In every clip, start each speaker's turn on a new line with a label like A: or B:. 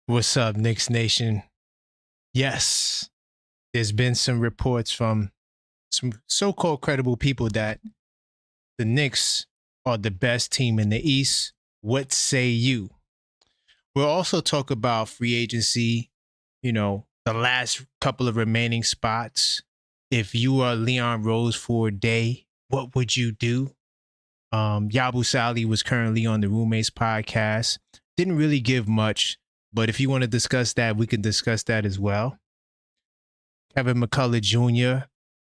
A: What's up, Knicks Nation? Yes, there's been some reports from some so-called credible people that the Knicks are the best team in the East. What say you? We'll also talk about free agency, the last couple of remaining spots. If you are Leon Rose for a day, what would you do? Yabu Sally was currently on the Roommates podcast. Didn't really give much, but if you want to discuss that, we can discuss that as well. Kevin McCullough Jr.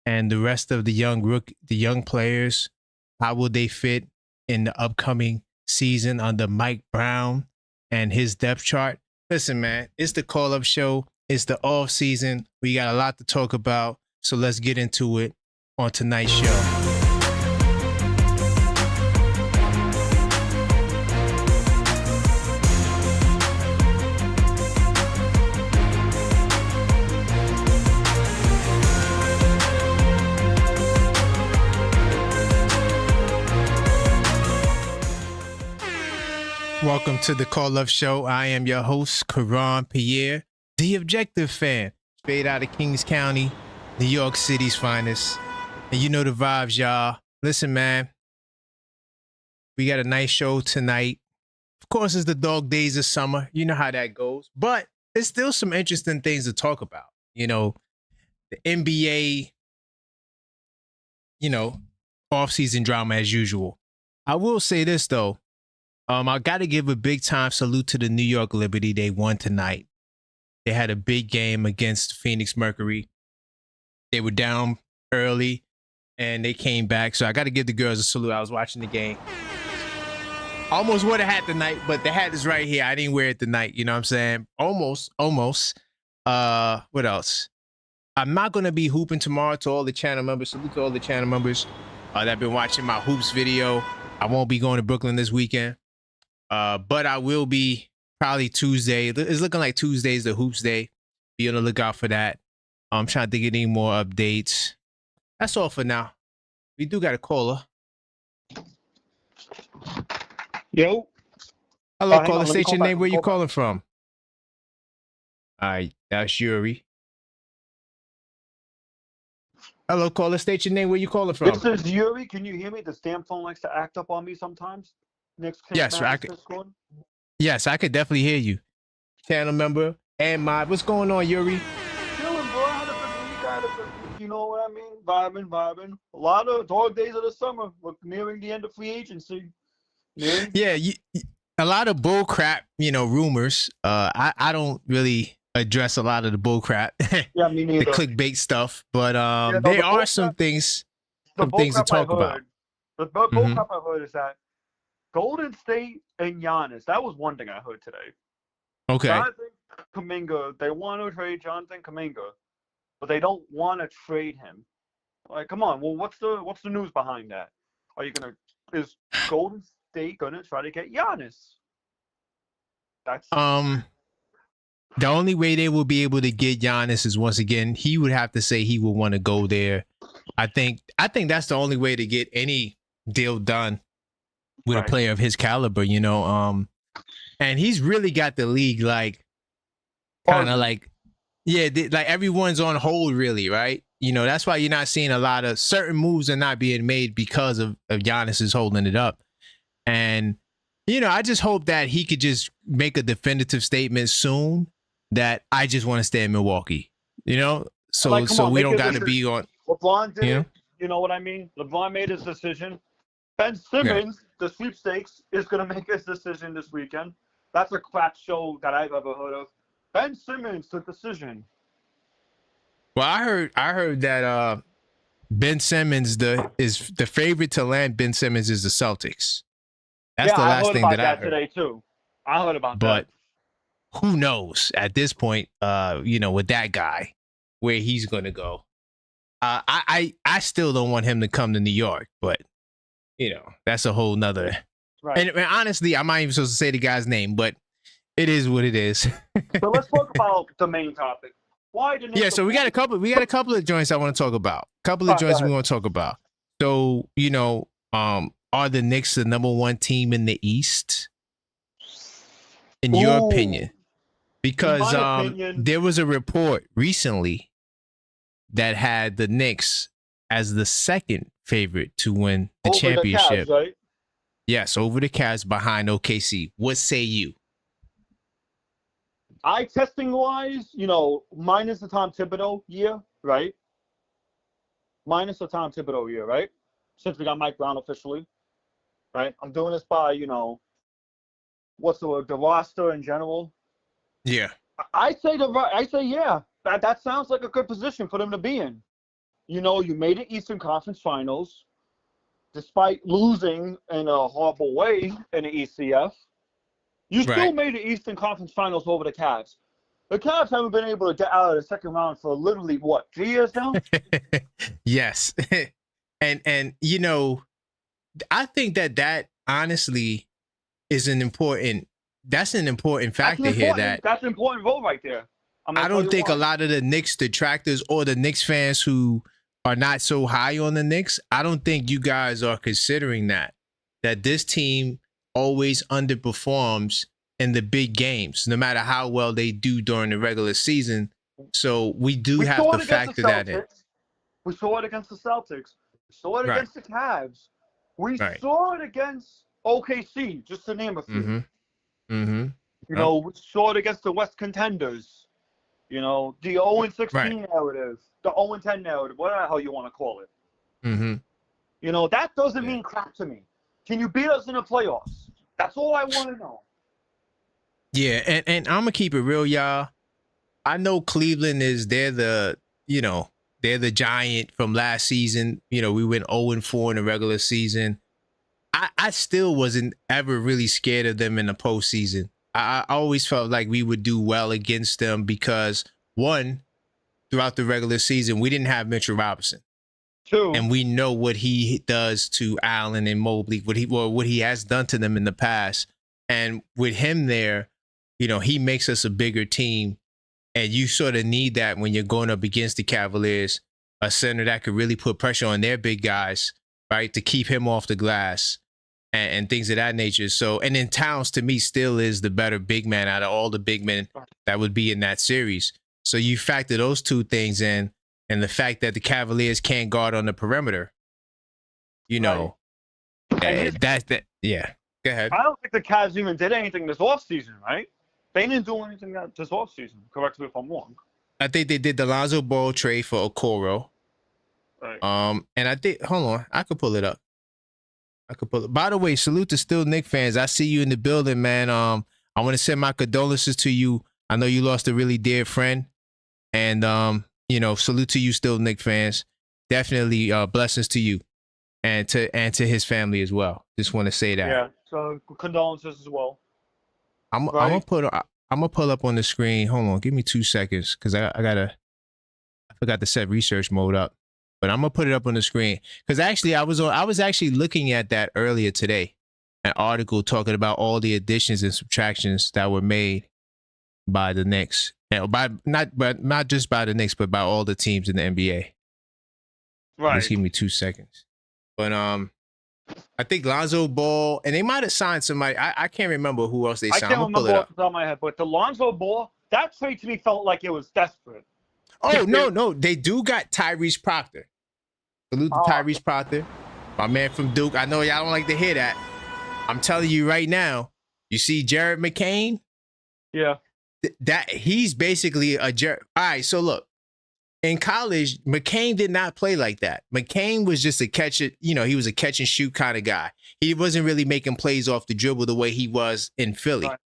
A: and the rest of the young players, how will they fit in the upcoming season under Mike Brown and his depth chart? Listen, man, it's the call-up show. It's the off season. We got a lot to talk about, so let's get into it on tonight's show. Welcome to the Call Up Show. I am your host, Karan Pierre, the Objective Fan, straight out of Kings County, New York City's finest. And you know the vibes, y'all. Listen, man, we got a nice show tonight. Of course, it's the dog days of summer. You know how that goes. But there's still some interesting things to talk about. The NBA, off-season drama as usual. I will say this, though. I got to give a big time salute to the New York Liberty. They won tonight. They had a big game against Phoenix Mercury. They were down early, and they came back. So I got to give the girls a salute. I was watching the game. Almost wore the hat tonight, but the hat is right here. I didn't wear it tonight. You know what I'm saying? Almost. What else? I'm not going to be hooping tomorrow. To all the channel members. Salute to all the channel members that have been watching my hoops video. I won't be going to Brooklyn this weekend. But I will be probably Tuesday. It's looking like Tuesday's the Hoops Day. Be on the lookout for that. I'm trying to get any more updates. That's all for now. We do got a caller.
B: Yo.
A: Hello, caller. State your name. Where you calling from? All right, that's Yuri. Hello, caller. State your name. Where you calling from?
B: This is Yuri. Can you hear me? The stamp phone likes to act up on me sometimes.
A: Yes, I could. Yes, I could definitely hear you. Channel member and mod. What's going on, Yuri?
B: Chilling, bro. I had a good week. You know what I mean? Vibing. A lot of dog days of the summer. We're nearing the end of free agency.
A: Yeah, a lot of bull crap. Rumors. I don't really address a lot of the bull crap.
B: Yeah, me neither.
A: The clickbait stuff, but there are some things to talk about.
B: The bull crap I heard is that Golden State and Giannis. That was one thing I heard today.
A: Okay.
B: Jonathan Kuminga, they want to trade Jonathan Kuminga, but they don't want to trade him. Like, come on. Well, what's the news behind that? Is Golden State gonna try to get Giannis? That's
A: the only way they will be able to get Giannis is once again he would have to say he would want to go there. I think that's the only way to get any deal done with a player of his caliber, and he's really got the league like everyone's on hold really, right? That's why you're not seeing a lot of certain moves are not being made because of Giannis is holding it up. And, I just hope that he could just make a definitive statement soon that I just want to stay in Milwaukee, so we don't got to be on.
B: LeBron did it. You know what I mean? LeBron made his decision. Ben Simmons, the sweepstakes, is going to make his decision this weekend. That's a crap show that I've ever heard of. Ben Simmons, the decision.
A: Well, I heard that Ben Simmons is the favorite to land Ben Simmons is the Celtics. That's the last thing that I heard
B: today too. I heard about
A: that. But who knows at this point? With that guy, where he's going to go. I still don't want him to come to New York, but. That's a whole nother. Right. And honestly, I'm not even supposed to say the guy's name, but it is what it is.
B: So let's talk about the main topic. Why didn't?
A: Yeah, so we got a couple of joints I want to talk about. We want to talk about. So are the Knicks the number one team in the East? In your opinion? because
B: In my opinion,
A: there was a report recently that had the Knicks as the second favorite to win the
B: over
A: championship.
B: the Cavs, right?
A: Yes, over the Cavs behind OKC. What say you?
B: Eye testing wise, minus the Tom Thibodeau year, right? Minus the Tom Thibodeau year, right? Since we got Mike Brown officially, right? I'm doing this by, what's the roster in general.
A: Yeah.
B: I say yeah. That sounds like a good position for them to be in. You made it Eastern Conference Finals, despite losing in a horrible way in the ECF. You still made the Eastern Conference Finals over the Cavs. The Cavs haven't been able to get out of the second round for literally, 3 years now?
A: Yes. and I think that honestly is an important factor here.
B: That's an important role right there.
A: I don't think a lot of the Knicks detractors or the Knicks fans who are not so high on the Knicks, I don't think you guys are considering that this team always underperforms in the big games, no matter how well they do during the regular season. So we have to factor that in.
B: We saw it against the Celtics. We saw it against the Cavs. We saw it against OKC, just to name a few.
A: Mm-hmm.
B: We saw it against the West contenders. The 0-16 narrative, the 0-10 narrative, whatever the hell you want to call it.
A: Mm-hmm.
B: That doesn't mean crap to me. Can you beat us in the playoffs? That's all I want to know.
A: Yeah, and I'm gonna keep it real, y'all. I know Cleveland they're the giant from last season. We went 0-4 in the regular season. I still wasn't ever really scared of them in the postseason. I always felt like we would do well against them because, one, throughout the regular season, we didn't have Mitchell Robinson.
B: Two,
A: and we know what he does to Allen and Mobley, what he has done to them in the past. And with him there, he makes us a bigger team. And you sort of need that when you're going up against the Cavaliers, a center that could really put pressure on their big guys, right, to keep him off the glass and things of that nature. So, and then Towns, to me, still is the better big man out of all the big men that would be in that series. So you factor those two things in, and the fact that the Cavaliers can't guard on the perimeter, yeah. Go ahead.
B: I don't think the Cavs even did anything this offseason, right? They didn't do anything this offseason. Correct me if I'm wrong.
A: I think they did the Lonzo Ball trade for Okoro.
B: Right.
A: And I think, hold on, I could pull it up. By the way, salute to still Knicks fans. I see you in the building, man. I want to send my condolences to you. I know you lost a really dear friend, and salute to you, still Knicks fans. Definitely blessings to you and to his family as well. Just want to say that.
B: Yeah. So condolences as well.
A: I'm gonna pull up on the screen. Hold on, give me 2 seconds because I forgot to set research mode up. But I'm gonna put it up on the screen because actually I was actually looking at that earlier today, an article talking about all the additions and subtractions that were made by the Knicks, not just by the Knicks, but by all the teams in the NBA.
B: Right.
A: Just give me 2 seconds. But I think Lonzo Ball, and they might have signed somebody. I can't remember who else they signed.
B: I can't remember off the top of my head, but the Lonzo Ball, that trade to me felt like it was desperate.
A: Oh, no. They do got Tyrese Proctor. Salute to Tyrese Proctor, my man from Duke. I know y'all don't like to hear that. I'm telling you right now, you see Jared McCain?
B: Yeah.
A: That he's basically a Jared. All right, so look. In college, McCain did not play like that. McCain was just he was a catch and shoot kind of guy. He wasn't really making plays off the dribble the way he was in Philly. Right.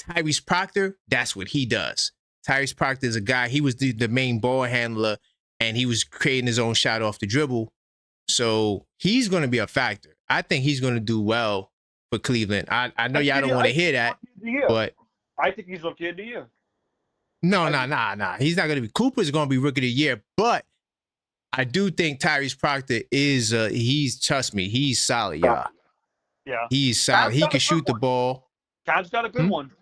A: Tyrese Proctor, that's what he does. Tyrese Proctor is a guy, he was the main ball handler, and he was creating his own shot off the dribble. So he's going to be a factor. I think he's going to do well for Cleveland. I know y'all don't want to hear that, but
B: I think he's Rookie of the Year.
A: No. He's not going to be. Cooper's going to be Rookie of the Year, but I do think Tyrese Proctor is, trust me, he's solid, y'all.
B: Yeah.
A: He's solid. He can shoot the ball.
B: Cavs got a good one.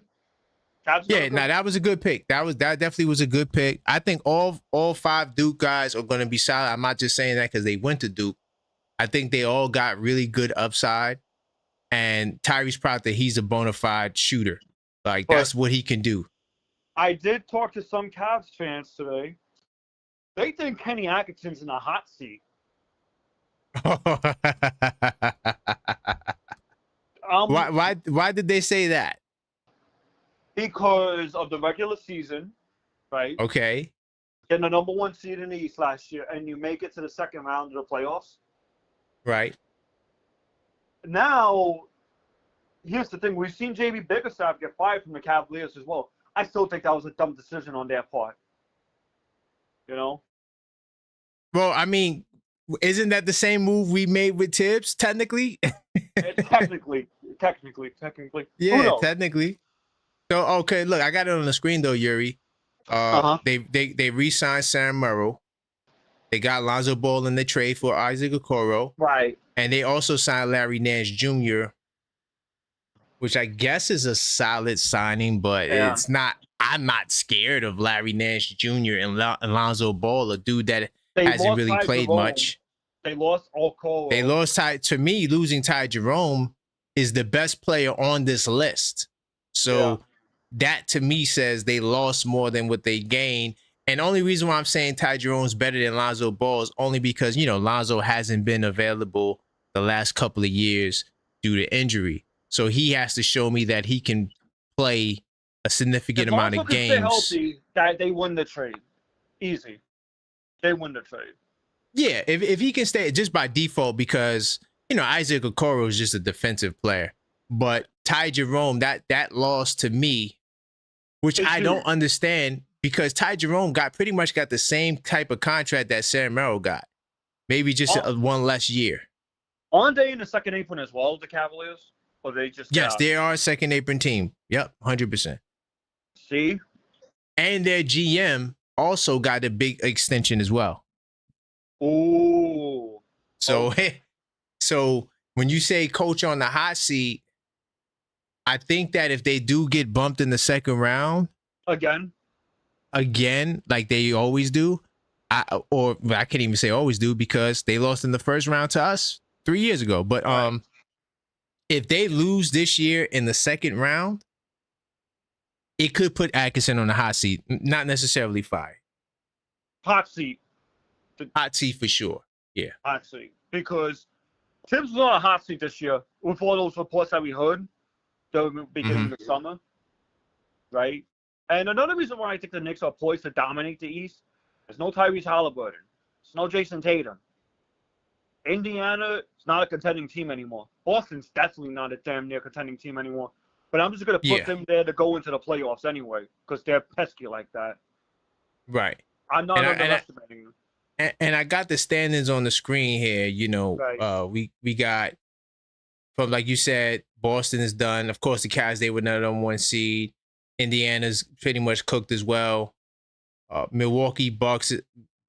A: That was a good pick. That definitely was a good pick. I think all 5 Duke guys are going to be solid. I'm not just saying that because they went to Duke. I think they all got really good upside. And Tyrese Proctor, he's a bona fide shooter. Like, that's what he can do.
B: I did talk to some Cavs fans today. They think Kenny Atkinson's in a hot seat.
A: Why did they say that?
B: Because of the regular season, right?
A: Okay.
B: Getting the number 1 seed in the East last year, and you make it to the second round of the playoffs.
A: Right.
B: Now, here's the thing. We've seen J.B. Bickerstaff get fired from the Cavaliers as well. I still think that was a dumb decision on their part. You know?
A: Well, I mean, isn't that the same move we made with Tibbs, technically?
B: technically.
A: Yeah, technically. So, okay, look, I got it on the screen, though, Yuri. They re-signed Sam Merrill. They got Lonzo Ball in the trade for Isaac Okoro.
B: Right.
A: And they also signed Larry Nance Jr., which I guess is a solid signing, but it's not. I'm not scared of Larry Nance Jr. and Lonzo Ball, a dude that hasn't really played much.
B: They lost Okoro.
A: They lost Ty. To me, losing Ty Jerome is the best player on this list. So that to me says they lost more than what they gained. And the only reason why I'm saying Ty Jerome's better than Lonzo Ball is only because, you know, Lonzo hasn't been available the last couple of years due to injury. So he has to show me that he can play a significant amount of games.
B: If Lonzo can stay healthy, that they win the trade. Easy. They win the trade.
A: Yeah, if he can stay just by default, because, you know, Isaac Okoro is just a defensive player. But Ty Jerome, that loss to me, which I don't understand, because Ty Jerome pretty much got the same type of contract that Sam Merrill got. Maybe just one less year.
B: Aren't they in the second apron as well, the Cavaliers? Or they just
A: Yes, they are a second apron team. Yep, 100%.
B: See?
A: And their GM also got a big extension as well.
B: Ooh.
A: So, so when you say coach on the hot seat, I think that if they do get bumped in the second round again, like they always do, I can't even say always do, because they lost in the first round to us 3 years ago. But if they lose this year in the second round, it could put Atkinson on the hot seat, not necessarily fire.
B: Hot seat.
A: Hot seat for sure. Yeah.
B: Hot seat. Because Tibbs was on a hot seat this year with all those reports that we heard the beginning of the summer. Right? And another reason why I think the Knicks are poised to dominate the East is no Tyrese Halliburton. There's no Jason Tatum. Indiana is not a contending team anymore. Boston's definitely not a damn near contending team anymore. But I'm just going to put them there to go into the playoffs anyway, because they're pesky like that.
A: Right.
B: I'm not underestimating them.
A: And I got the standings on the screen here. You know, we got, from, like you said, Boston is done. Of course, the Cavs, they were number 1 seed. Indiana's pretty much cooked as well. Milwaukee Bucks,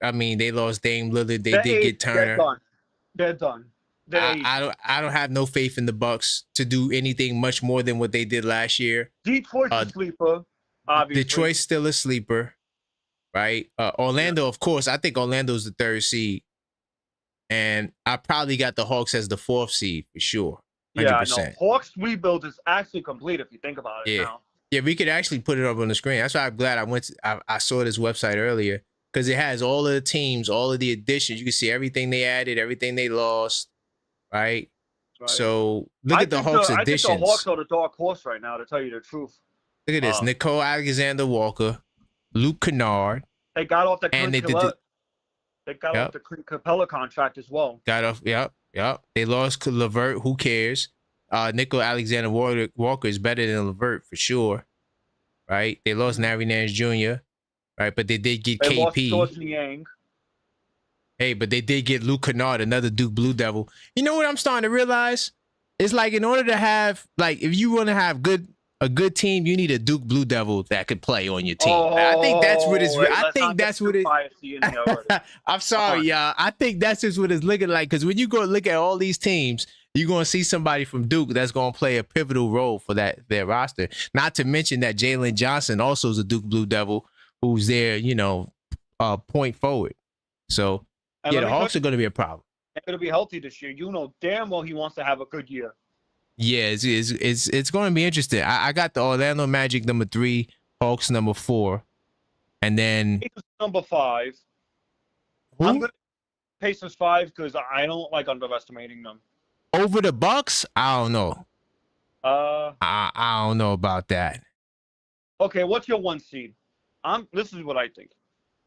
A: I mean, they lost Dame Lillard. They did get Turner.
B: They're done.
A: I don't have no faith in the Bucks to do anything much more than what they did last year.
B: Detroit's a sleeper, obviously.
A: Detroit's still a sleeper, right? Orlando, of course. I think Orlando's the 3rd seed. And I probably got the Hawks as the 4th seed for sure. 100%.
B: Yeah, no. Hawks rebuild is actually complete if you think about it now.
A: Yeah, we could actually put it up on the screen. That's why I'm glad I saw this website earlier, because it has all of the teams, all of the additions. You can see everything they added, everything they lost, right? So look at the Hawks additions.
B: I think the Hawks are the dark horse right now, to tell you the truth.
A: Look at this. Nicole Alexander-Walker, Luke Kennard.
B: They got off the Clint Capella contract as well.
A: Got off, yep. They lost LeVert, who cares? Nicole Alexander-Walker is better than LeVert for sure, right? They lost Larry Nance Jr., right? But they did get KP.
B: Lost Yang.
A: Hey, but they did get Luke Kennard, another Duke Blue Devil. You know what I'm starting to realize? It's like, in order to have, like, if you want to have a good team, you need a Duke Blue Devil that could play on your team. I think that's what it's. I'm sorry, y'all. I think that's just what it's looking like. Because when you go look at all these teams, you're going to see somebody from Duke that's going to play a pivotal role for their roster. Not to mention that Jalen Johnson also is a Duke Blue Devil who's their, point forward. So, the Hawks are going to be a problem.
B: They're going to be healthy this year. You know damn well he wants to have a good year.
A: Yeah, it's going to be interesting. I got the Orlando Magic number 3, Hawks number 4, and then
B: Pacers number 5.
A: who?
B: I'm gonna Pacers 5 because I don't like underestimating them.
A: Over the Bucks? I don't know. I don't know about that.
B: Okay, what's your 1 seed? This is what I think.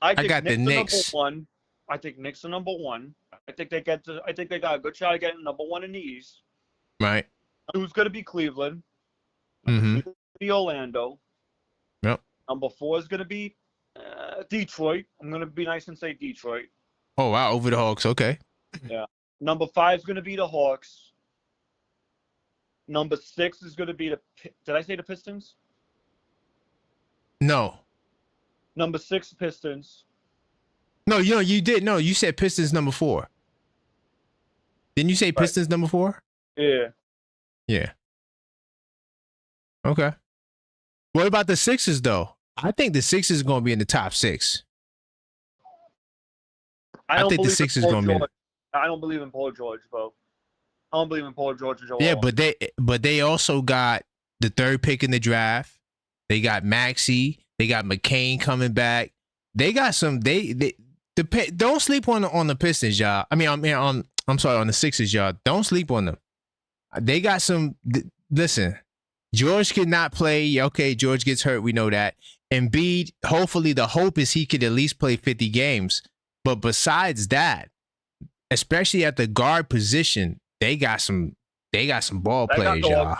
B: I think
A: got the Knicks.
B: Are number 1. I think Knicks are number 1. I think they got a good shot of getting number 1 in the East.
A: Right.
B: Who's going to be Cleveland?
A: Mm-hmm.
B: It's gonna be Orlando.
A: Yep.
B: Number 4 is going to be Detroit. I'm going to be nice and say Detroit.
A: Oh, wow. Over the Hawks. Okay.
B: Yeah. Number 5 is going to be the Hawks. Number 6 is going to be did I say the Pistons?
A: No.
B: Number 6, Pistons.
A: No, you did. No, you said Pistons number 4. Didn't you say Pistons number 4?
B: Yeah.
A: Yeah. Okay. What about the Sixers, though? I think the Sixers are going to be in the top 6. I think the Sixers are going to be.
B: I don't believe in Paul George, bro. I don't believe in Paul George and Joel.
A: Yeah, but they also got the 3rd pick in the draft. They got Maxey. They got McCain coming back. They got some. Don't sleep on the Pistons, y'all. I'm sorry, on the Sixers, y'all. Don't sleep on them. They got some. Listen, George could not play. Okay, George gets hurt. We know that. Embiid, hopefully, the hope is he could at least play 50 games. But besides that, especially at the guard position, they got some ball players, y'all.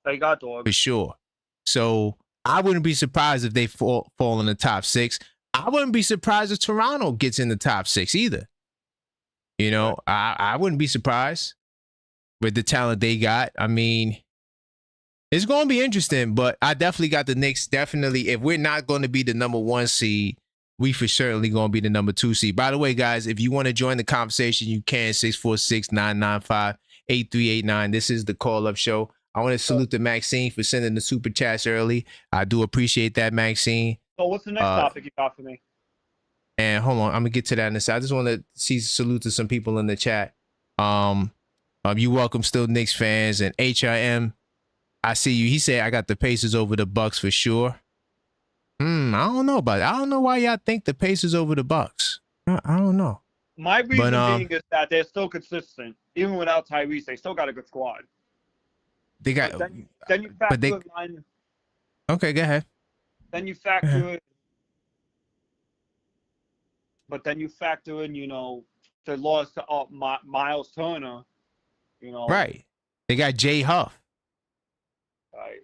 B: They got dogs
A: for sure. So I wouldn't be surprised if they fall in the top 6. I wouldn't be surprised if Toronto gets in the top 6 either. You know, I wouldn't be surprised with the talent they got. I mean, it's going to be interesting, but I definitely got the Knicks. Definitely, if we're not going to be the number 1 seed, we for certainly going to be the number 2 seed. By the way, guys, if you want to join the conversation, you can. 646-995-8389. This is the call-up show. I want to salute to Maxine for sending the super chats early. I do appreciate that, Maxine.
B: So what's the next topic you got for me?
A: And hold on, I'm gonna get to that in a second. I just want to salute to some people in the chat. You welcome still Knicks fans and HRM. I see you. He said I got the Pacers over the Bucks for sure. I don't know about it. I don't know why y'all think the Pacers over the Bucks. I don't know.
B: My reason being is that they're still consistent. Even without Tyrese, they still got a good squad.
A: They got.
B: Then you factor in.
A: Okay, go ahead.
B: Then you factor in. But then you factor in, the loss to Miles Turner.
A: Right. They got Jay Huff.
B: Right.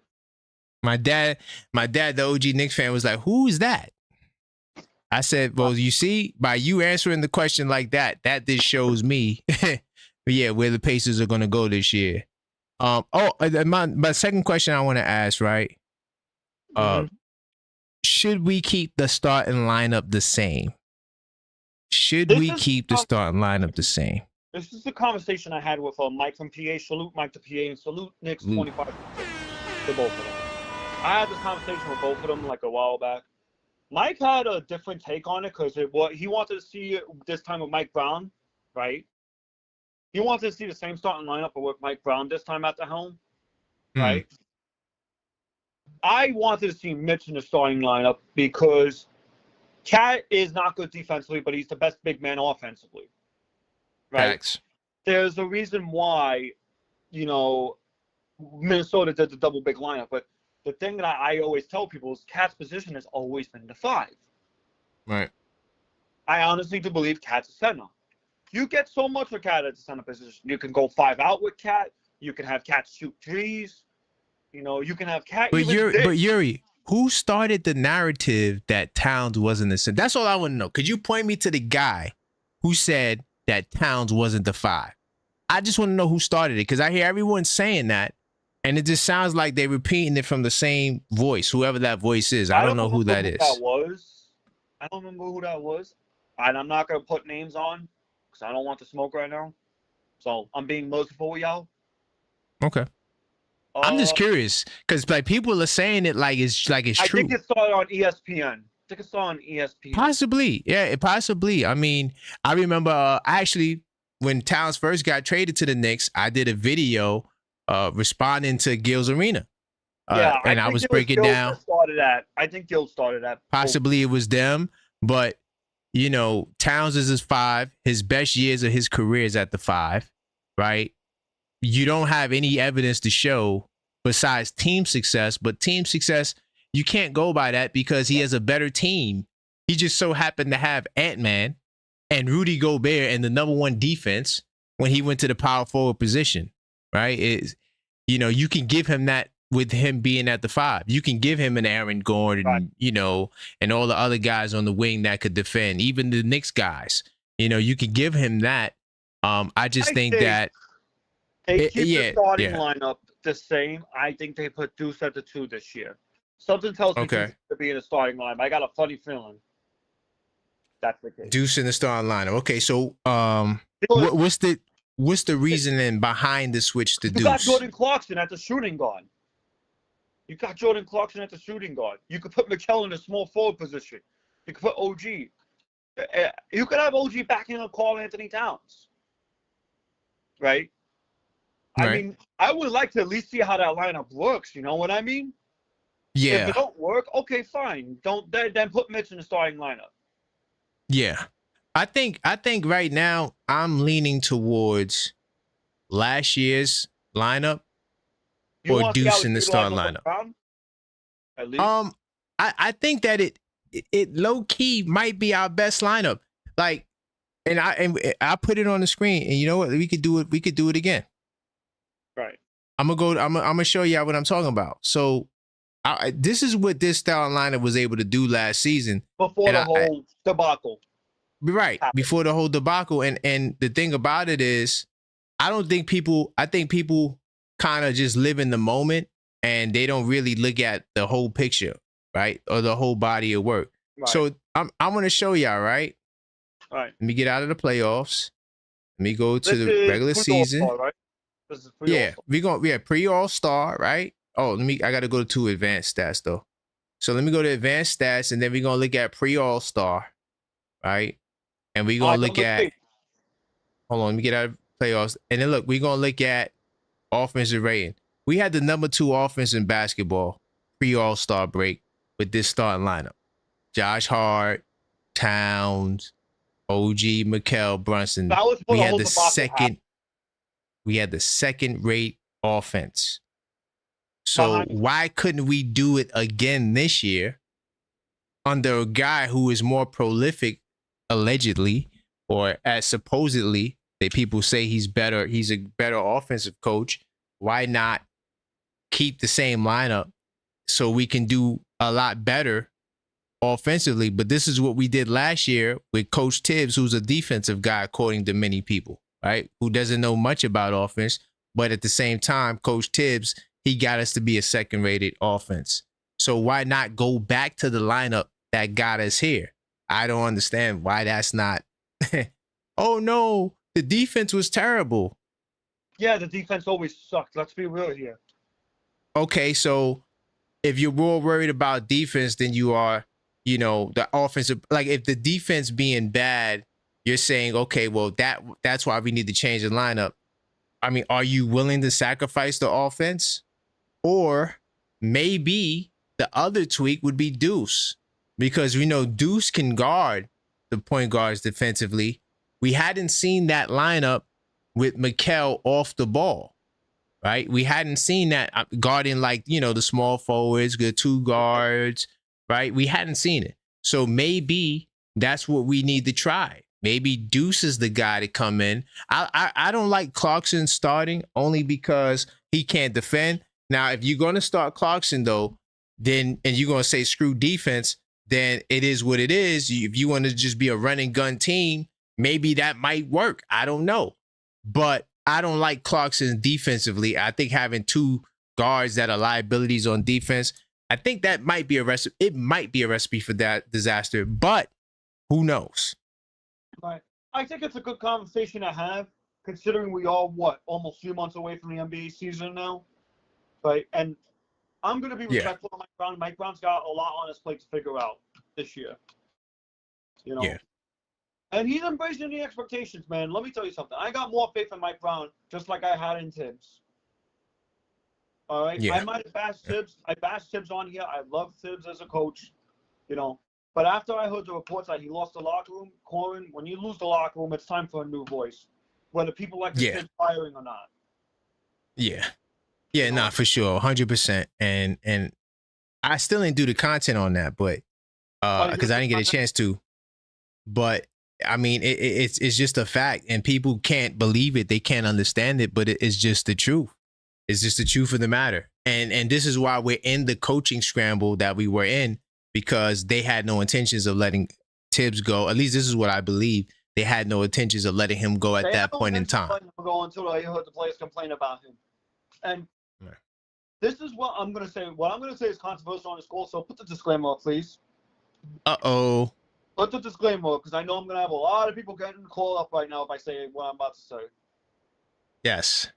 A: My dad, the OG Knicks fan, was like, "Who is that?" I said, "Well, you see, by you answering the question like that just shows me, yeah, where the Pacers are going to go this year." My second question I want to ask, right? Should we keep the starting lineup the same? Should we keep the starting lineup the same?
B: This is the conversation I had with Mike from PA. Salute Mike to PA and salute Knicks 25 to both of them. I had this conversation with both of them like a while back. Mike had a different take on it because he wanted to see it this time with Mike Brown, right? He wanted to see the same starting lineup with Mike Brown this time at the helm, right? I wanted to see Mitch in the starting lineup because Cat is not good defensively, but he's the best big man offensively, right?
A: Facts.
B: There's a reason why, Minnesota did the double big lineup, but the thing that I always tell people is Cat's position has always been the 5.
A: Right.
B: I honestly do believe Cat's a center. You get so much with Cat at the center position. You can go 5 out with Cat. You can have Cat shoot threes. You can have Cat.
A: But Yuri, who started the narrative that Towns wasn't the center? That's all I want to know. Could you point me to the guy who said that Towns wasn't the 5? I just want to know who started it because I hear everyone saying that, and it just sounds like they're repeating it from the same voice, whoever that voice is. I don't know who that is.
B: I don't remember who that was, and I'm not gonna put names on because I don't want to smoke right now. So I'm being merciful with y'all.
A: Okay. I'm just curious because people are saying it like it's true.
B: I think it started on ESPN. Possibly,
A: yeah, possibly. I mean, I remember actually when Towns first got traded to the Knicks, I did a video responding to Gil's Arena. And I was breaking down.
B: started that. I think Gil started that.
A: Possibly it was them, but you know, Towns is his 5. His best years of his career is at the 5, right? You don't have any evidence to show besides team success, but team success, you can't go by that because he has a better team. He just so happened to have Ant-Man and Rudy Gobert and the number 1 defense when he went to the power forward position, right? You know, you can give him that with him being at the 5. You can give him an Aaron Gordon,
B: Right.
A: you know, and all the other guys on the wing that could defend, even the Knicks guys. You know, you could give him that. I just think that
B: they keep the starting lineup the same. I think they put Deuce at the 2 this year. Something tells me Deuce to be in the starting lineup. I got a funny feeling that's the case.
A: Deuce in the starting lineup. Okay, so what's the reasoning behind the switch to Deuce?
B: You got Jordan Clarkson at the shooting guard. You could put Mikal in a small forward position. You could put OG. You could have OG backing up Karl Anthony Towns. Right? I mean, I would like to at least see how that lineup works. You know what I mean?
A: Yeah.
B: If it don't work, okay, fine. Then put Mitch in the starting lineup.
A: Yeah. I think right now I'm leaning towards last year's lineup or Deuce in the starting lineup.
B: At least.
A: I think that it low key might be our best lineup. Like, and I put it on the screen, and you know what? We could do it. We could do it again.
B: Right.
A: I'm gonna show y'all what I'm talking about. So, this is what this style lineup was able to do last season
B: before the whole debacle.
A: Right.
B: happened.
A: Before the whole debacle, and the thing about it is, I think people kind of just live in the moment and they don't really look at the whole picture, right? Or the whole body of work.
B: Right.
A: So I'm going to show y'all, right?
B: All right.
A: Let me get out of the playoffs. Let me go to the regular season.
B: All-Star, right? This is
A: Yeah, pre All-Star, right? Oh, I got to go to advanced stats though. So let me go to advanced stats, and then we're going to look at pre All-Star, right? And we're going to look at, hold on, let me get out of playoffs. And then look, we're going to look at offensive rating. We had the number 2 offense in basketball pre All-Star break with this starting lineup. Josh Hart, Towns, OG, Mikal, Brunson. We had the second rate offense. So why couldn't we do it again this year under a guy who is more prolific, allegedly, or as supposedly that people say he's a better offensive coach? Why not keep the same lineup so we can do a lot better offensively? But this is what we did last year with Coach Tibbs, who's a defensive guy, according to many people, right? Who doesn't know much about offense. But at the same time, Coach Tibbs, he got us to be a second-rated offense. So why not go back to the lineup that got us here? I don't understand why that's not. Oh, no, the defense was terrible.
B: Yeah, the defense always sucked. Let's be real here.
A: Okay, so if you're more worried about defense than you are, you know, the offensive, like if the defense being bad, you're saying, okay, well, that's why we need to change the lineup. I mean, are you willing to sacrifice the offense? Or maybe the other tweak would be Deuce, because we know Deuce can guard the point guards defensively. We hadn't seen that lineup with Mikal off the ball, right? We hadn't seen that guarding, like, you know, the small forwards, the 2 guards, right? We hadn't seen it. So maybe that's what we need to try. Maybe Deuce is the guy to come in. I don't like Clarkson starting only because he can't defend. Now, if you're going to start Clarkson, though, then, and you're going to say screw defense, then it is what it is. If you want to just be a run and gun team, maybe that might work. I don't know. But I don't like Clarkson defensively. I think having 2 guards that are liabilities on defense, I think that might be a recipe. It might be a recipe for that disaster, but who knows?
B: Right. I think it's a good conversation to have, considering we are, almost 2 months away from the NBA season now. Right. And I'm going to be respectful of Mike Brown. Mike Brown's got a lot on his plate to figure out this year. You know? Yeah. And he's embracing the expectations, man. Let me tell you something. I got more faith in Mike Brown, just like I had in Tibbs. All right. I
A: Yeah.
B: might have bashed Tibbs. I bashed Tibbs on here. I love Tibbs as a coach, you know. But after I heard the reports that he lost the locker room, Corin, when you lose the locker room, it's time for a new voice, whether people like the
A: Yeah.
B: Tibbs firing or not.
A: Yeah. Yeah,
B: You know?
A: nah, for sure. 100%. And I still didn't do the content on that, but
B: Oh, you
A: because I
B: didn't
A: didn't get a chance to. But I mean, it's just a fact, and people can't believe it. They can't understand it, but it's just the truth. It's just the truth of the matter. And this is why we're in the coaching scramble that we were in, because they had no intentions of letting Tibbs go. At least this is what I believe. They had no intentions of letting him go at that point in time.
B: Go until I heard the players complain about him. And this is what I'm going to say. What I'm going to say is controversial on this call, so put the disclaimer up, please.
A: Uh-oh.
B: Put the disclaimer, because I know I'm going to have a lot of people getting called up right now if I say what I'm about to say.
A: Yes.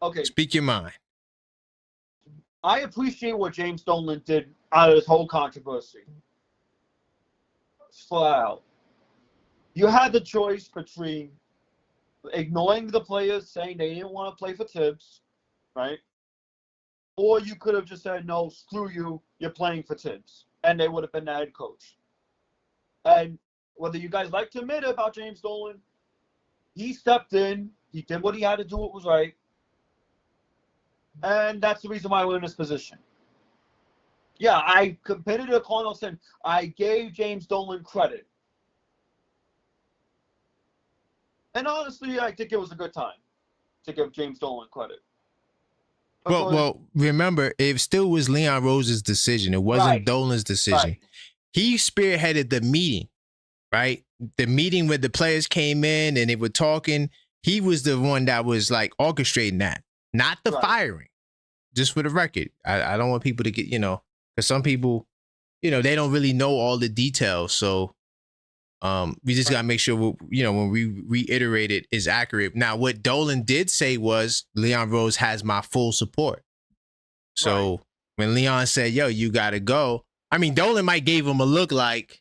B: Okay.
A: Speak your mind.
B: I appreciate what James Dolan did out of this whole controversy. Flat out. You had the choice between ignoring the players, saying they didn't want to play for Tibbs, right? Or you could have just said, no, screw you, you're playing for Tibbs. And they would have been the head coach. And whether you guys like to admit it about James Dolan, he stepped in, he did what he had to do, what was right. And that's the reason why we're in this position. Yeah, I compared it to Connelson. I gave James Dolan credit. And honestly, I think it was a good time to give James Dolan credit.
A: Well, remember, it still was Leon Rose's decision. It wasn't Dolan's decision.
B: Right.
A: He spearheaded the meeting, right? The meeting where the players came in and they were talking. He was the one that was like orchestrating that, not the firing. Just for the record, I don't want people to get, because some people, they don't really know all the details. So we just got to make sure, when we reiterate it, is accurate. Now, what Dolan did say was Leon Rose has my full support. So when Leon said, yo, you got to go, I mean, Dolan might gave him a look like,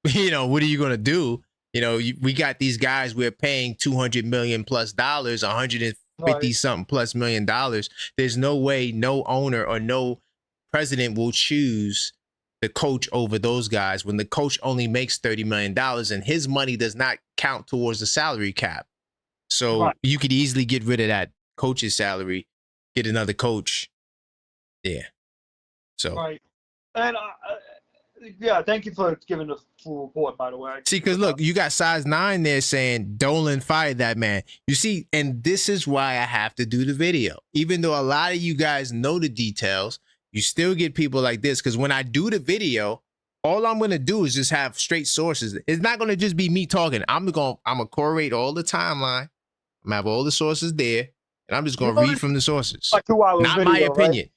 A: what are you going to do? We got these guys we're paying $200 million plus, $150 something plus $1 million. There's no way no owner or no president will choose the coach over those guys when the coach only makes $30 million and his money does not count towards the salary cap. So you could easily get rid of that coach's salary, get another coach. Yeah. So.
B: Right. And yeah, thank you for giving the full report, by the way.
A: See, because look, you got size 9 there saying Dolan fired that man. You see, and this is why I have to do the video. Even though a lot of you guys know the details, you still get people like this. Because when I do the video, all I'm going to do is just have straight sources. It's not going to just be me talking. I'm going to correlate all the timeline. I'm going to have all the sources there. And I'm just going to read from the sources. Not my opinion.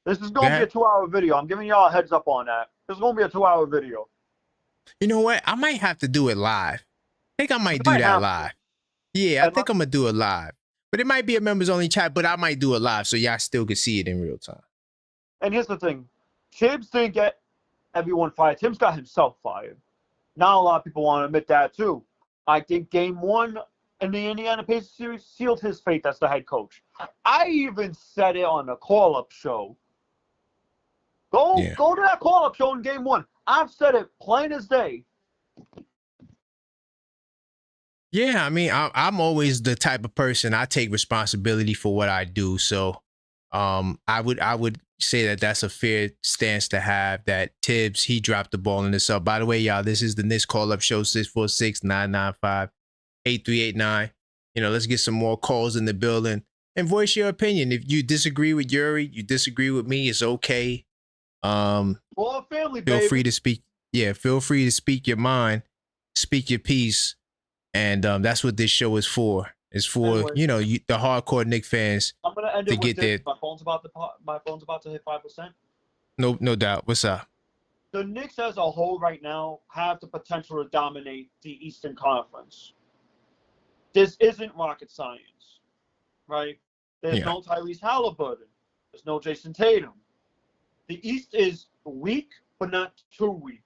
B: This is going to be a 2-hour video. I'm giving y'all a heads up on that. This is going to be a 2-hour video.
A: You know what? I might have to do it live. I think I might do that live. Yeah, I think I'm going to do it live. But it might be a members only chat, but I might do it live so y'all still can see it in real time.
B: And here's the thing. Tibbs didn't get everyone fired. Tibbs got himself fired. Now a lot of people want to admit that too. I think game 1 in the Indiana Pacers series sealed his fate as the head coach. I even said it on the call-up show. Go to that call-up show in game 1. I've said it plain as day.
A: Yeah, I mean, I'm always the type of person, I take responsibility for what I do. So I would say that that's a fair stance to have, that Tibbs, he dropped the ball in this up. By the way, y'all, this is the Knicks call-up show, 646-995-8389. Let's get some more calls in the building and voice your opinion. If you disagree with Yuri, you disagree with me, it's okay.
B: Well, family,
A: feel free to speak. Yeah, feel free to speak your mind, speak your piece, and that's what this show is for. It's for the hardcore Knicks fans.
B: I'm gonna end it with this. My phone's about to hit 5%.
A: No doubt. What's up?
B: The Knicks as a whole right now have the potential to dominate the Eastern Conference. This isn't rocket science, right? There's no Tyrese Halliburton. There's no Jason Tatum. The East is weak, but not too weak.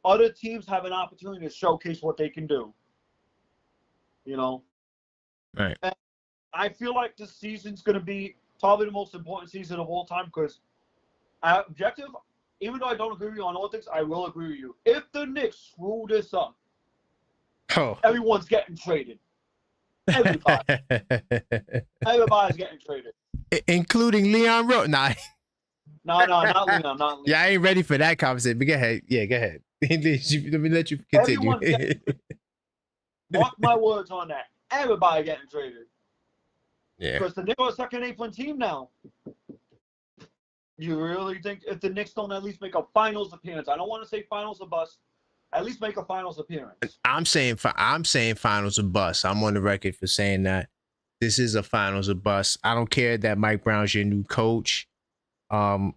B: Other teams have an opportunity to showcase what they can do.
A: Right.
B: And I feel like this season's going to be probably the most important season of all time because objective, even though I don't agree with you on all things, I will agree with you. If the Knicks screw this up, everyone's getting traded. Everybody. Everybody's getting traded.
A: Including Leon Rose. Nah.
B: No, not Leon. Not Leon.
A: Yeah, I ain't ready for that conversation. But go ahead. Yeah, go ahead. Let me let you continue.
B: Mark my words on that. Everybody getting traded.
A: Yeah.
B: Because the Knicks are a second apron team now. You really think if the Knicks don't at least make a finals appearance? I don't want to say finals or bust. At least make a finals appearance.
A: I'm saying finals or bust. I'm on the record for saying that this is a finals or bust. I don't care that Mike Brown's your new coach.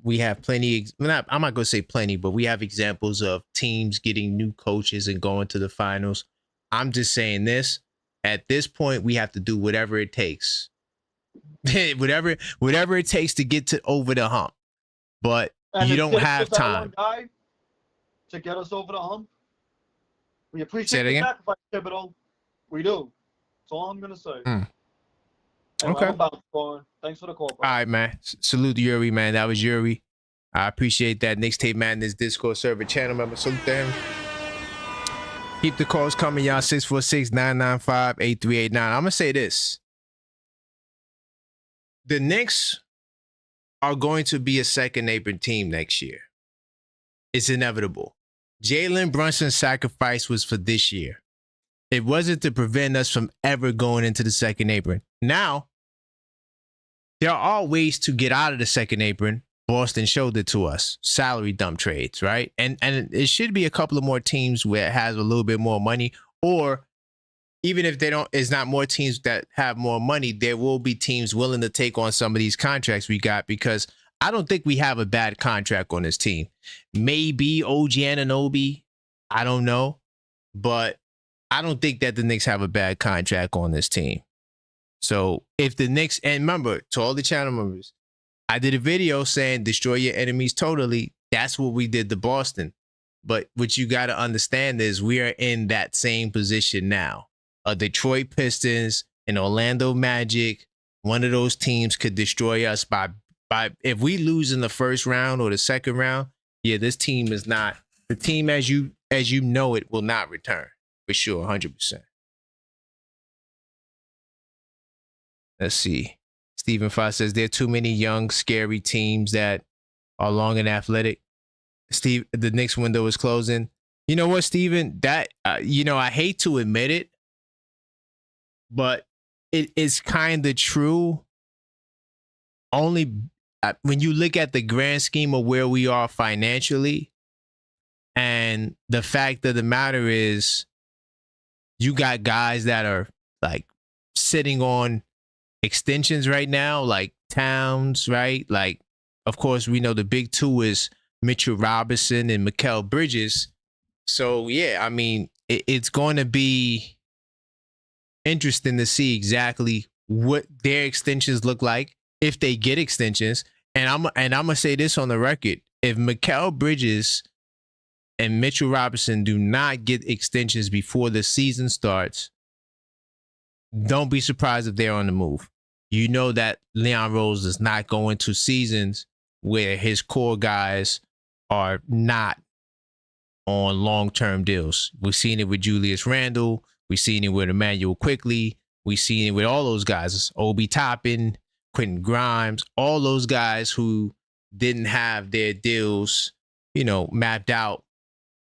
A: We have plenty. I'm not going to say plenty, but we have examples of teams getting new coaches and going to the finals. I'm just saying this. At this point, we have to do whatever it takes. whatever it takes to get over the hump. But
B: and
A: you don't have time
B: to get us over the hump. We appreciate the sacrifice, Thibodeau. We do. That's all I'm gonna say. Anyway,
A: Okay.
B: Thanks for the call, bro.
A: All right, man. Salute to Yuri, man. That was Yuri. I appreciate that. Knicks Tape Madness Discord server channel member. Salute to him. Keep the calls coming, y'all. 646-995-8389. I'm gonna say this. The Knicks are going to be a second apron team next year. It's inevitable. Jalen Brunson's sacrifice was for this year. It wasn't to prevent us from ever going into the second apron. Now, there are ways to get out of the second apron. Boston showed it to us. Salary dump trades, right? And it should be a couple of more teams where it has a little bit more money, or even if it's not more teams that have more money, there will be teams willing to take on some of these contracts we got, because I don't think we have a bad contract on this team. Maybe OG Anunoby, I don't know, but I don't think that the Knicks have a bad contract on this team. So if the Knicks, and remember, to all the channel members, I did a video saying destroy your enemies totally. That's what we did to Boston. But what you got to understand is we are in that same position now. A Detroit Pistons, an Orlando Magic, one of those teams could destroy us by if we lose in the first round or the second round. Yeah, this team is not the team as you know it will not return for sure, 100%. Let's see. Stephen Foss says there are too many young, scary teams that are long and athletic. Steve, the Knicks window is closing. You know what, Stephen? That I hate to admit it, but it is kind of true. Only when you look at the grand scheme of where we are financially, and the fact of the matter is, you got guys that are like sitting on extensions right now, like Towns, right? Like, of course, we know the big two is Mitchell Robinson and Mikal Bridges. So, yeah, I mean, it's going to be interesting to see exactly what their extensions look like, if they get extensions. And I'm gonna say this on the record: if Mikal Bridges and Mitchell Robinson do not get extensions before the season starts, don't be surprised if they're on the move. You know that Leon Rose does not go into seasons where his core guys are not on long-term deals. We've seen it with Julius Randle. We've seen it with Emmanuel Quickley. We've seen it with all those guys, Obi Toppin, Quentin Grimes, all those guys who didn't have their deals, mapped out,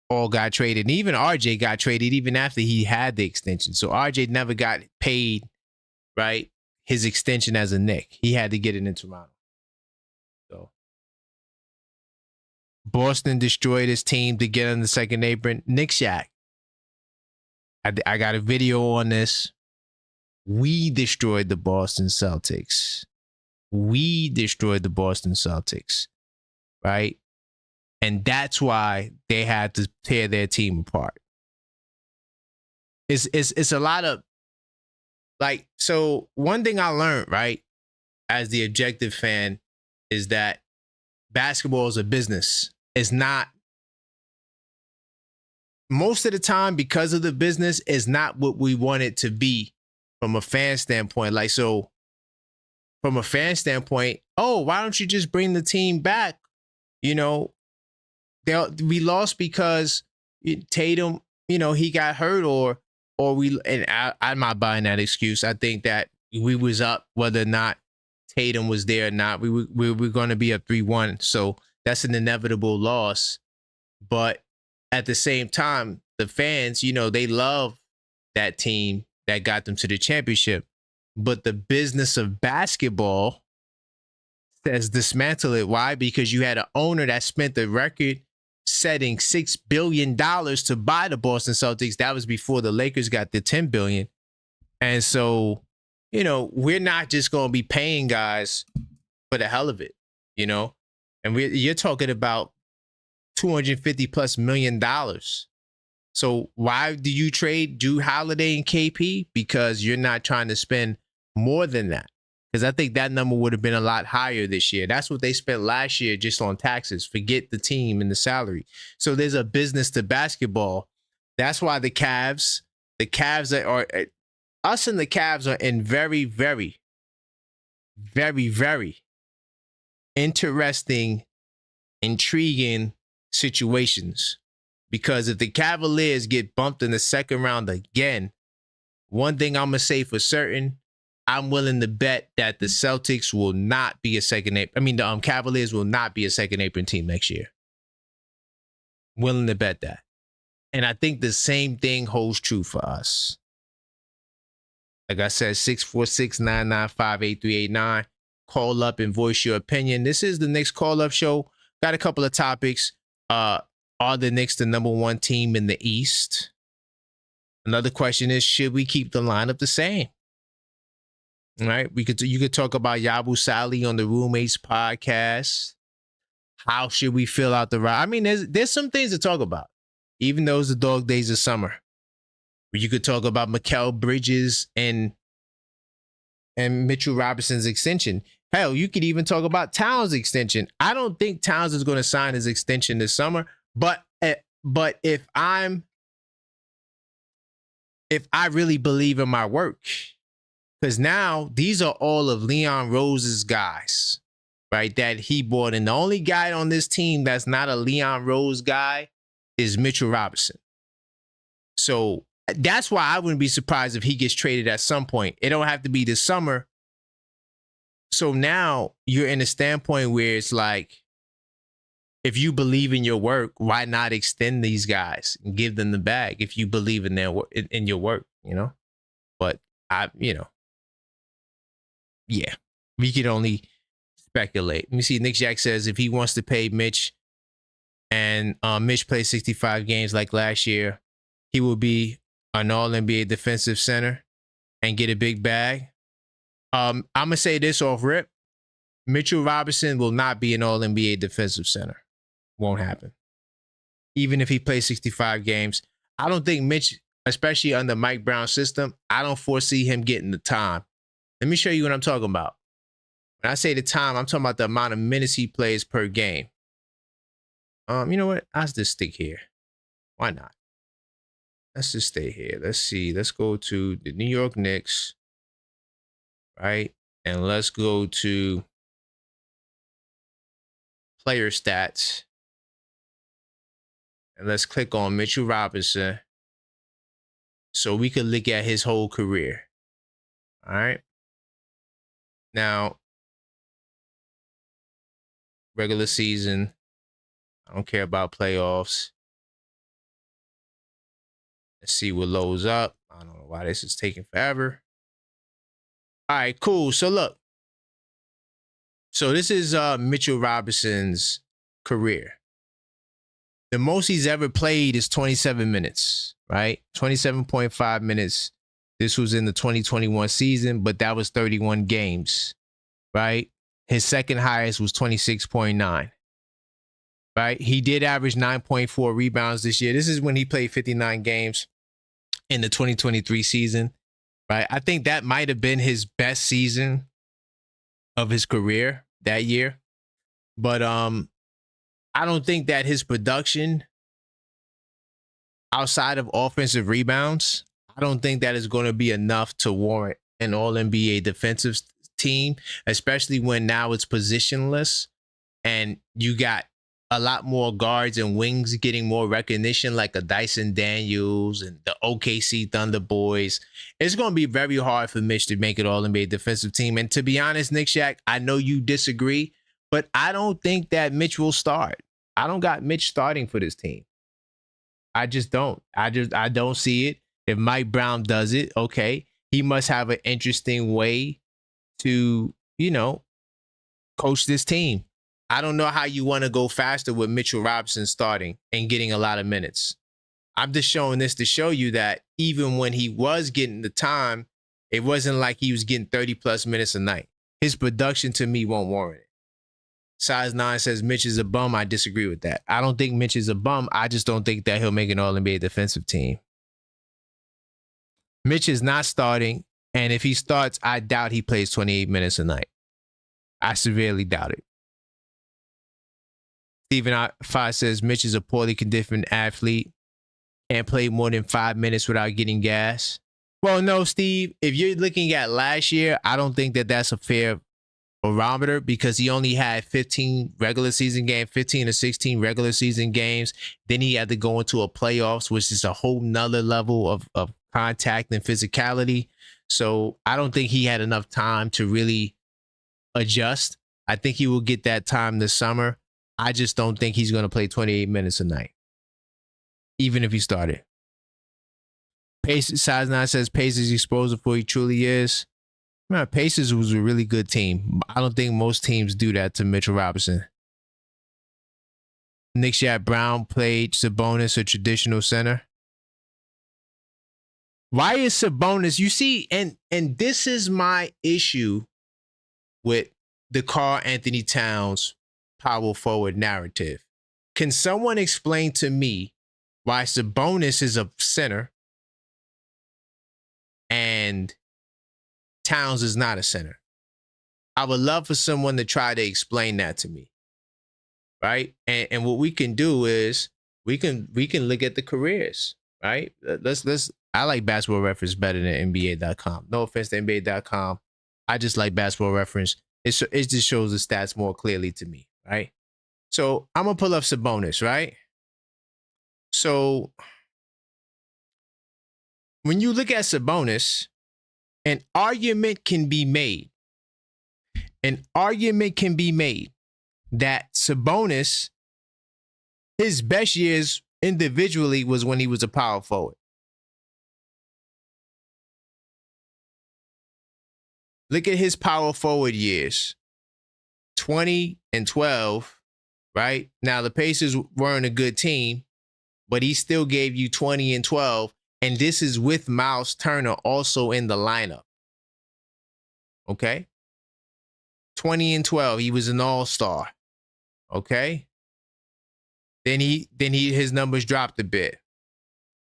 A: all got traded. And even RJ got traded even after he had the extension. So RJ never got paid, right? His extension as a Knick. He had to get it in Toronto. So Boston destroyed his team to get on the second apron. Knicks Shack. I got a video on this. We destroyed the Boston Celtics. Right? And that's why they had to tear their team apart. It's a lot of, like, so one thing I learned, right, as the objective fan, is that basketball is a business. It's not, most of the time, because of the business, is not what we want it to be from a fan standpoint. Like, so from a fan standpoint, oh, why don't you just bring the team back? You know, we lost because Tatum, he got hurt, or I'm not buying that excuse. I think that we was up whether or not Tatum was there or not. We were going to be up 3-1, so that's an inevitable loss. But at the same time, the fans, they love that team that got them to the championship. But the business of basketball says dismantle it. Why? Because you had an owner that spent the record-setting $6 billion to buy the Boston Celtics. That was before the Lakers got the $10 billion. And so, we're not just going to be paying guys for the hell of it, And you're talking about $250+ million. So why do you trade Drew Holiday and KP? Because you're not trying to spend more than that. Because I think that number would have been a lot higher this year. That's what they spent last year just on taxes. Forget the team and the salary. So there's a business to basketball. That's why the Cavs are us and the Cavs are in very, very, very, very interesting, intriguing situations. Because if the Cavaliers get bumped in the second round again, one thing I'm going to say for certain, I'm willing to bet that the Celtics will not be a second apron. I mean, the Cavaliers will not be a second apron team next year. Willing to bet that. And I think the same thing holds true for us. Like I said, 646-995-8389. Call up and voice your opinion. This is the Knicks call-up show. Got a couple of topics. Are the Knicks the number one team in the East? Another question is, should we keep the lineup the same? All right, you could talk about Yabu Sally on the Roommates podcast. How should we fill out the roster? I mean, there's some things to talk about, even though it's the dog days of summer. You could talk about Mikal Bridges and Mitchell Robinson's extension. Hell, you could even talk about Towns' extension. I don't think Towns is going to sign his extension this summer, but if I really believe in my work, because now these are all of Leon Rose's guys, right, that he bought. And the only guy on this team that's not a Leon Rose guy is Mitchell Robinson. So that's why I wouldn't be surprised if he gets traded at some point. It don't have to be this summer. So now you're in a standpoint where it's like, if you believe in your work, why not extend these guys and give them the bag if you believe in their in your work, But yeah, we could only speculate. Let me see. Nick Jack says if he wants to pay Mitch and Mitch plays 65 games like last year, he will be an all-NBA defensive center and get a big bag. I'm going to say this off rip. Mitchell Robinson will not be an all-NBA defensive center. Won't happen. Even if he plays 65 games. I don't think Mitch, especially under Mike Brown's system, I don't foresee him getting the time. Let me show you what I'm talking about. When I say the time, I'm talking about the amount of minutes he plays per game. You know what? I'll just stick here. Why not? Let's just stay here. Let's see. Let's go to the New York Knicks. Right? And let's go to player stats. And let's click on Mitchell Robinson so we could look at his whole career. All right. Now, regular season, I don't care about playoffs. Let's see what loads up. I don't know why this is taking forever. All right, cool. So look. So this is Mitchell Robinson's career. The most he's ever played is 27 minutes, right? 27.5 minutes. This was in the 2021 season, but that was 31 games, right? His second highest was 26.9, right? He did average 9.4 rebounds this year. This is when he played 59 games in the 2023 season, right? I think that might have been his best season of his career that year. But I don't think that his production outside of offensive rebounds, I don't think that is going to be enough to warrant an All-NBA defensive team, especially when now it's positionless and you got a lot more guards and wings getting more recognition, like a Dyson Daniels and the OKC Thunder Boys. It's going to be very hard for Mitch to make it All-NBA defensive team. And to be honest, Nick Shack, I know you disagree, but I don't think that Mitch will start. I don't got Mitch starting for this team. I just don't. I don't see it. If Mike Brown does it, okay, he must have an interesting way to, coach this team. I don't know how you want to go faster with Mitchell Robinson starting and getting a lot of minutes. I'm just showing this to show you that even when he was getting the time, it wasn't like he was getting 30-plus minutes a night. His production, to me, won't warrant it. Size 9 says Mitch is a bum. I disagree with that. I don't think Mitch is a bum. I just don't think that he'll make an All-NBA defensive team. Mitch is not starting, and if he starts, I doubt he plays 28 minutes a night. I severely doubt it. Stephen 5 says Mitch is a poorly conditioned athlete and played more than 5 minutes without getting gas. Well, no, Steve, if you're looking at last year, I don't think that that's a fair barometer because he only had 15 regular season games, 15 or 16 regular season games. Then he had to go into a playoffs, which is a whole nother level of contact and physicality. So I don't think he had enough time to really adjust. I think he will get that time this summer. I just don't think he's going to play 28 minutes a night, even if he started. Pacers, Size 9 says Pacers exposed for he truly is. Man, Pacers was a really good team. I don't think most teams do that to Mitchell Robinson. Nick Shat Brown played Sabonis, a traditional center. Why is Sabonis? You see, and this is my issue with the Karl Anthony Towns power forward narrative. Can someone explain to me why Sabonis is a center and Towns is not a center? I would love for someone to try to explain that to me. Right? And what we can do is we can look at the careers, right? I like Basketball Reference better than NBA.com. No offense to NBA.com. I just like Basketball Reference. It just shows the stats more clearly to me, right? So I'm going to pull up Sabonis, right? So when you look at Sabonis, an argument can be made. An argument can be made that Sabonis, his best years individually was when he was a power forward. Look at his power forward years. 20 and 12, right? Now, the Pacers weren't a good team, but he still gave you 20 and 12. And this is with Miles Turner also in the lineup. Okay? 20 and 12. He was an all-star. Okay? Then his numbers dropped a bit.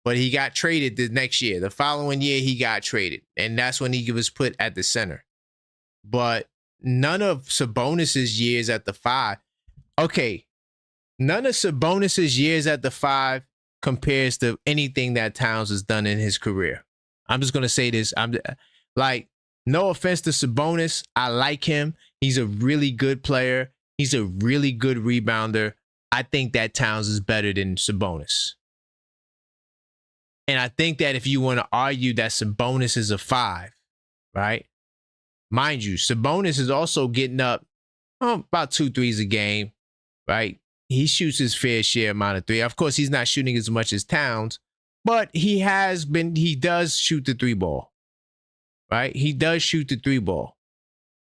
A: But he got traded the next year. The following year, he got traded. And that's when he was put at the center. But none of Sabonis's years at the 5. Okay. None of Sabonis's years at the 5 compares to anything that Towns has done in his career. I'm just going to say this. I'm like, no offense to Sabonis. I like him. He's a really good player. He's a really good rebounder. I think that Towns is better than Sabonis. And I think that if you want to argue that Sabonis is a 5, right? Mind you, Sabonis is also getting up about 2 threes a game, right? He shoots his fair share amount of 3. Of course, he's not shooting as much as Towns, but he does shoot the 3 ball, right? He does shoot the 3 ball.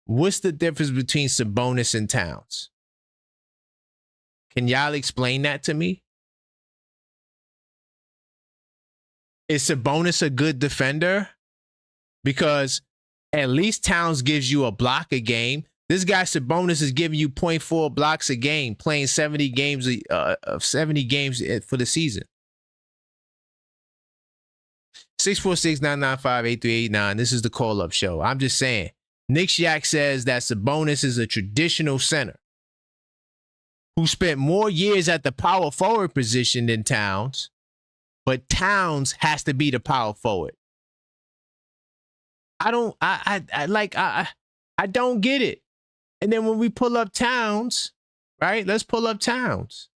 A: What's the difference between Sabonis and Towns? Can y'all explain that to me? Is Sabonis a good defender? Because at least Towns gives you a block a game. This guy Sabonis is giving you 0.4 blocks a game, playing 70 games for the season. 646-995-8389. This is the call-up show. I'm just saying. Nick Shack says that Sabonis is a traditional center who spent more years at the power forward position than Towns, but Towns has to be the power forward. I don't I don't get it. And then when we pull up Towns, right? Let's pull up Towns.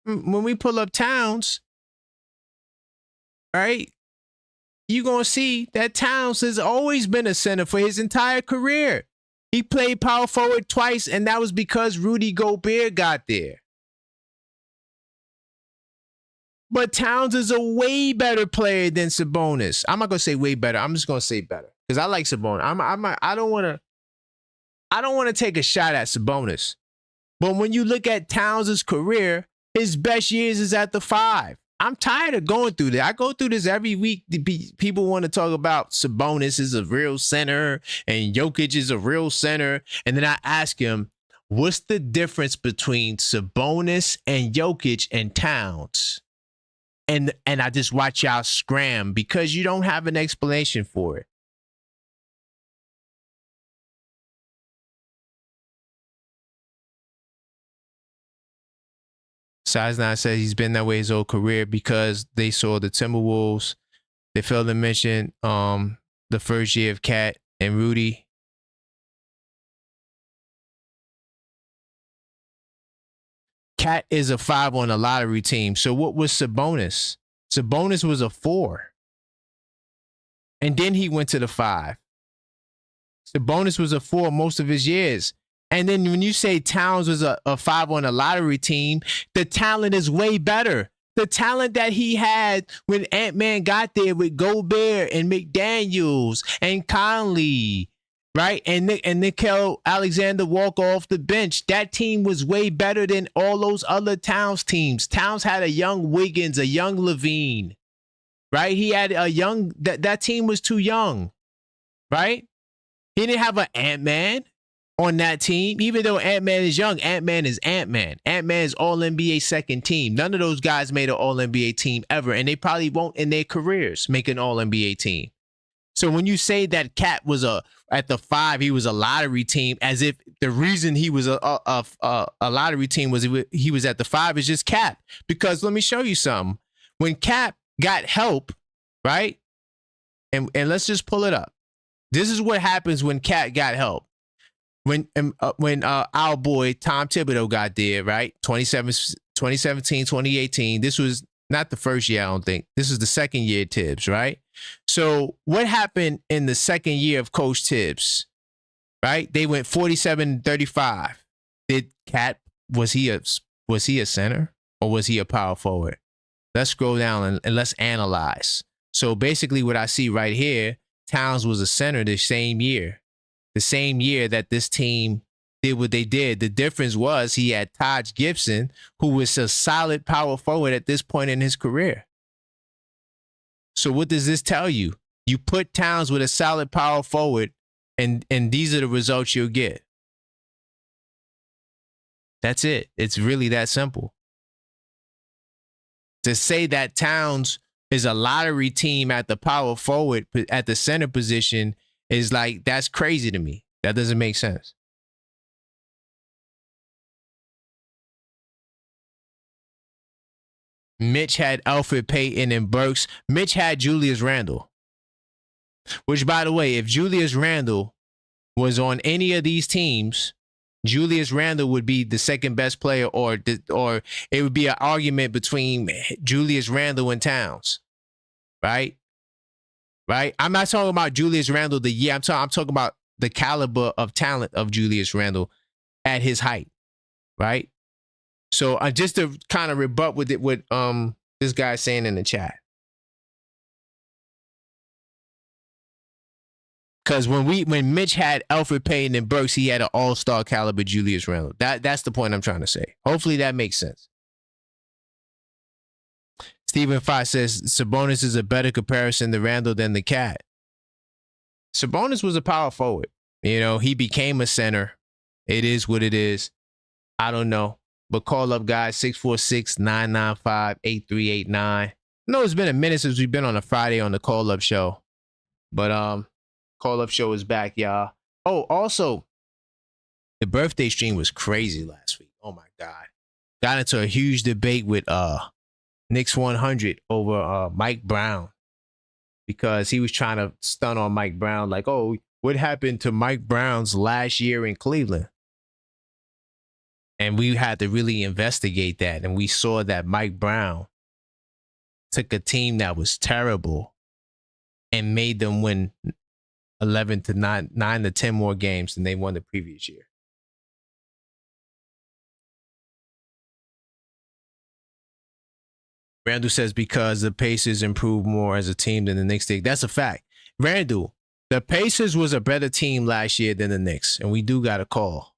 A: When we pull up Towns, right? You're going to see that Towns has always been a center for his entire career. He played power forward twice, and that was because Rudy Gobert got there. But Towns is a way better player than Sabonis. I'm not going to say way better. I'm just going to say better because I like Sabonis. I don't want to take a shot at Sabonis. But when you look at Towns' career, his best years is at the 5. I'm tired of going through this. I go through this every week. People want to talk about Sabonis is a real center and Jokic is a real center. And then I ask him, what's the difference between Sabonis and Jokic and Towns? And I just watch y'all scram because you don't have an explanation for it. Size 9 says he's been that way his whole career because they saw the Timberwolves. They failed to mention the first year of Cat and Rudy. Cat is a 5 on a lottery team. So what was Sabonis? Sabonis was a 4. And then he went to the 5. Sabonis was a 4 most of his years. And then when you say Towns was a 5 on a lottery team, the talent is way better. The talent that he had when Ant-Man got there with Gobert and McDaniels and Conley, right? And Nickel Alexander walk off the bench. That team was way better than all those other Towns teams. Towns had a young Wiggins, a young Levine, right? He had a young, that team was too young, right? He didn't have an Ant-Man on that team. Even though Ant-Man is young, Ant-Man is Ant-Man. Ant-Man is all-NBA second team. None of those guys made an all-NBA team ever, and they probably won't in their careers make an all-NBA team. So when you say that Cat was at the 5, he was a lottery team, as if the reason he was a lottery team was he was at the 5 is just Cap. Because let me show you something. When Cap got help, right? And let's just pull it up. This is what happens when Cat got help. When our boy Tom Thibodeau got there, right? 2017, 2018. This was not the first year, I don't think. This is the second year Tibbs, right? So what happened in the second year of Coach Tibbs, right? They went 47-35. Did Cat, was he a center or was he a power forward? Let's scroll down and let's analyze. So basically what I see right here, Towns was a center the same year. The same year that this team did what they did. The difference was he had Taj Gibson, who was a solid power forward at this point in his career. So what does this tell you? You put Towns with a solid power forward, and these are the results you'll get. That's it. It's really that simple. To say that Towns is a lottery team at the power forward, at the center position, is like, that's crazy to me. That doesn't make sense. Mitch had Alfred Payton and Burks. Mitch had Julius Randle. Which, by the way, if Julius Randle was on any of these teams, Julius Randle would be the second best player, or it would be an argument between Julius Randle and Towns, right? Right? I'm not talking about Julius Randle the year. I'm talking about the caliber of talent of Julius Randle at his height, right? So just to kind of rebut with it, what this guy's saying in the chat. Because when Mitch had Alfred Payton and Burks, he had an all-star caliber Julius Randle. That's the point I'm trying to say. Hopefully that makes sense. Stephen Fox says Sabonis is a better comparison to Randle than the Cat. Sabonis was a power forward. You know, he became a center. It is what it is. I don't know. But call up guys, 646-995-8389. I know it's been a minute since we've been on a Friday on the call up show. But call up show is back, y'all. Oh, also, the birthday stream was crazy last week. Oh my God. Got into a huge debate with Knicks 100 over Mike Brown. because he was trying to stun on Mike Brown, like, oh, what happened to Mike Brown's last year in Cleveland? And we had to really investigate that. And we saw that Mike Brown took a team that was terrible and made them win 11 to 9 to 10 more games than they won the previous year. Randall says because the Pacers improved more as a team than the Knicks did. That's a fact. Randall, the Pacers was a better team last year than the Knicks, and we do got a call.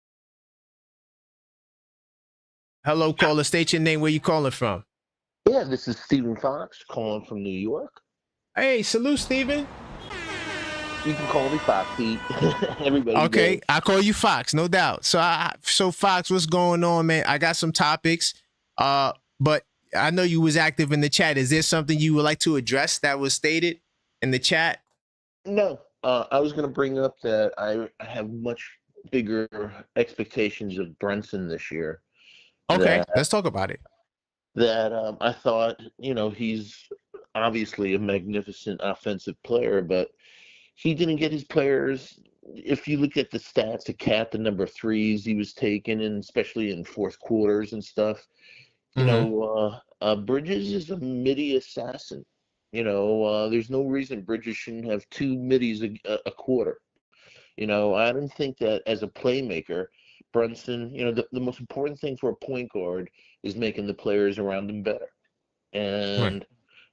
A: Hello, caller. State your name. Where you calling from?
C: Yeah, this is Stephen Fox calling from New York.
A: Hey, salute, Stephen.
C: You can call me Foxy. Everybody.
A: Okay,
C: knows.
A: I call you Fox, no doubt. So Fox, what's going on, man? I got some topics, but I know you was active in the chat. Is there something you would like to address that was stated in the chat?
C: No, I was going to bring up that I have much bigger expectations of Brunson this year.
A: Okay, let's talk about it.
C: That I thought, he's obviously a magnificent offensive player, but he didn't get his players. If you look at the stats, to cap the number of threes he was taking, and especially in fourth quarters and stuff, Bridges is a midi assassin. There's no reason Bridges shouldn't have 2 middies a quarter. I don't think that as a playmaker, Brunson, the most important thing for a point guard is making the players around him better. And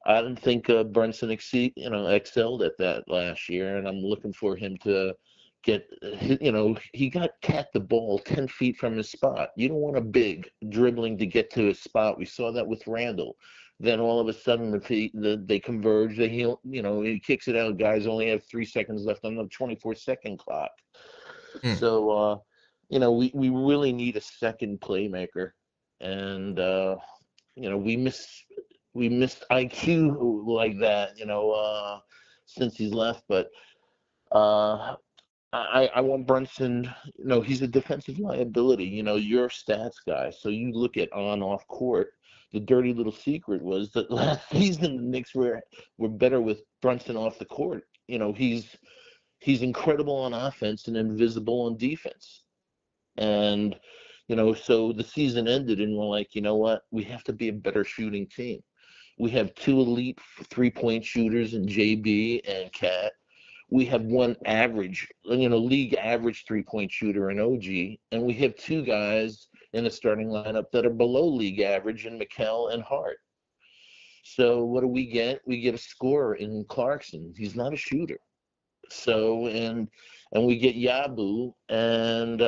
C: I didn't think Brunson excelled at that last year, and I'm looking for him to get, he got the ball 10 feet from his spot. You don't want a big dribbling to get to his spot. We saw that with Randall. Then all of a sudden, they converge. He kicks it out. Guys only have 3 seconds left on the 24-second clock. So, we really need a second playmaker, and we missed IQ like that, since he's left. But I want Brunson. He's a defensive liability. You're a stats guy, so you look at on-off court. The dirty little secret was that last season the Knicks were better with Brunson off the court. He's incredible on offense and invisible on defense. And so the season ended, and we're like, you know what? We have to be a better shooting team. We have 2 elite 3-point shooters in JB and Cat. We have 1 average, league average 3-point shooter in OG, and we have 2 guys in the starting lineup that are below league average in Mikal and Hart. So what do we get? We get a scorer in Clarkson. He's not a shooter. So and we get Yabu, and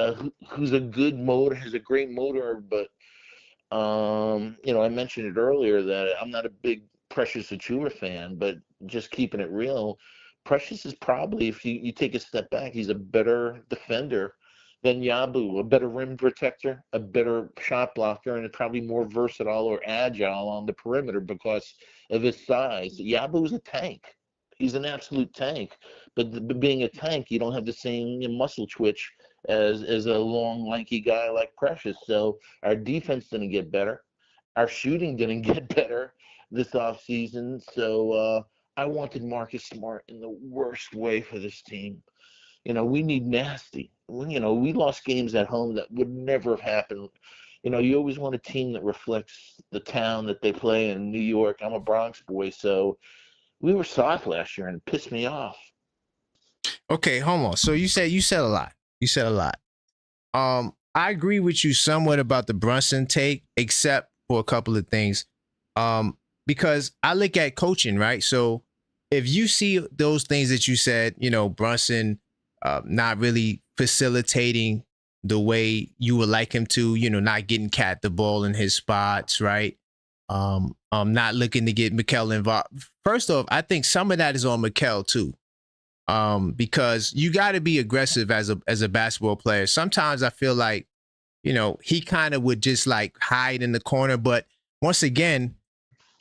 C: who's a good motor, has a great motor, but I mentioned it earlier that I'm not a big Precious Achua fan, but just keeping it real, Precious is probably, if you take a step back, he's a better defender than Yabu, a better rim protector, a better shot blocker, and probably more versatile or agile on the perimeter because of his size. Yabu's a tank. He's an absolute tank. But being a tank, you don't have the same muscle twitch as a long, lanky guy like Precious. So our defense didn't get better. Our shooting didn't get better this offseason. So I wanted Marcus Smart in the worst way for this team. We need nasty. We lost games at home that would never have happened. You always want a team that reflects the town that they play in. New York, I'm a Bronx boy, so we were soft last year and it pissed me off.
A: Okay, hold on. So you said a lot. I agree with you somewhat about the Brunson take, except for a couple of things. Because I look at coaching, right? So if you see those things that you said, Brunson not really facilitating the way you would like him to, not getting Cat the ball in his spots, right? Not looking to get Mikal involved. First off, I think some of that is on Mikal too. Because you got to be aggressive as a basketball player. Sometimes I feel like, he kind of would just like hide in the corner. But once again,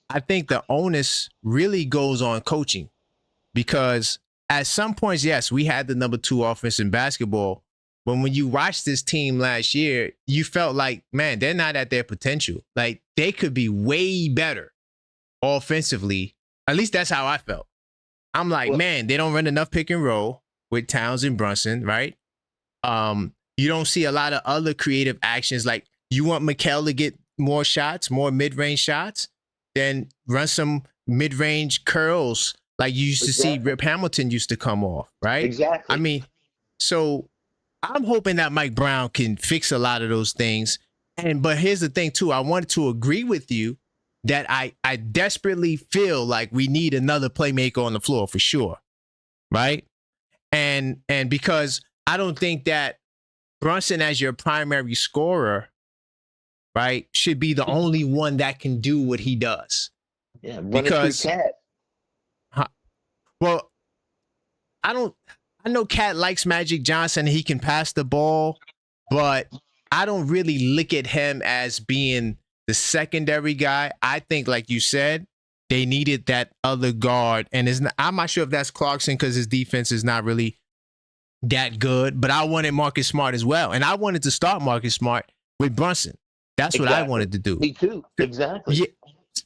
A: I think the onus really goes on coaching, because at some points, yes, we had the number 2 offense in basketball. But when you watched this team last year, you felt like, man, they're not at their potential. Like they could be way better offensively. At least that's how I felt. I'm like,
C: Well,
A: man, they don't run enough pick and roll with Towns and Brunson, right? You don't see a lot of other creative actions. Like you want Mikal to get more shots, more mid-range shots, then run some mid-range curls like you used to see
C: exactly.
A: Rip Hamilton used to come off, right?
C: Exactly.
A: I mean, so I'm hoping that Mike Brown can fix a lot of those things. But here's the thing too, I wanted to agree with you that I desperately feel like we need another playmaker on the floor for sure, right? And because I don't think that Brunson as your primary scorer, right, should be the only one that can do what he does.
C: Yeah, run
A: Because,
C: it through Cat.
A: Well, I know Cat likes Magic Johnson. He can pass the ball, but I don't really look at him as being the secondary guy. I think, like you said, they needed that other guard. And I'm not sure if that's Clarkson because his defense is not really that good, but I wanted Marcus Smart as well. And I wanted to start Marcus Smart with Brunson. That's what I wanted to do.
C: Me too. Exactly.
A: Yeah,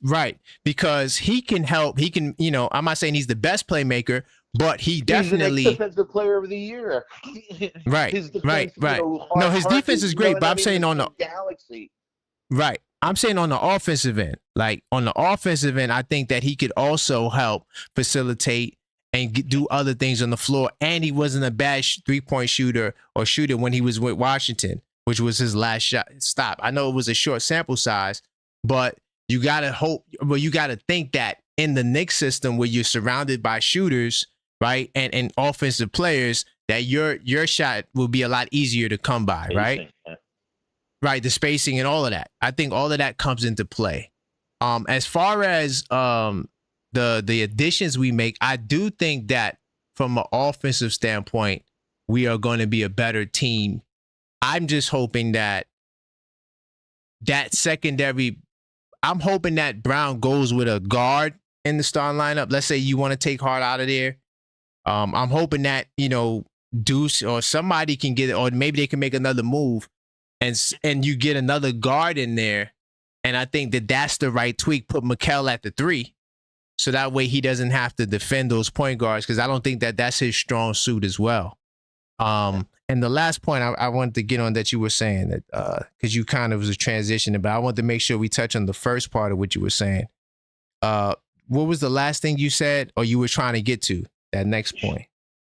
A: right. Because he can help. He can, I'm not saying he's the best playmaker, but he definitely.
C: He's the defensive player of the year.
A: Right.
C: His defense,
A: right. No, his defense is great, but I'm saying on the
C: Galaxy.
A: Right. I'm saying on the offensive end. Like on the offensive end, I think that he could also help facilitate and do other things on the floor. And he wasn't a bad 3-point shooter when he was with Washington, which was his last stop. I know it was a short sample size, but you got to think that in the Knicks system where you're surrounded by shooters, right, and offensive players, that your shot will be a lot easier to come by, right? Right, the spacing and all of that. I think all of that comes into play. As far as the additions we make, I do think that from an offensive standpoint, we are going to be a better team. I'm just hoping that secondary, I'm hoping that Brown goes with a guard in the starting lineup. Let's say you want to take Hart out of there. I'm hoping that, Deuce or somebody can get it, or maybe they can make another move and you get another guard in there. And I think that that's the right tweak. Put Mikal at the 3. So that way he doesn't have to defend those point guards, because I don't think that that's his strong suit as well. And the last point I wanted to get on that you were saying, that because you kind of was a transition, but I wanted to make sure we touch on the first part of what you were saying. What was the last thing you said, or you were trying to get to that next point?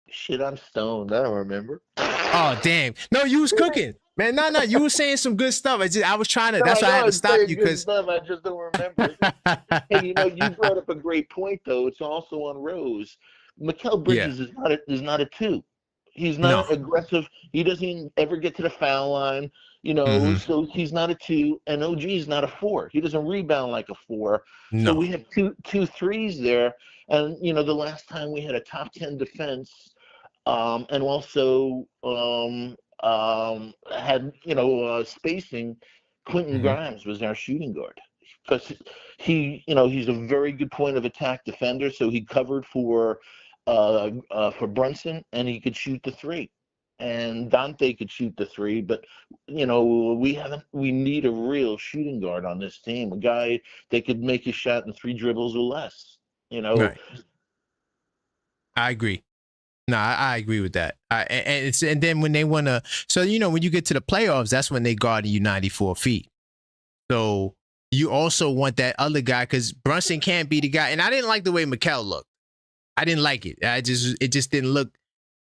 C: Shit, I'm stoned. I don't remember.
A: Oh, damn. No, you was cooking. Man, no, you were saying some good stuff. I was trying to, that's why I had to stop you, because
C: I just don't remember. Hey, you brought up a great point, though. It's also on Rose. Mikal Bridges is not a 2. He's not aggressive. He doesn't ever get to the foul line, so he's not a 2. And OG is not a 4. He doesn't rebound like a 4.
A: No.
C: So we have two threes there. And, the last time we had a top 10 defense, and also had spacing, Quentin Grimes was our shooting guard, because he's a very good point of attack defender. So he covered for Brunson, and he could shoot the 3, and Dante could shoot the 3. But we need a real shooting guard on this team, a guy that could make a shot in 3 dribbles or less.
A: Right. I agree. No, I agree with that. And then when they want to, so when you get to the playoffs, that's when they guard you 94 feet. So you also want that other guy, because Brunson can't be the guy. And I didn't like the way Mikal looked. I didn't like it. It just didn't look.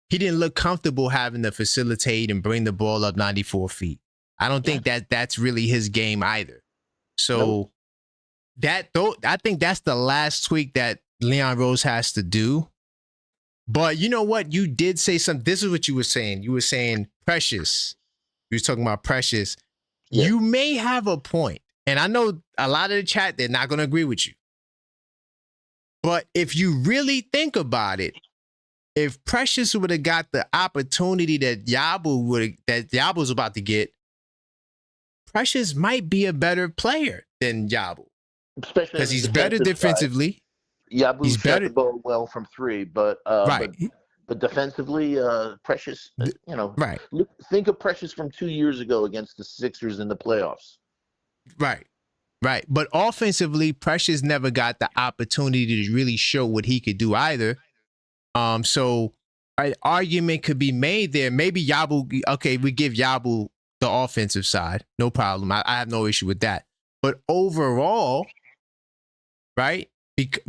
A: He didn't look comfortable having to facilitate and bring the ball up 94 feet. I don't think that's really his game either. So I think that's the last tweak that Leon Rose has to do. But you know what? You did say something. This is what you were saying. You were saying Precious. You were talking about Precious. Yeah. You may have a point. And I know a lot of the chat, they're not going to agree with you. But if you really think about it, if Precious would have got the opportunity that Yabu's about to get, Precious might be a better player than Yabu.
C: Especially
A: because he's better defensively.
C: Yabu shot the ball well from 3, but but defensively, Precious,
A: right.
C: Think of Precious from 2 years ago against the Sixers in the playoffs.
A: Right. But offensively, Precious never got the opportunity to really show what he could do either. So an argument could be made there. Maybe Yabu, okay, we give Yabu the offensive side. No problem. I have no issue with that. But overall, right?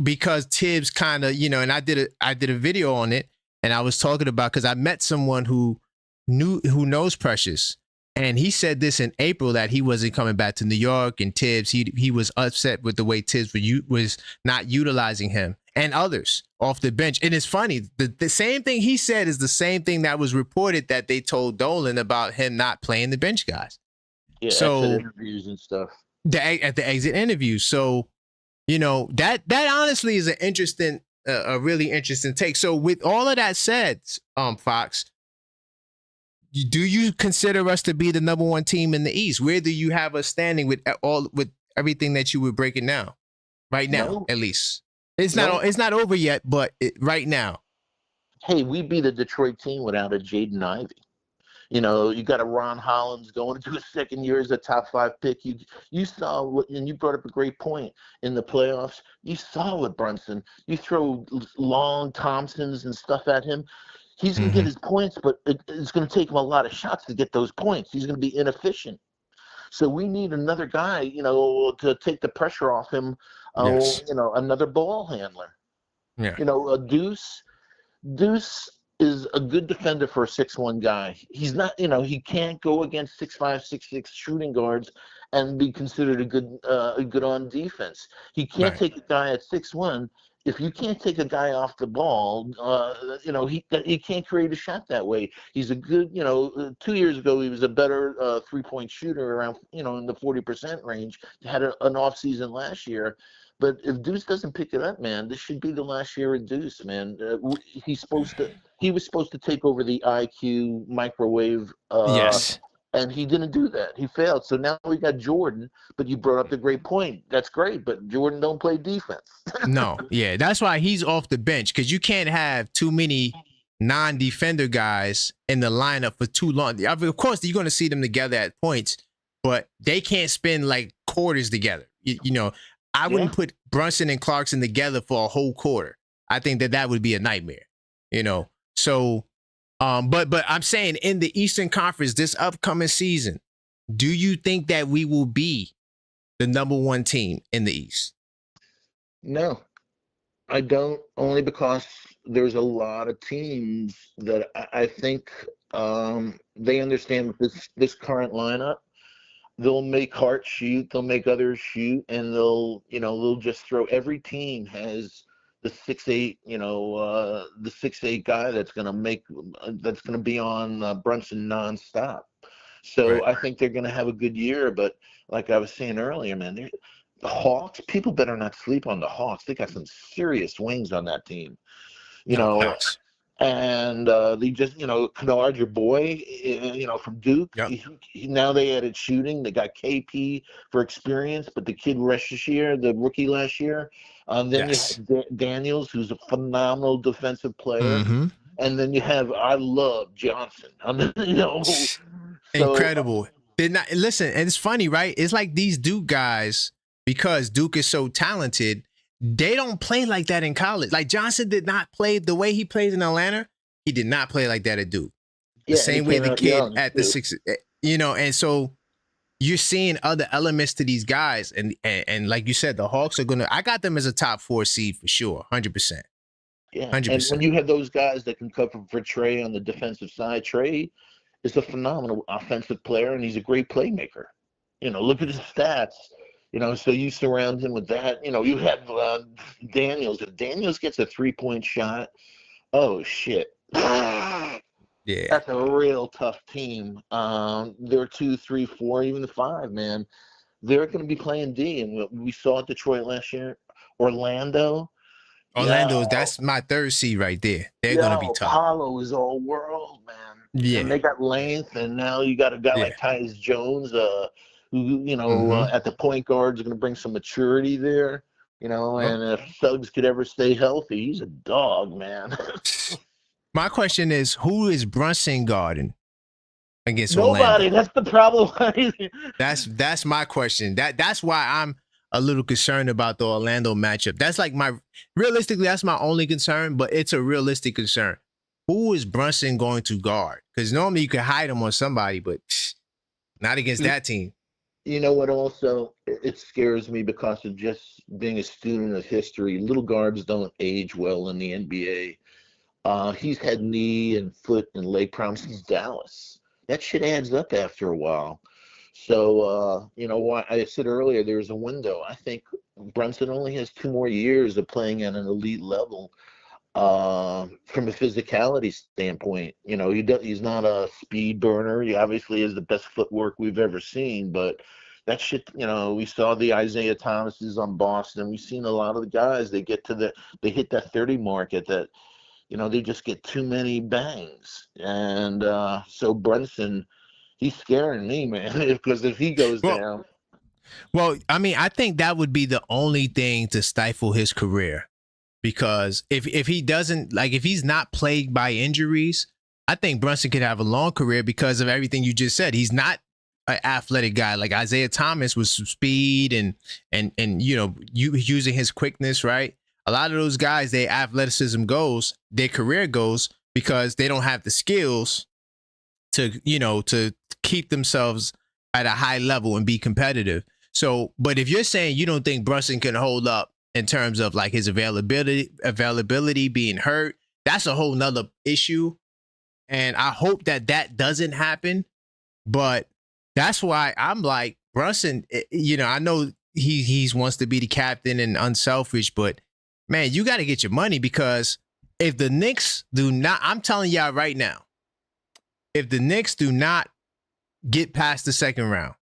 A: Because Tibbs kind of, and I did a video on it, and I was talking about, because I met someone who knows Precious, and he said this in April that he wasn't coming back to New York, and Tibbs, he was upset with the way Tibbs was not utilizing him and others off the bench. And it's funny, the same thing he said is the same thing that was reported that they told Dolan about him not playing the bench guys.
C: Yeah,
A: so
C: exit interviews and stuff.
A: At the exit interviews. So, that honestly is a really interesting take. So with all of that said, Fox, do you consider us to be the number one team in the East? Where do you have us standing with everything that you were breaking down right now?
C: No.
A: At least it's not over yet, but right now.
C: Hey, we beat a Detroit team without a Jaden Ivey. You got a Ron Hollins going into his second year as a top 5 pick. You saw what, and you brought up a great point in the playoffs. You saw what Brunson. You throw long Thompsons and stuff at him. He's going to get his points, but it's going to take him a lot of shots to get those points. He's going to be inefficient. So we need another guy, to take the pressure off him.
A: Yes.
C: Another ball handler.
A: Yeah.
C: Deuce is a good defender for a 6'1" guy. He's not, he can't go against 6'5", 6'6" shooting guards and be considered a good on defense. He can't take a guy at 6'1". If you can't take a guy off the ball, he can't create a shot that way. He's a good, 2 years ago he was a better 3-point shooter around, in the 40% range. Had an off season last year. But if Deuce doesn't pick it up, man, this should be the last year of Deuce, man. He was supposed to take over the IQ microwave.
A: Yes.
C: And he didn't do that. He failed. So now we got Jordan, but you brought up the great point. That's great, but Jordan don't play defense.
A: No, yeah. That's why he's off the bench, because you can't have too many non-defender guys in the lineup for too long. Of course, you're going to see them together at points, but they can't spend like quarters together. I wouldn't put Brunson and Clarkson together for a whole quarter. I think that would be a nightmare, So, but I'm saying in the Eastern Conference this upcoming season, do you think that we will be the number one team in the East?
C: No, I don't. Only because there's a lot of teams that I think they understand this current lineup. They'll make Hart shoot, they'll make others shoot, and they'll just throw. Every team has the 6'8", the 6'8" guy that's gonna be on Brunson nonstop. So I think they're gonna have a good year. But like I was saying earlier, man, the Hawks. People better not sleep on the Hawks. They got some serious wings on that team. And they just, Kennard, your boy, from Duke.
A: Yep.
C: Now they added shooting. They got KP for experience, but the kid the rookie last year. Then you have Daniels, who's a phenomenal defensive player.
A: Mm-hmm.
C: And then you have, I love Johnson.
A: Incredible. Listen, and it's funny, right? It's like these Duke guys, because Duke is so talented, they don't play like that in college. Like Johnson did not play the way he plays in Atlanta. He did not play like that at Duke. The same way the kid at the 6, and so you're seeing other elements to these guys. And like you said, the Hawks I got them as a top 4 seed for sure. 100%.
C: Yeah.
A: 100%.
C: And when you have those guys that can cover for Trey on the defensive side, Trey is a phenomenal offensive player, and he's a great playmaker. Look at his stats. So you surround him with that. You have Daniels. If Daniels gets a 3-point shot, oh, shit. Yeah. That's a real tough team. They're 2, 3, 4, even the 5, man. They're going to be playing D. And we saw Detroit last year. Orlando,
A: that's my 3rd seed right there. They're going to be tough.
C: Apollo is all world, man.
A: Yeah.
C: And they got length, and now you got a guy like Tyus Jones, who, at the point guard is going to bring some maturity there, and if Suggs could ever stay healthy, he's a dog, man.
A: My question is, who is Brunson guarding against
C: Nobody.
A: Orlando?
C: That's the problem.
A: That's my question. That's why a little concerned about the Orlando matchup. That's like realistically, that's my only concern, but it's a realistic concern. Who is Brunson going to guard? Because normally you can hide him on somebody, but not against that team.
C: You know what? Also, it scares me because of just being a student of history. Little guards don't age well in the NBA. He's had knee and foot and leg problems since Dallas. That shit adds up after a while. So, what I said earlier, there's a window. I think Brunson only has 2 more years of playing at an elite level. From a physicality standpoint, he's not a speed burner. He obviously has the best footwork we've ever seen, but that shit, we saw the Isaiah Thomases on Boston. We've seen a lot of the guys, they hit that 30 mark at that, they just get too many bangs. And so Brunson, he's scaring me, man, because if he goes down.
A: Well, I mean, I think that would be the only thing to stifle his career. Because if he doesn't, like, if he's not plagued by injuries, I think Brunson could have a long career because of everything you just said. He's not an athletic guy like Isaiah Thomas with some speed and using his quickness, right? A lot of those guys, their athleticism goes, their career goes because they don't have the skills to keep themselves at a high level and be competitive. So, but if you're saying you don't think Brunson can hold up in terms of like his availability being hurt, that's a whole nother issue. And I hope that doesn't happen. But that's why I'm like, Brunson, I know he wants to be the captain and unselfish, but man, you got to get your money, because if the Knicks do not, I'm telling y'all right now, if the Knicks do not get past the second round,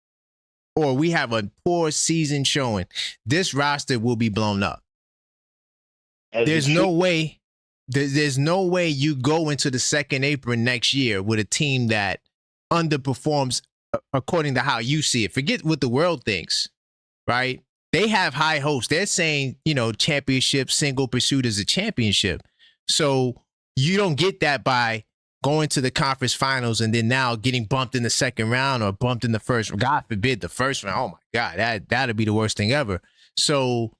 A: or we have a poor season showing, this roster will be blown up. There's no way you go into the Second Apron next year with a team that underperforms according to how you see it. Forget what the world thinks, right? They have high hopes. They're saying, championship, single pursuit is a championship. So you don't get that by going to the conference finals and then now getting bumped in the second round or bumped in the first. God forbid the first round. Oh my God, that'd be the worst thing ever. So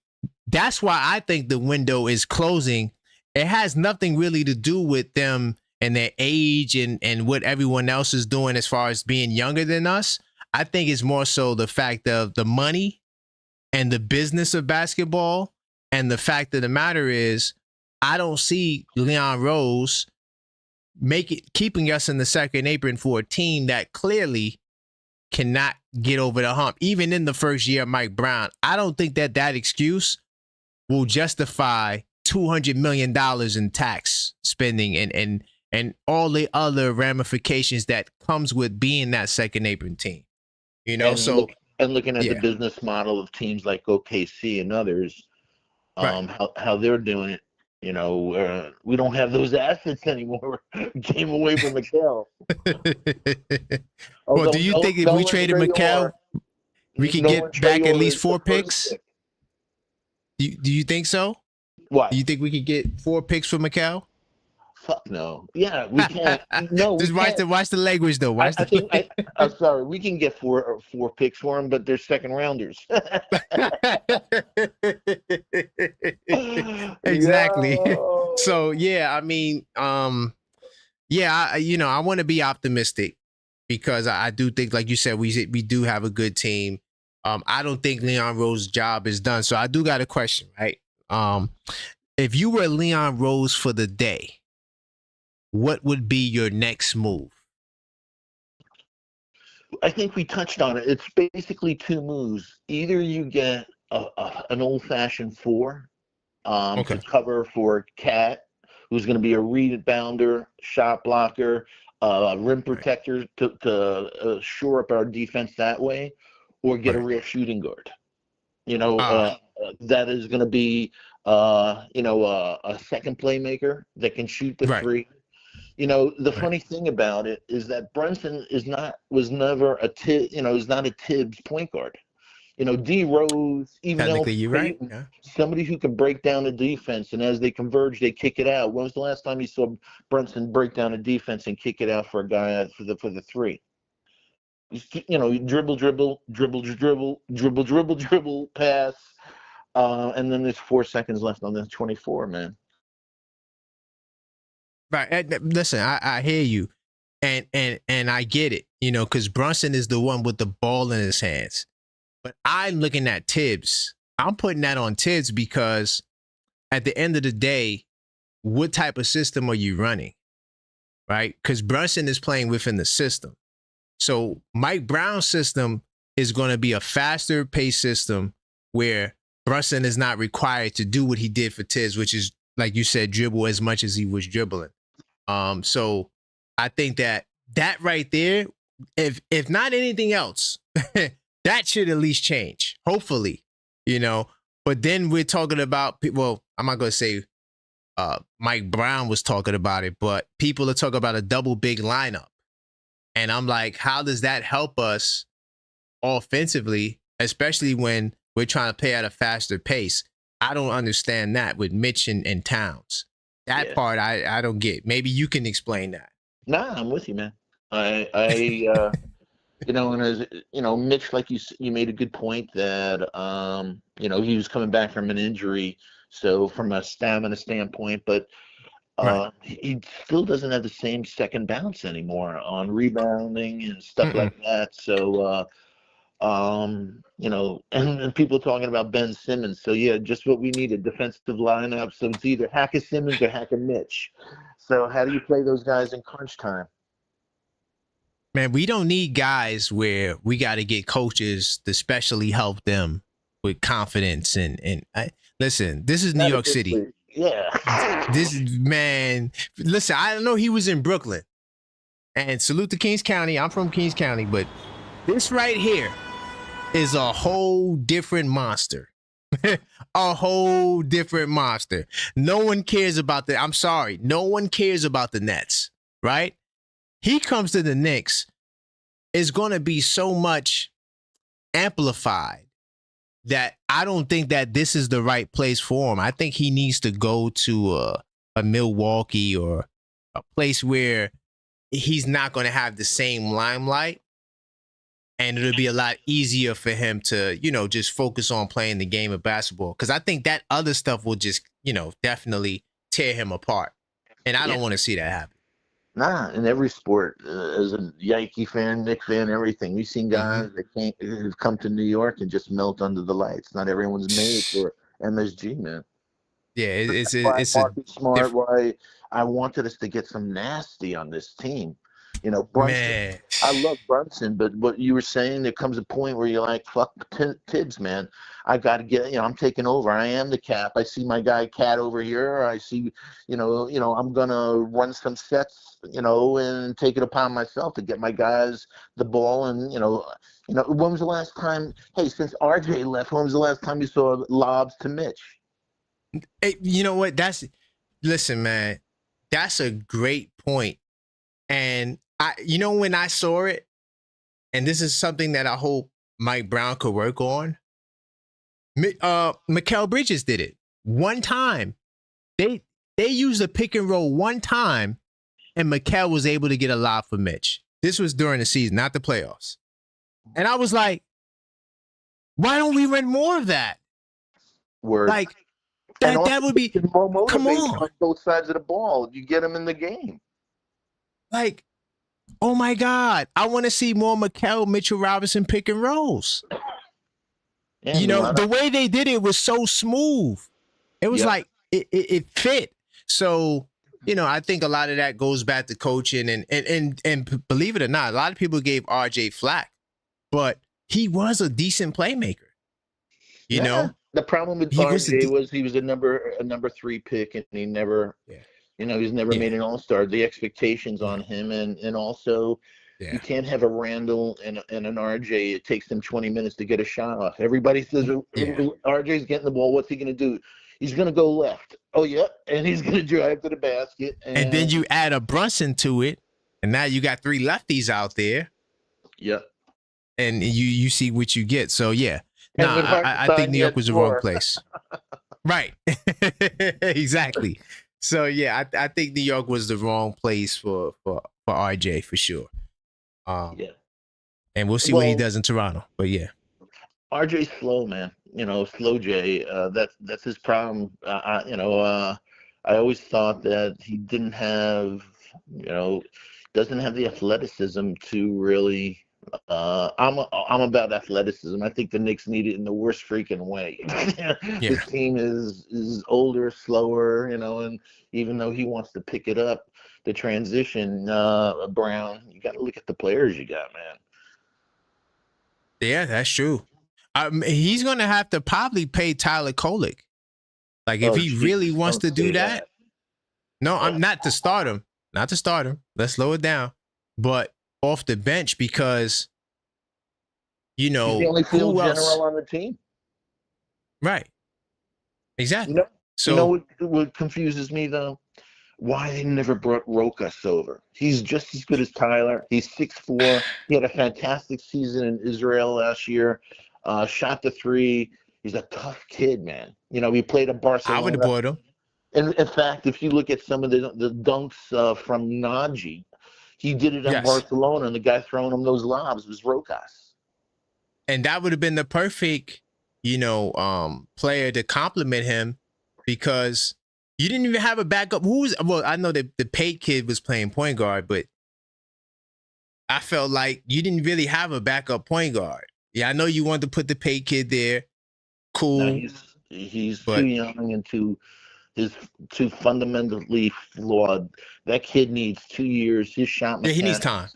A: that's why I think the window is closing. It has nothing really to do with them and their age and what everyone else is doing as far as being younger than us. I think it's more so the fact of the money and the business of basketball. And the fact of the matter is, I don't see Leon Rose keeping us in the Second Apron for a team that clearly cannot get over the hump. Even in the first year of Mike Brown, I don't think that excuse will justify $200 million in tax spending and all the other ramifications that comes with being that Second Apron team. Looking
C: at the business model of teams like OKC and others, how they're doing it. We don't have those assets anymore. Came away from Mikal.
A: Well, do you think if we traded Mikal, we can get back at least 4 picks? Do you think so?
C: What?
A: Do you think we could get 4 picks for Mikal?
C: Fuck no. Yeah, we can't. No,
A: just watch the language though.
C: I'm sorry. We can get four picks for him, but they're second rounders.
A: Exactly.
C: Yo.
A: So yeah, I mean, I want to be optimistic because I do think, like you said, we do have a good team. I don't think Leon Rose's job is done. So I do got a question, right? If you were Leon Rose for the day, what would be your next move?
C: I think we touched on it. It's basically 2 moves. Either you get an old-fashioned 4 to cover for Cat, who's going to be a rebounder, shot blocker, rim protector to shore up our defense that way, or get a real shooting guard. That is going to be a second playmaker that can shoot the 3. The funny thing about it is that Brunson was never a is not a Tibbs point guard. D Rose, even somebody who can break down the defense, and as they converge, they kick it out. When was the last time you saw Brunson break down a defense and kick it out for a guy for the 3? You dribble, pass, and then there's 4 seconds left on the 24, man.
A: Right. Listen, I hear you, and I get it. Because Brunson is the one with the ball in his hands, but I'm looking at Tibbs. I'm putting that on Tibbs because at the end of the day, what type of system are you running? Right? Because Brunson is playing within the system. So Mike Brown's system is going to be a faster paced system where Brunson is not required to do what he did for Tibbs, which is, like you said, dribble as much as he was dribbling. So I think that right there, if not anything else, that should at least change. Hopefully, But then we're talking about, well, I'm not going to say Mike Brown was talking about it, but people are talking about a double big lineup. And I'm like, how does that help us offensively, especially when we're trying to play at a faster pace? I don't understand that with Mitch and Towns. That part I don't get. Maybe you can explain that.
C: Nah, I'm with you, man. And as Mitch, like you made a good point that he was coming back from an injury, so from a stamina standpoint, but right. He still doesn't have the same second bounce anymore on rebounding and stuff like that. So, and people talking about Ben Simmons. So, yeah, just what we need, a defensive lineup. So it's either Hacker Simmons or Hacker Mitch. So how do you play those guys in crunch time?
A: Man, we don't need guys where we got to get coaches to specially help them with confidence. Listen, this is New York City.
C: Yeah.
A: Listen, I know he was in Brooklyn. And salute to Kings County. I'm from Kings County, but this right here is a whole different monster. A whole different monster. No one cares about I'm sorry. No one cares about the Nets, right? He comes to the Knicks, is going to be so much amplified that I don't think that this is the right place for him. I think he needs to go to a Milwaukee or a place where he's not going to have the same limelight, and it'll be a lot easier for him to, just focus on playing the game of basketball. Because I think that other stuff will just, definitely tear him apart. And I don't want to see that happen.
C: Nah, in every sport, as a Yankee fan, Knicks fan, everything, we've seen guys that who've come to New York and just melt under the lights. Not everyone's made for MSG, man.
A: Yeah, it's
C: smart. Why I wanted us to get some nasty on this team. Brunson.
A: Man.
C: I love Brunson, but what you were saying, there comes a point where you're like, fuck Tibbs, man. I got to get, I'm taking over. I am the cap. I see my guy Cat over here. I see, I'm going to run some sets, and take it upon myself to get my guys the ball. And, when was the last time, since RJ left, when was the last time you saw lobs to Mitch?
A: Hey, you know what? Listen, man, that's a great point. And when I saw it, and this is something that I hope Mike Brown could work on. Mikal Bridges did it one time. They used a pick and roll one time, and Mikal was able to get a lob for Mitch. This was during the season, not the playoffs. And I was like, why don't we run more of that?
C: Word.
A: Like that would be
C: more
A: come on
C: both sides of the ball. You get them in the game.
A: Like, oh my God, I want to see more Mikal Mitchell Robinson pick and rolls.
C: Yeah,
A: the way they did it was so smooth. It was like it fit. So, I think a lot of that goes back to coaching and believe it or not, a lot of people gave RJ flack, but he was a decent playmaker. You know?
C: The problem with RJ was he was a number 3 pick, and he never he's never made an all-star. The expectations on him, and also you can't have a Randall and an RJ. It takes them 20 minutes to get a shot off. Everybody says RJ's getting the ball. What's he going to do? He's going to go left. Oh, yeah, and he's going to drive to the basket.
A: And then you add a Brunson to it, and now you got 3 lefties out there.
C: Yep.
A: And you see what you get. So, yeah. I think New York was the wrong place. Right. Exactly. So, yeah, I think New York was the wrong place for RJ for sure. And we'll see what he
C: Well,
A: does in Toronto. But yeah.
C: RJ's slow, man. Slow J. That's his problem. I always thought that he didn't have, doesn't have the athleticism to really. I'm about athleticism. I think the Knicks need it in the worst freaking way.
A: Yeah.
C: This team is older, slower, and even though he wants to pick it up, the transition, Brown, you got to look at the players you got, man.
A: Yeah, that's true. He's going to have to probably pay Tyler Kolek. Like, if he really
C: Jeez,
A: wants
C: don't
A: to do
C: say
A: that. No, I'm not to start him. Not to start him. Let's slow it down. But off the bench because,
C: He's the only field
A: who else?
C: general on the team.
A: Right. Exactly.
C: What confuses me, though? Why they never brought Rokas over. He's just as good as Tyler. He's 6'4". He had a fantastic season in Israel last year. Shot the three. He's a tough kid, man. He played at Barcelona.
A: I would have brought him.
C: And in fact, if you look at some of the dunks from Najee, he did it in Barcelona, and the guy throwing him those lobs was Rokas.
A: And that would have been the perfect, player to compliment him because you didn't even have a backup. I know that the Pate kid was playing point guard, but I felt like you didn't really have a backup point guard. Yeah, I know you wanted to put the Pate kid there. Cool.
C: No, he's too young and too fundamentally flawed. That kid needs 2 years. His shot mechanics,
A: he needs time.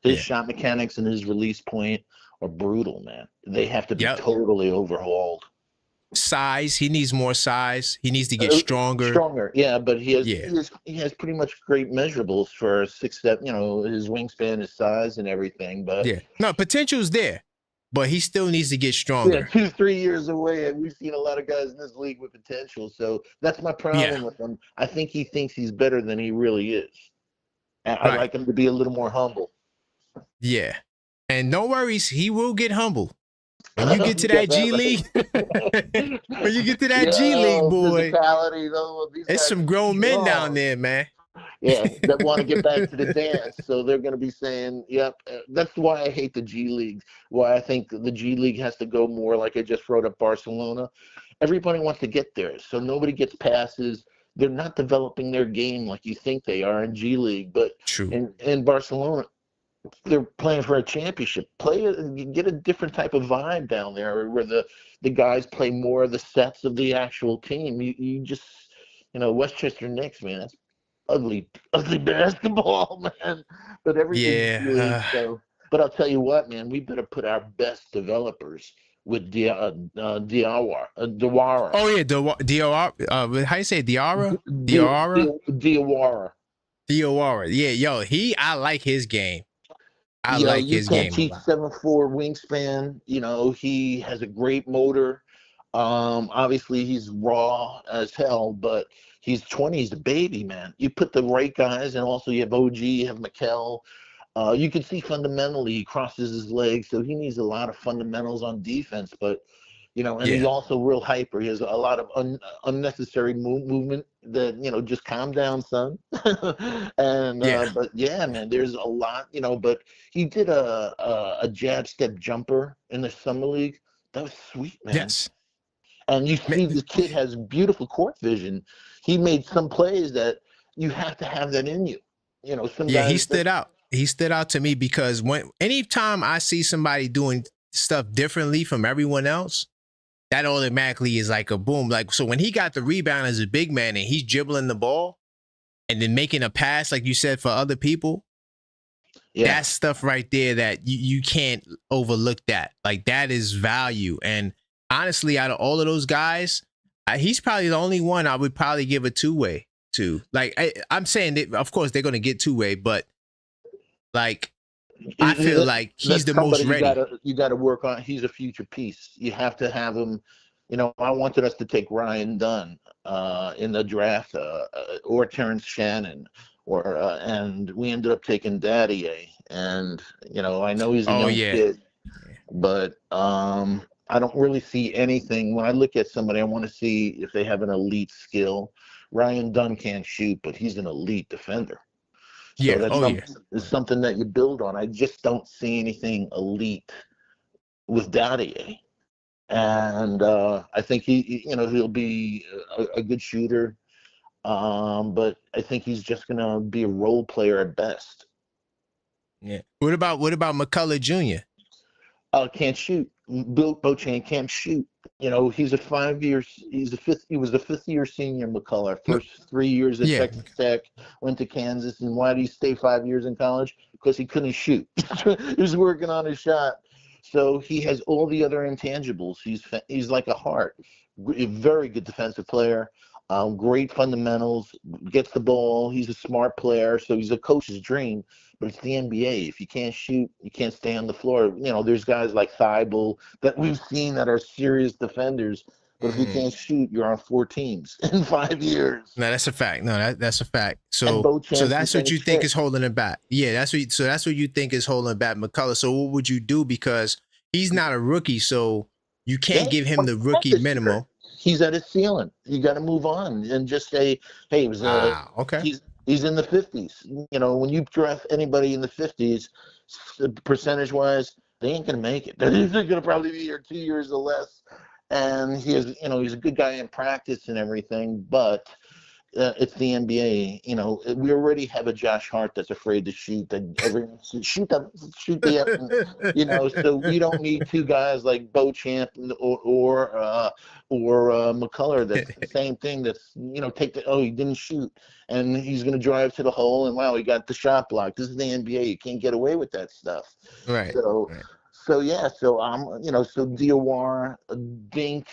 C: His shot mechanics and his release point are brutal, man. They have to be totally overhauled.
A: Size, he needs more size. He needs to get stronger.
C: Yeah, but he has pretty much great measurables for 6'7", his wingspan, his size, and everything. But
A: no, potential's there, but he still needs to get stronger.
C: Yeah, 2-3 years away, and we've seen a lot of guys in this league with potential. So that's my problem with him. I think he thinks he's better than he really is. And I like him to be a little more humble.
A: Yeah, and no worries, he will get humble. When you get to that G League, G League, boy, it's some grown men down there, man.
C: Yeah, that want to get back to the dance. So they're going to be saying, yep. That's why I hate the G League. Why I think the G League has to go more like I just wrote up Barcelona. Everybody wants to get there. So nobody gets passes. They're not developing their game like you think they are in G League. But in Barcelona, they're playing for a championship. Get a different type of vibe down there where the guys play more of the sets of the actual team. You just, Westchester Knicks, man, that's ugly basketball, man. But everything's good. So, but I'll tell you what, man, we better put our best developers with Diawara.
A: Oh yeah, Diawara. How you say Diawara? Diawara. Yeah, I like his game. I like his game.
C: You can't teach 7'4" wingspan. He has a great motor. Obviously he's raw as hell, but he's 20. He's a baby, man. You put the right guys, and also you have OG, you have Mikal. You can see fundamentally he crosses his legs, so he needs a lot of fundamentals on defense. But he's also real hyper. He has a lot of unnecessary movement that, just calm down, son. And but yeah, man, there's a lot, but he did a jab step jumper in the summer league. That was sweet, man.
A: Yes.
C: And you see the kid has beautiful court vision. He made some plays that you have to have that in you.
A: He stood out. He stood out to me because anytime I see somebody doing stuff differently from everyone else, that automatically is like a boom. Like, so when he got the rebound as a big man and he's dribbling the ball and then making a pass, like you said, for other people, that's stuff right there that you can't overlook that. Like, that is value. And honestly, out of all of those guys, he's probably the only one I would probably give a two-way to. Like, I'm saying that, of course, they're going to get two-way, but like, I feel like he's the most ready.
C: You got to work on. He's a future piece. You have to have him. I wanted us to take Ryan Dunn in the draft, or Terrence Shannon, and we ended up taking Daddy. And I know he's a young kid, but I don't really see anything. When I look at somebody, I want to see if they have an elite skill. Ryan Dunn can't shoot, but he's an elite defender. So
A: Yeah.
C: that's
A: Oh yeah.
C: something that you build on. I just don't see anything elite with Dadier. And I think he'll be a good shooter. But I think he's just gonna be a role player at best.
A: Yeah. What about McCullough Jr.?
C: Can't shoot. Bill Bochan can't shoot. He's a 5 year. He was a fifth-year senior. McCullough.
A: No.
C: First 3 years at
A: Yeah.
C: Texas Tech, went to Kansas, and why did he stay 5 years in college? Because he couldn't shoot. He was working on his shot. So he has all the other intangibles. He's like a heart. A very good defensive player. Great fundamentals. Gets the ball. He's a smart player. So he's a coach's dream. But it's the NBA. If you can't shoot, you can't stay on the floor. There's guys like Thibault that we've seen that are serious defenders. But if you can't shoot, you're on 4 teams in 5 years.
A: No, that's a fact. No, that's a fact. So
C: Beauchamp's
A: that's
C: the
A: what you
C: same
A: think
C: shit.
A: is holding him back. Yeah, that's what you think is holding back McCullough. So what would you do? Because he's not a rookie, so you can't give him the rookie minimum.
C: He's at his ceiling. You got to move on and just say, hey, it was
A: okay.
C: He's in the 50s. When you draft anybody in the 50s, percentage-wise, they ain't gonna make it. They're gonna probably be here 2 years or less. And he's a good guy in practice and everything, but it's the NBA. We already have a Josh Hart that's afraid to shoot. That everyone shoot the So we don't need two guys like Beauchamp or McCullough. That's the same thing. That's he didn't shoot and he's gonna drive to the hole and wow, he got the shot blocked. This is the NBA. You can't get away with that stuff.
A: Right.
C: So.
A: Right.
C: So yeah, so Diawara, Dink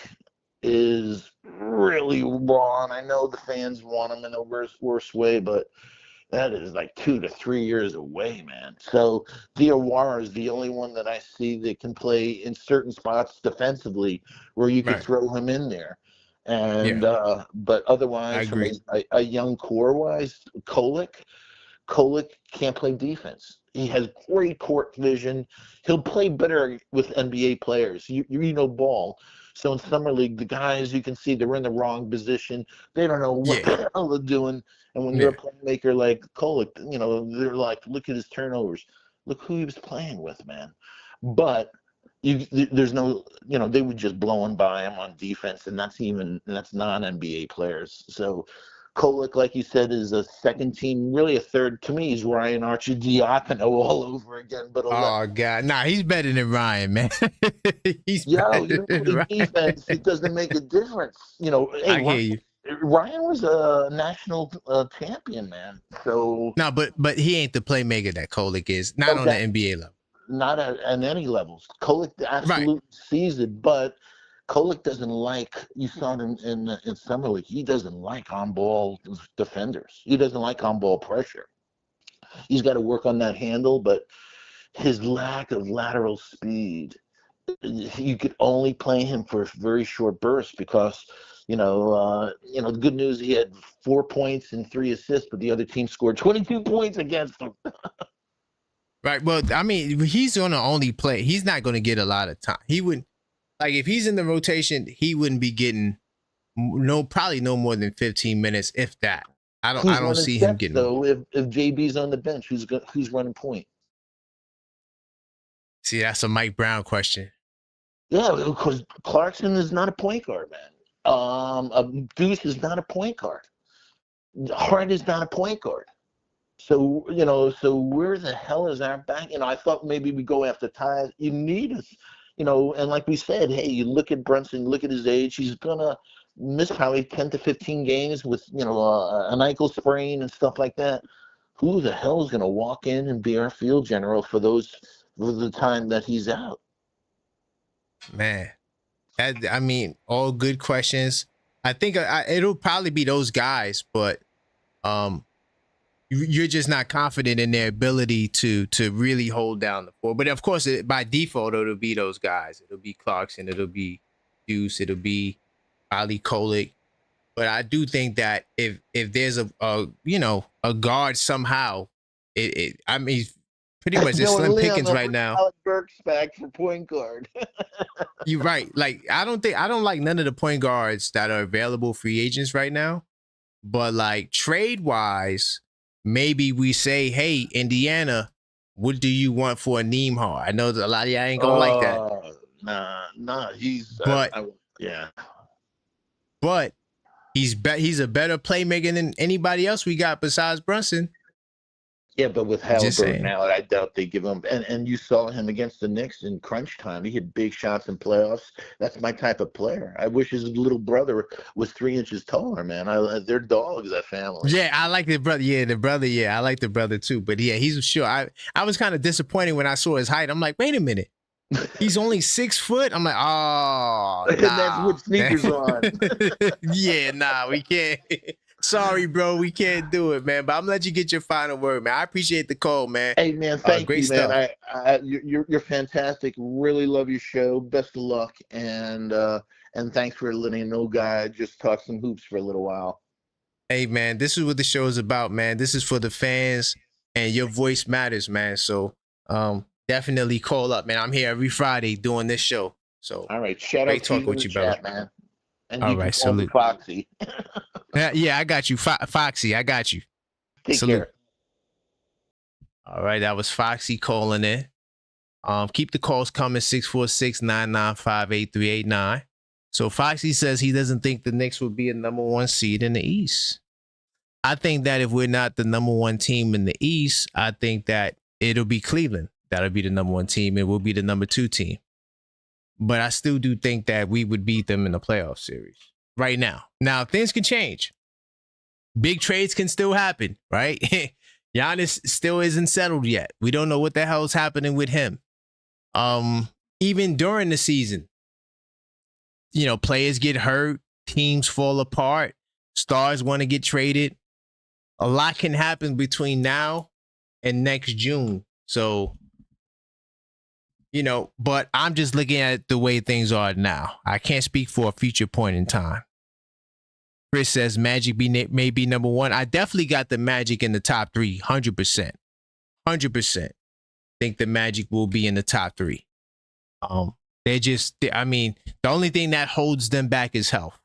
C: is really raw, and I know the fans want him in a worse way, but that is like 2 to 3 years away, man. So Diawara is the only one that I see that can play in certain spots defensively where you could throw him in there. And but otherwise, from a young core-wise, Kolek can't play defense. He has great court vision. He'll play better with NBA players. You ball. So in summer league, the guys you can see they're in the wrong position. They don't know what the hell they're doing. And when you're a playmaker like Kolek, they're like, look at his turnovers. Look who he was playing with, man. But there's no, they were just blowing by him on defense, and that's non-NBA players. So Kolek, like you said, is a second team, really a third. To me, he's Ryan Arcidiacono all over again. But
A: God, nah, he's better than Ryan, man. He's better than Ryan.
C: Defense, it doesn't make a difference.
A: I hear you.
C: Ryan was a national champion, man. So
A: no, but he ain't the playmaker that Kolek is. Not on the NBA level.
C: Not at any levels. Kolek absolutely sees it, but Kolek doesn't like. You saw it in summer league. He doesn't like on-ball defenders. He doesn't like on-ball pressure. He's got to work on that handle, but his lack of lateral speed, you could only play him for a very short burst because, the good news, he had 4 points and 3 assists, but the other team scored 22 points against him.
A: Right. Well, I mean, he's going to only play. He's not going to get a lot of time. He wouldn't. Like, if he's in the rotation, he wouldn't be getting probably no more than 15 minutes, if that. I don't see him getting.
C: So if JB's on the bench, who's running point?
A: See, that's a Mike Brown question.
C: Yeah, because Clarkson is not a point guard, man. Deuce is not a point guard. Hart is not a point guard. So where the hell is our back? I thought maybe we go after Ty. You need us. And like we said, hey, you look at Brunson, look at his age. He's going to miss probably 10 to 15 games with, an ankle sprain and stuff like that. Who the hell is going to walk in and be our field general for the time that he's out?
A: Man, I mean, all good questions. I think it'll probably be those guys, but you're just not confident in their ability to really hold down the floor. But of course, by default, it'll be those guys. It'll be Clarkson. It'll be Deuce. It'll be Ali Kolek. But I do think that if there's a guard somehow, I mean, pretty much it's slim pickings right now.
C: Alec Burks back for point guard.
A: You're right. Like, I don't like none of the point guards that are available free agents right now. But like trade wise, maybe we say, hey, Indiana, what do you want for a Neiman? I know that a lot of y'all ain't gonna like that,
C: Nah. He's
A: but
C: yeah.
A: but he's a better playmaker than anybody else we got besides Brunson.
C: Yeah, but with
A: Just
C: Halliburton
A: saying.
C: out, I doubt they give him. And you saw him against the Knicks in crunch time. He hit big shots in playoffs. That's my type of player. I wish his little brother was 3 inches taller, man. They're dogs, that family.
A: Yeah, I like the brother. Yeah, the brother. Yeah, I like the brother too. But yeah, he's sure. I was kind of disappointed when I saw his height. I'm like, wait a minute. He's only 6 foot. I'm like, oh,
C: And that's
A: nah.
C: with sneakers on.
A: Yeah, nah, we can't. Sorry, bro, we can't do it, man. But I'm gonna let you get your final word, man. I appreciate the call, man.
C: Hey, man, thank
A: great
C: you,
A: stuff.
C: man. You're fantastic. Really love your show. Best of luck, and thanks for letting an old guy just talk some hoops for a little while.
A: Hey, man, this is what the show is about, man. This is for the fans, and your voice matters, man. So, definitely call up, man. I'm here every Friday doing this show. So,
C: all right, shout
A: great
C: out to
A: talking
C: you in
A: with
C: the
A: you, brother.
C: chat, man. And
A: All
C: you
A: right,
C: can call me
A: salute.
C: Foxy.
A: Yeah, I got you, Foxy. I got you.
C: Take
A: Salute.
C: care.
A: All right, that was Foxy calling in. Keep the calls coming, 646-995-8389. So Foxy says he doesn't think the Knicks will be a number 1 seed in the East. I think that if we're not the number 1 team in the East, I think that it'll be Cleveland. That'll be the number 1 team, and we'll be the number 2 team. But I still do think that we would beat them in the playoff series right now. Now, things can change. Big trades can still happen, right? Giannis still isn't settled yet. We don't know what the hell's happening with him. Even during the season, players get hurt, teams fall apart, stars want to get traded. A lot can happen between now and next June. So, but I'm just looking at the way things are now. I can't speak for a future point in time. Chris says Magic may be number 1. I definitely got the Magic in the top 3, 100%. 100%. Think the Magic will be in the top 3. The only thing that holds them back is health.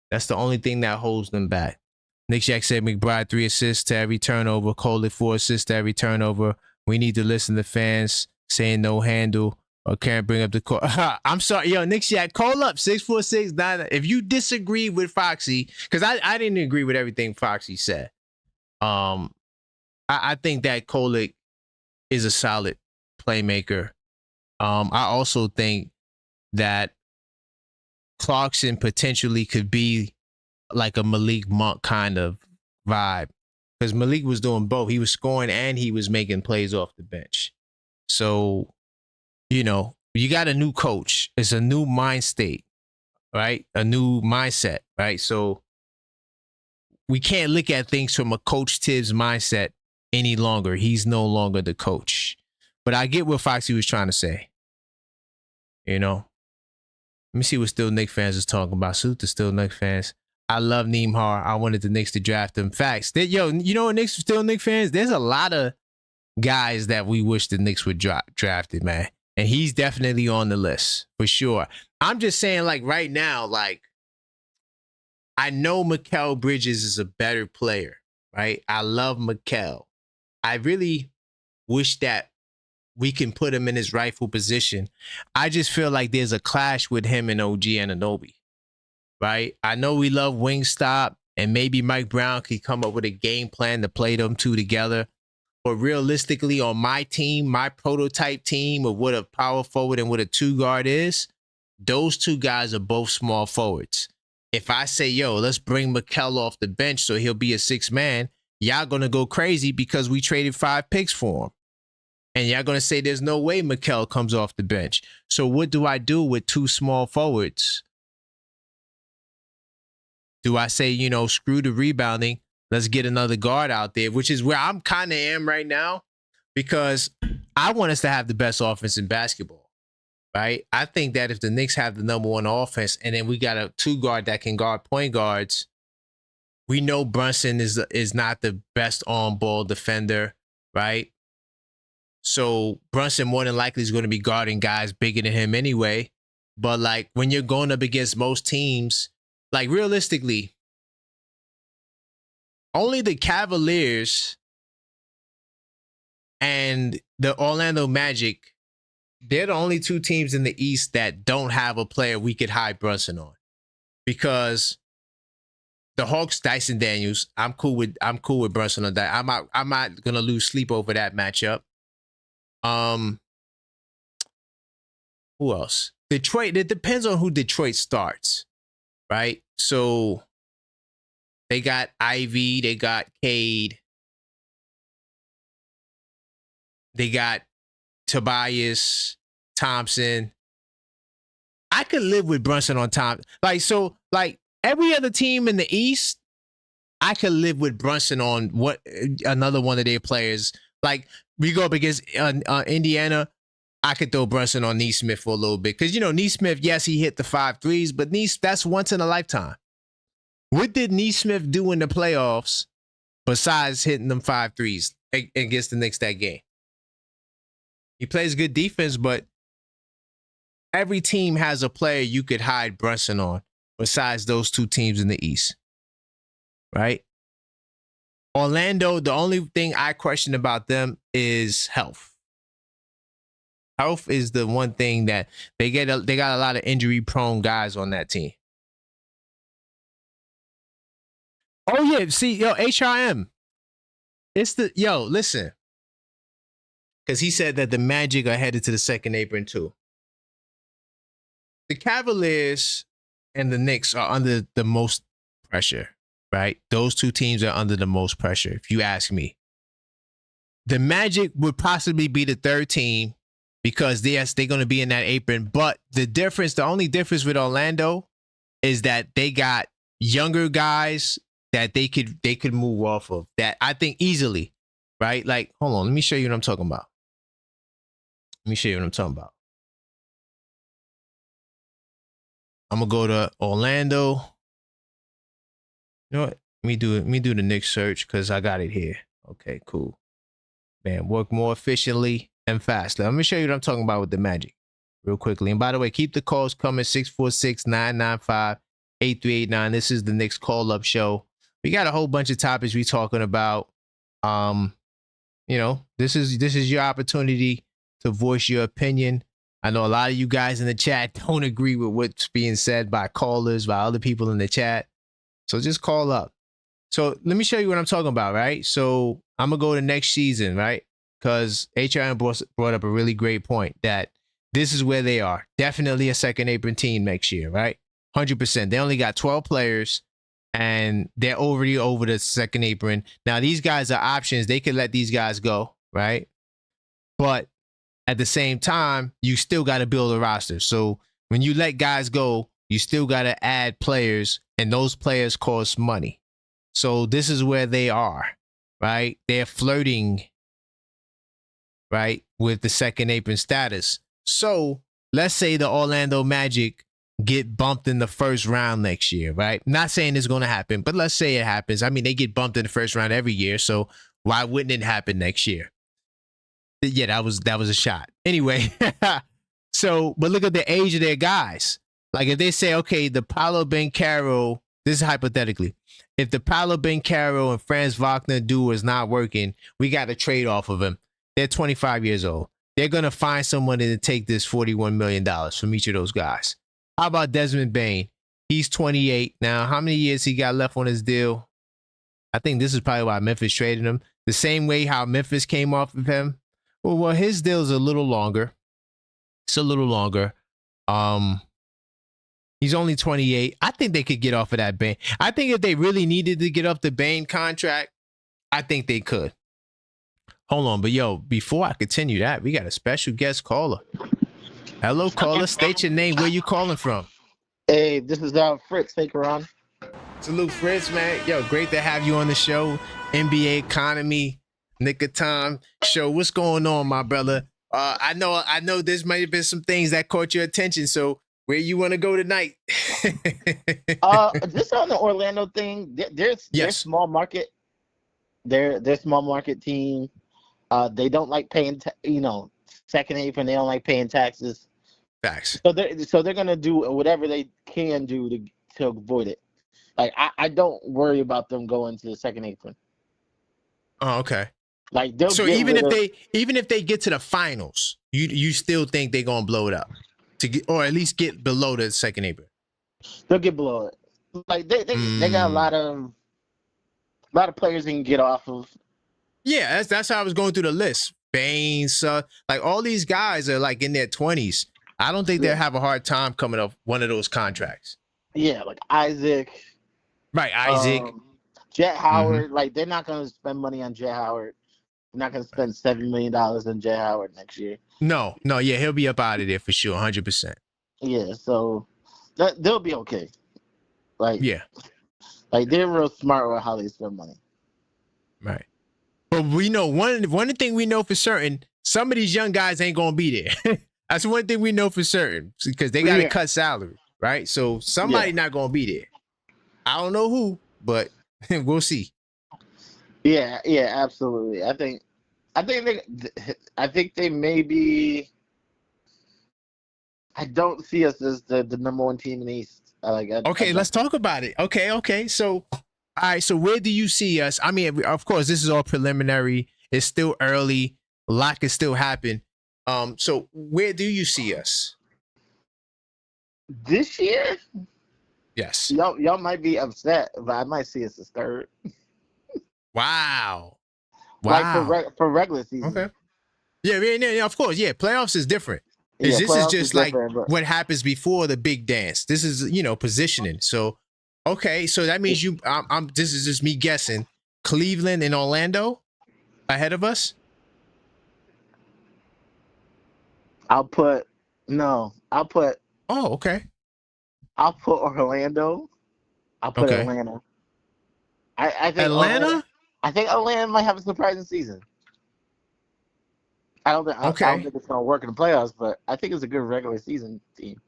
A: That's the only thing that holds them back. Nick Jack said McBride 3 assists to every turnover. Cole 4 assists to every turnover. We need to listen to fans saying no handle or can't bring up the call. I'm sorry. Yo, Nick Jack, call up 646-9. If you disagree with Foxy, because I didn't agree with everything Foxy said. I think that Kolek is a solid playmaker. I also think that Clarkson potentially could be like a Malik Monk kind of vibe, because Malik was doing both. He was scoring and he was making plays off the bench. So, you got a new coach. It's a new mind state, right? A new mindset, right? So we can't look at things from a Coach Tibbs mindset any longer. He's no longer the coach. But I get what Foxy was trying to say. Let me see what Still Knicks fans is talking about. Salute to Still Knicks fans. I love Neiman. I wanted the Knicks to draft him. Facts. Knicks Still Knicks fans, there's a lot of guys that we wish the Knicks would drafted, man. And he's definitely on the list for sure. I'm just saying, like, right now, like, I know Mikal Bridges is a better player, right? I love Mikal. I really wish that we can put him in his rightful position. I just feel like there's a clash with him and OG Anunoby, right? I know we love Wingstop, and maybe Mike Brown could come up with a game plan to play them two together. But realistically, on my team, my prototype team of what a power forward and what a 2-guard is, those 2 guys are both small forwards. If I say, yo, let's bring Mikal off the bench so he'll be a 6-man, y'all going to go crazy because we traded 5 picks for him. And y'all going to say there's no way Mikal comes off the bench. So what do I do with 2 small forwards? Do I say, screw the rebounding, let's get another guard out there, which is where I'm kind of am right now, because I want us to have the best offense in basketball, right? I think that if the Knicks have the number 1 offense and then we got a 2-guard that can guard point guards, we know Brunson is not the best on-ball defender, right? So Brunson more than likely is going to be guarding guys bigger than him anyway. But like when you're going up against most teams, like realistically, only the Cavaliers and the Orlando Magic, they're the only two teams in the East that don't have a player we could hide Brunson on. Because the Hawks, Dyson Daniels, I'm cool with Brunson on that. I'm not gonna lose sleep over that matchup. Who else? Detroit. It depends on who Detroit starts, right? So they got Ivy, they got Cade, they got Tobias Thompson. I could live with Brunson on top. Like every other team in the East, I could live with Brunson on what another one of their players. Like we go up against Indiana, I could throw Brunson on Neesmith for a little bit. Because, Neesmith, yes, he hit the 5 threes, but that's once in a lifetime. What did Neesmith do in the playoffs besides hitting them 5 threes against the Knicks that game? He plays good defense, but every team has a player you could hide Brunson on besides those two teams in the East, right? Orlando, the only thing I question about them is health. Health is the one thing that they got a lot of injury-prone guys on that team. Oh, yeah. See, HRM. Listen. Because he said that the Magic are headed to the second apron, too. The Cavaliers and the Knicks are under the most pressure, right? Those two teams are under the most pressure, if you ask me. The Magic would possibly be the third team because, yes, they're going to be in that apron. But the only difference with Orlando is that they got younger guys that they could move off of that I think easily, right? Like, hold on, let me show you what I'm talking about. I'm gonna go to Orlando. You know what? Let me do the Knicks search because I got it here. Okay, cool. Man, work more efficiently and faster. Let me show you what I'm talking about with the Magic real quickly. And by the way, keep the calls coming, 646-995-8389. This is the Knicks call-up show. We got a whole bunch of topics we talking about. This is your opportunity to voice your opinion. I know a lot of you guys in the chat don't agree with what's being said by callers, by other people in the chat. So just call up. So let me show you what I'm talking about, right? So I'm going to go to next season, right? Because HRM brought up a really great point that this is where they are. Definitely a second apron team next year, right? 100%. They only got 12 players and they're already over the second apron. Now, these guys are options. They could let these guys go, right? But at the same time, you still got to build a roster. So when you let guys go, you still got to add players, and those players cost money. So this is where they are, right? They're flirting, right, with the second apron status. So let's say the Orlando Magic get bumped in the first round next year, right? Not saying it's going to happen, but let's say it happens. I mean, they get bumped in the first round every year, so why wouldn't it happen next year? Yeah, that was a shot. Anyway, but look at the age of their guys. Like if they say, okay, the Paolo Banchero, this is hypothetically, if the Paolo Banchero and Franz Wagner duo is not working, we got to trade off of him. They're 25 years old. They're going to find someone to take this $41 million from each of those guys. How about Desmond Bane? He's 28 now. How many years he got left on his deal? I think this is probably why Memphis traded him. The same way how Memphis came off of him. Well, his deal is a little longer. It's a little longer. He's only 28. I think they could get off of that Bane. I think if they really needed to get off the Bane contract, I think they could. Hold on, but before I continue that, we got a special guest caller. Hello, caller. State your name. Where you calling from?
C: Hey, this is Fritz. Take her on.
A: Salute, Fritz, man. Great to have you on the show. NBA economy. Nick of time show. What's going on, my brother? I know there's might have been some things that caught your attention. So where you want to go tonight?
C: Just on the Orlando thing, they're small market. They're small market team. They don't like paying, second apron. They don't like paying taxes.
A: Facts.
C: So they're gonna do whatever they can do to avoid it. Like I don't worry about them going to the second apron.
A: Oh, okay.
C: Like they'll
A: So
C: get
A: even
C: rid
A: if
C: of,
A: they get to the finals, you still think they're gonna blow it up to get, or at least get below the second apron?
C: they'll get below it. Like they got a lot of players they can get off of.
A: Yeah, that's how I was going through the list. Baines, like all these guys are like in their 20s. I don't think they'll have a hard time coming up one of those contracts.
C: Yeah, like Isaac.
A: Right, Isaac.
C: Jet Howard. Like they're not going to spend money on Jet Howard. They're not going to spend $7 million on Jet Howard next year.
A: No, yeah, he'll be up out of there for sure, 100%.
C: Yeah, so they'll be okay. Like
A: yeah,
C: like they're real smart with how they spend money.
A: Right. But we know one thing we know for certain, some of these young guys ain't gonna be there. That's one thing we know for certain because they gotta cut salary, right? So somebody not gonna be there. I don't know who, but we'll see.
C: Yeah, absolutely. I think they may be. I don't see us as the number one team in the East.
A: Okay, let's talk about it. Okay. So, all right. So, where do you see us? I mean, of course, this is all preliminary. It's still early. A lot can still happen. So, where do you see us
C: this year?
A: Yes.
C: Y'all might be upset, but I might see us as third.
A: Wow.
C: Like for regular season.
A: Okay. Yeah, of course. Yeah, playoffs is different. This is just like what happens before the big dance. This is, positioning. So, okay, so that means this is just me guessing. Cleveland and Orlando ahead of us?
C: I'll put
A: Oh, okay.
C: I'll put Orlando. I'll put Atlanta. I think
A: Atlanta?
C: I think Atlanta might have a surprising season. I don't think it's gonna work in the playoffs, but I think it's a good regular season team.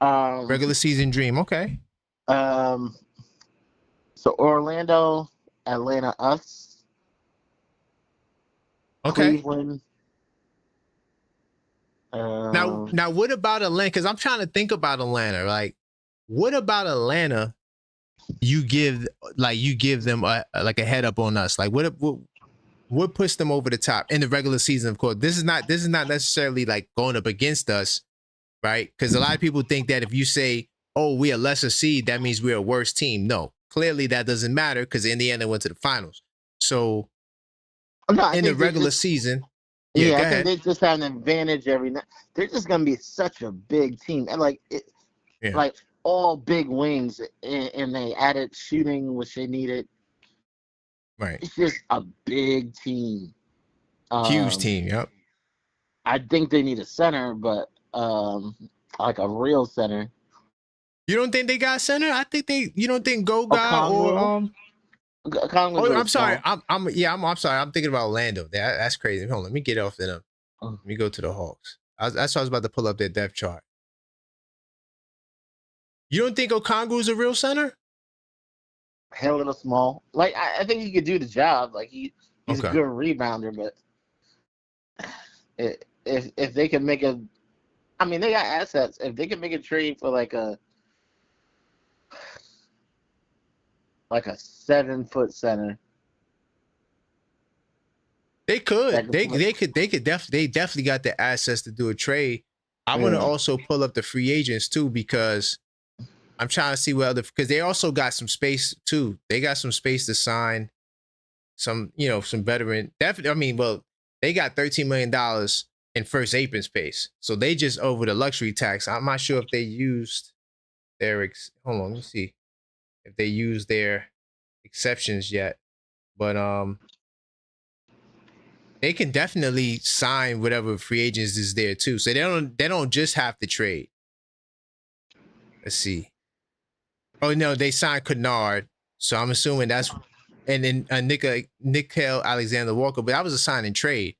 A: Regular season dream, okay.
C: So Orlando, Atlanta, us.
A: Okay.
C: Cleveland.
A: Now, what about Atlanta? Because I'm trying to think about Atlanta. Like, what about Atlanta? You give them a head up on us. Like, what puts them over the top in the regular season? Of course, this is not necessarily like going up against us, right? Because a lot of people think that if you say, "Oh, we're a lesser seed," that means we're a worse team. No, clearly that doesn't matter because in the end they went to the finals. So, in the regular season.
C: Yeah, I think they just have an advantage every night. They're just gonna be such a big team, and like all big wings, and they added shooting, which they needed.
A: Right,
C: it's just a big team,
A: huge team. Yep.
C: I think they need a center, but like a real center.
A: You don't think they got center? I think you don't think Goga or I'm sorry. I'm sorry. I'm thinking about Orlando. That's crazy. Hold on. Let me get off them. Let me go to the Hawks. That's why I was about to pull up their depth chart. You don't think Okongwu is a real center?
C: A little small. Like I think he could do the job. Like he's a good rebounder, but if they can make they got assets. If they can make a trade for like a 7-foot center.
A: They could. They definitely got the assets to do a trade. I want to also pull up the free agents too because I'm trying to see because they also got some space too. They got some space to sign some veteran. Definitely. They got $13 million in first apron space, so they just over the luxury tax. I'm not sure if they used their. Hold on, let me see. If they use their exceptions yet, but they can definitely sign whatever free agents is there too. So they don't just have to trade. Let's see. Oh no, they signed Kennard, so I'm assuming that's and then Nickel Alexander Walker, but that was a sign and trade.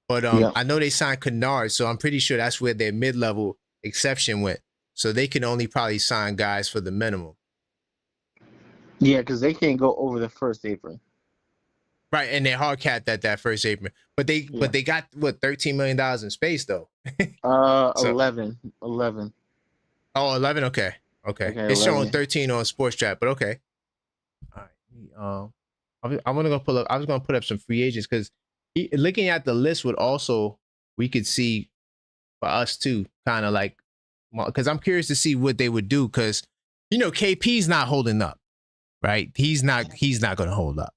A: But I know they signed Kennard, so I'm pretty sure that's where their mid-level exception went. So they can only probably sign guys for the minimum.
C: Yeah, because they can't go over the first apron.
A: Right, and they're hard capped at that first apron. But they got what $13 million in space though.
C: 11.
A: Oh, 11, okay. Okay.
C: Okay,
A: It's showing
C: 11.
A: 13 on Sports Chat, but okay. All right. I want to go pull up. I was going to put up some free agents because looking at the list would also, we could see for us too, kind of like, because I'm curious to see what they would do because, KP's not holding up, right? He's not going to hold up.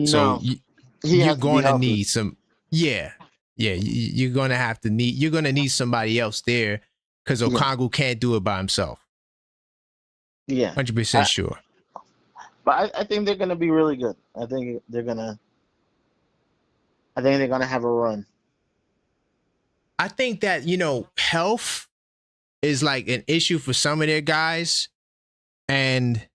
A: So
C: No, he
A: you're
C: has to be
A: going to
C: healthy.
A: need some, yeah. You're going to need somebody else there because Okongwu can't do it by himself.
C: Yeah,
A: 100% sure.
C: But I think they're going to be really good. I think they're going to have a run.
A: I think that, health is like an issue for some of their guys. And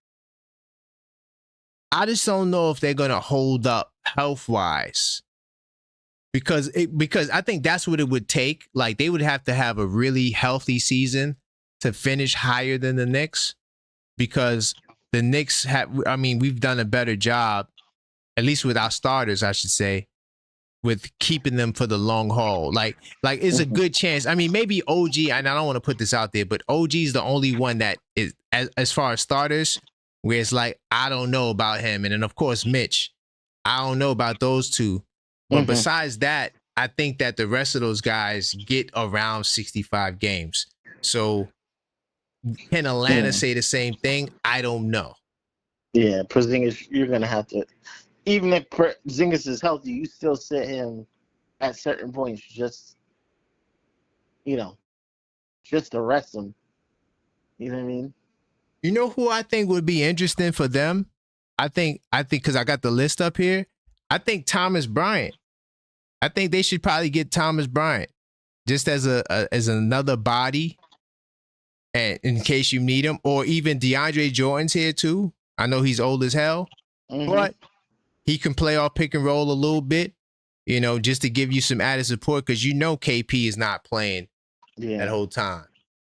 A: I just don't know if they're going to hold up health-wise. Because I think that's what it would take. Like, they would have to have a really healthy season to finish higher than the Knicks. Because the Knicks we've done a better job, at least with our starters, I should say, with keeping them for the long haul. Like it's a good chance. I mean, maybe OG, and I don't want to put this out there, but OG is the only one that is, as far as starters, where it's like, I don't know about him. And then, of course, Mitch, I don't know about those two. But besides that, I think that the rest of those guys get around 65 games. So can Atlanta say the same thing? I don't know.
C: Yeah, Porzingis, you're going to have to, even if Porzingis is healthy, you still sit him at certain points just to rest him. You know what I mean?
A: You know who I think would be interesting for them? I think because I got the list up here, I think Thomas Bryant. I think they should probably get Thomas Bryant just as another body, and in case you need him, or even DeAndre Jordan's here too. I know he's old as hell, but he can play off pick and roll a little bit, just to give you some added support because KP is not playing that whole time.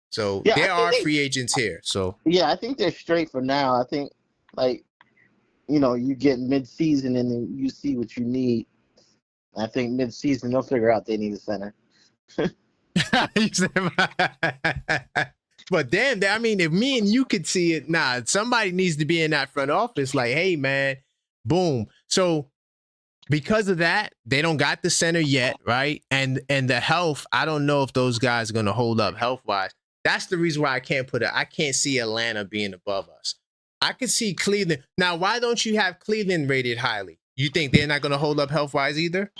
A: So there are free agents here. So
C: yeah, I think they're straight for now. I think you get mid-season and then you see what you need. I think mid-season they'll figure out they need a center.
A: But damn, I mean, if me and you could see it, somebody needs to be in that front office. Like, hey, man, boom. So because of that, they don't got the center yet, right? And the health, I don't know if those guys are going to hold up health-wise. That's the reason why I can't see Atlanta being above us. I could see Cleveland. Now, why don't you have Cleveland rated highly? You think they're not going to hold up health-wise either?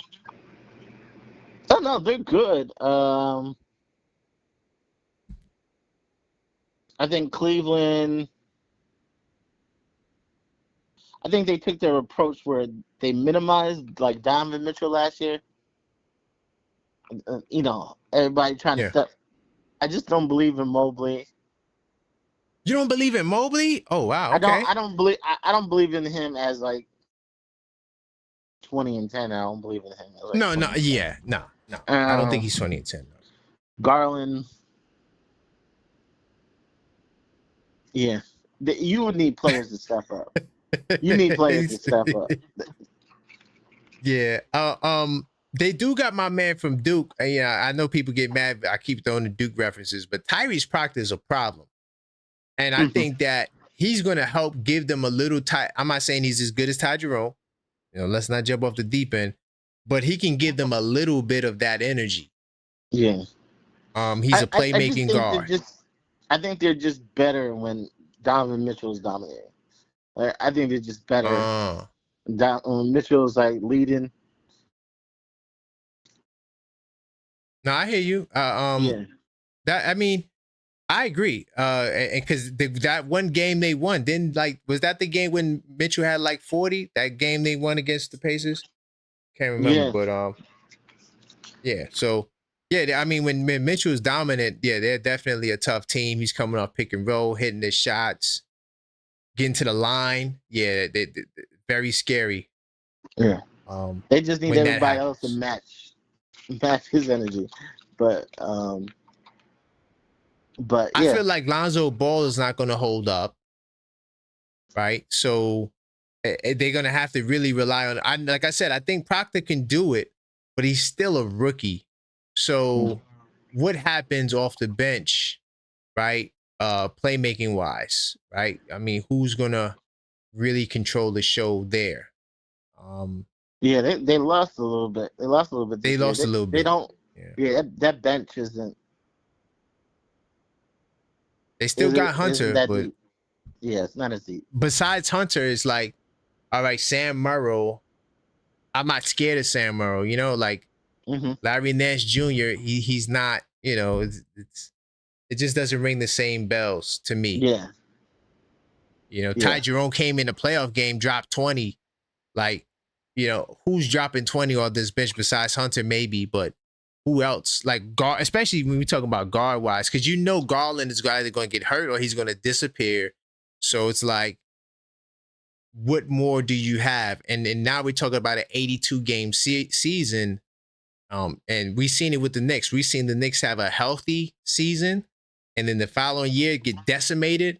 C: Oh, no, they're good. I think Cleveland, I think they took their approach where they minimized, like Donovan Mitchell last year. Everybody trying to step. I just don't believe in Mobley.
A: You don't believe in Mobley? Oh, wow. Okay.
C: I don't believe in him as like 20 and 10. I don't believe in him. As like
A: No. I don't think he's 20 and 10. No.
C: Garland. Yeah. You would need players to step up. You need players to step up.
A: Yeah. They do got my man from Duke. I know people get mad. I keep throwing the Duke references, but Tyrese Proctor is a problem. And I think that he's going to help give them a little I'm not saying he's as good as Ty Jerome. Let's not jump off the deep end, but he can give them a little bit of that energy.
C: Yeah.
A: He's a playmaking guard.
C: I think they're just better when Donovan Mitchell is dominating. I think they're just better. Mitchell's like leading.
A: No, I hear you. I agree. And because that one game they won, was that the game when Mitchell had like 40? That game they won against the Pacers? Can't remember, but yeah. So yeah, I mean, when Mitchell is dominant, they're definitely a tough team. He's coming off pick and roll, hitting his shots, getting to the line. Yeah, they're very scary.
C: Yeah. They just need everybody else to match his energy, but yeah.
A: I feel like Lonzo Ball is not going to hold up, right? So they're going to have to really rely on. Like I said, I think Proctor can do it, but he's still a rookie. So what happens off the bench, right? playmaking wise, right? I mean, who's gonna really control the show there?
C: Yeah, they lost a little bit. They lost a little bit
A: They
C: this year.
A: lost a little
C: They
A: bit.
C: don't.
A: Yeah.
C: Yeah, that bench
A: They still got
C: isn't
A: Hunter,
C: that
A: but
C: deep. Yeah, it's not as deep.
A: besides Hunter, it's like, all right, Sam Merrill. I'm not scared of Sam Merrill. You know, like
C: Hmm.
A: Larry Nance Jr. He's not. You know, it just doesn't ring the same bells to me.
C: Yeah.
A: You know, Ty
C: Yeah.
A: Jerome came in the playoff game, dropped 20. Like, you know, who's dropping 20 on this bench besides Hunter? Maybe, but who else? Like guard, especially when we talk about guard wise, because you know Garland is either going to get hurt or he's going to disappear. So it's like, what more do you have? And now we're talking about an 82 game season. And we've seen it with the Knicks. We've seen the Knicks have a healthy season, and then the following year get decimated.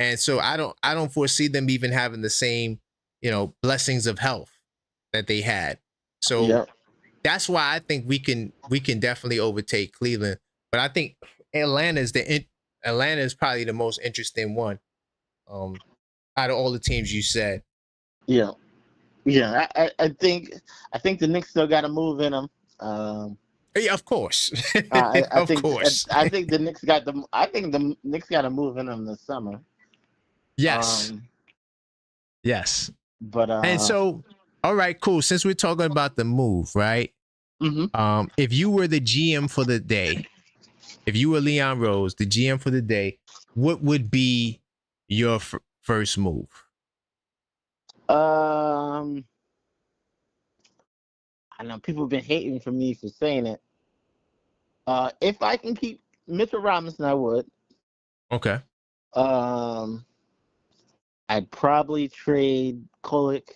A: And so I don't foresee them even having the same, you know, blessings of health that they had. So
C: Yep.
A: that's why I think we can definitely overtake Cleveland. But I think Atlanta is probably the most interesting one. Out of all the teams you said.
C: Yeah. Yeah. I think the Knicks still got to move in them.
A: Yeah, of course.
C: I
A: Of
C: think
A: course.
C: I think the Knicks got the I think the Knicks got to move in them this summer.
A: Yes. Yes.
C: But
A: And so, all right, cool. Since we're talking about the move, right?
C: mhm.
A: If you were the GM for the day, if you were Leon Rose, the GM for the day, what would be your first move?
C: I know people have been hating for me for saying it. If I can keep Mitchell Robinson, I would.
A: Okay.
C: I'd probably trade Kolek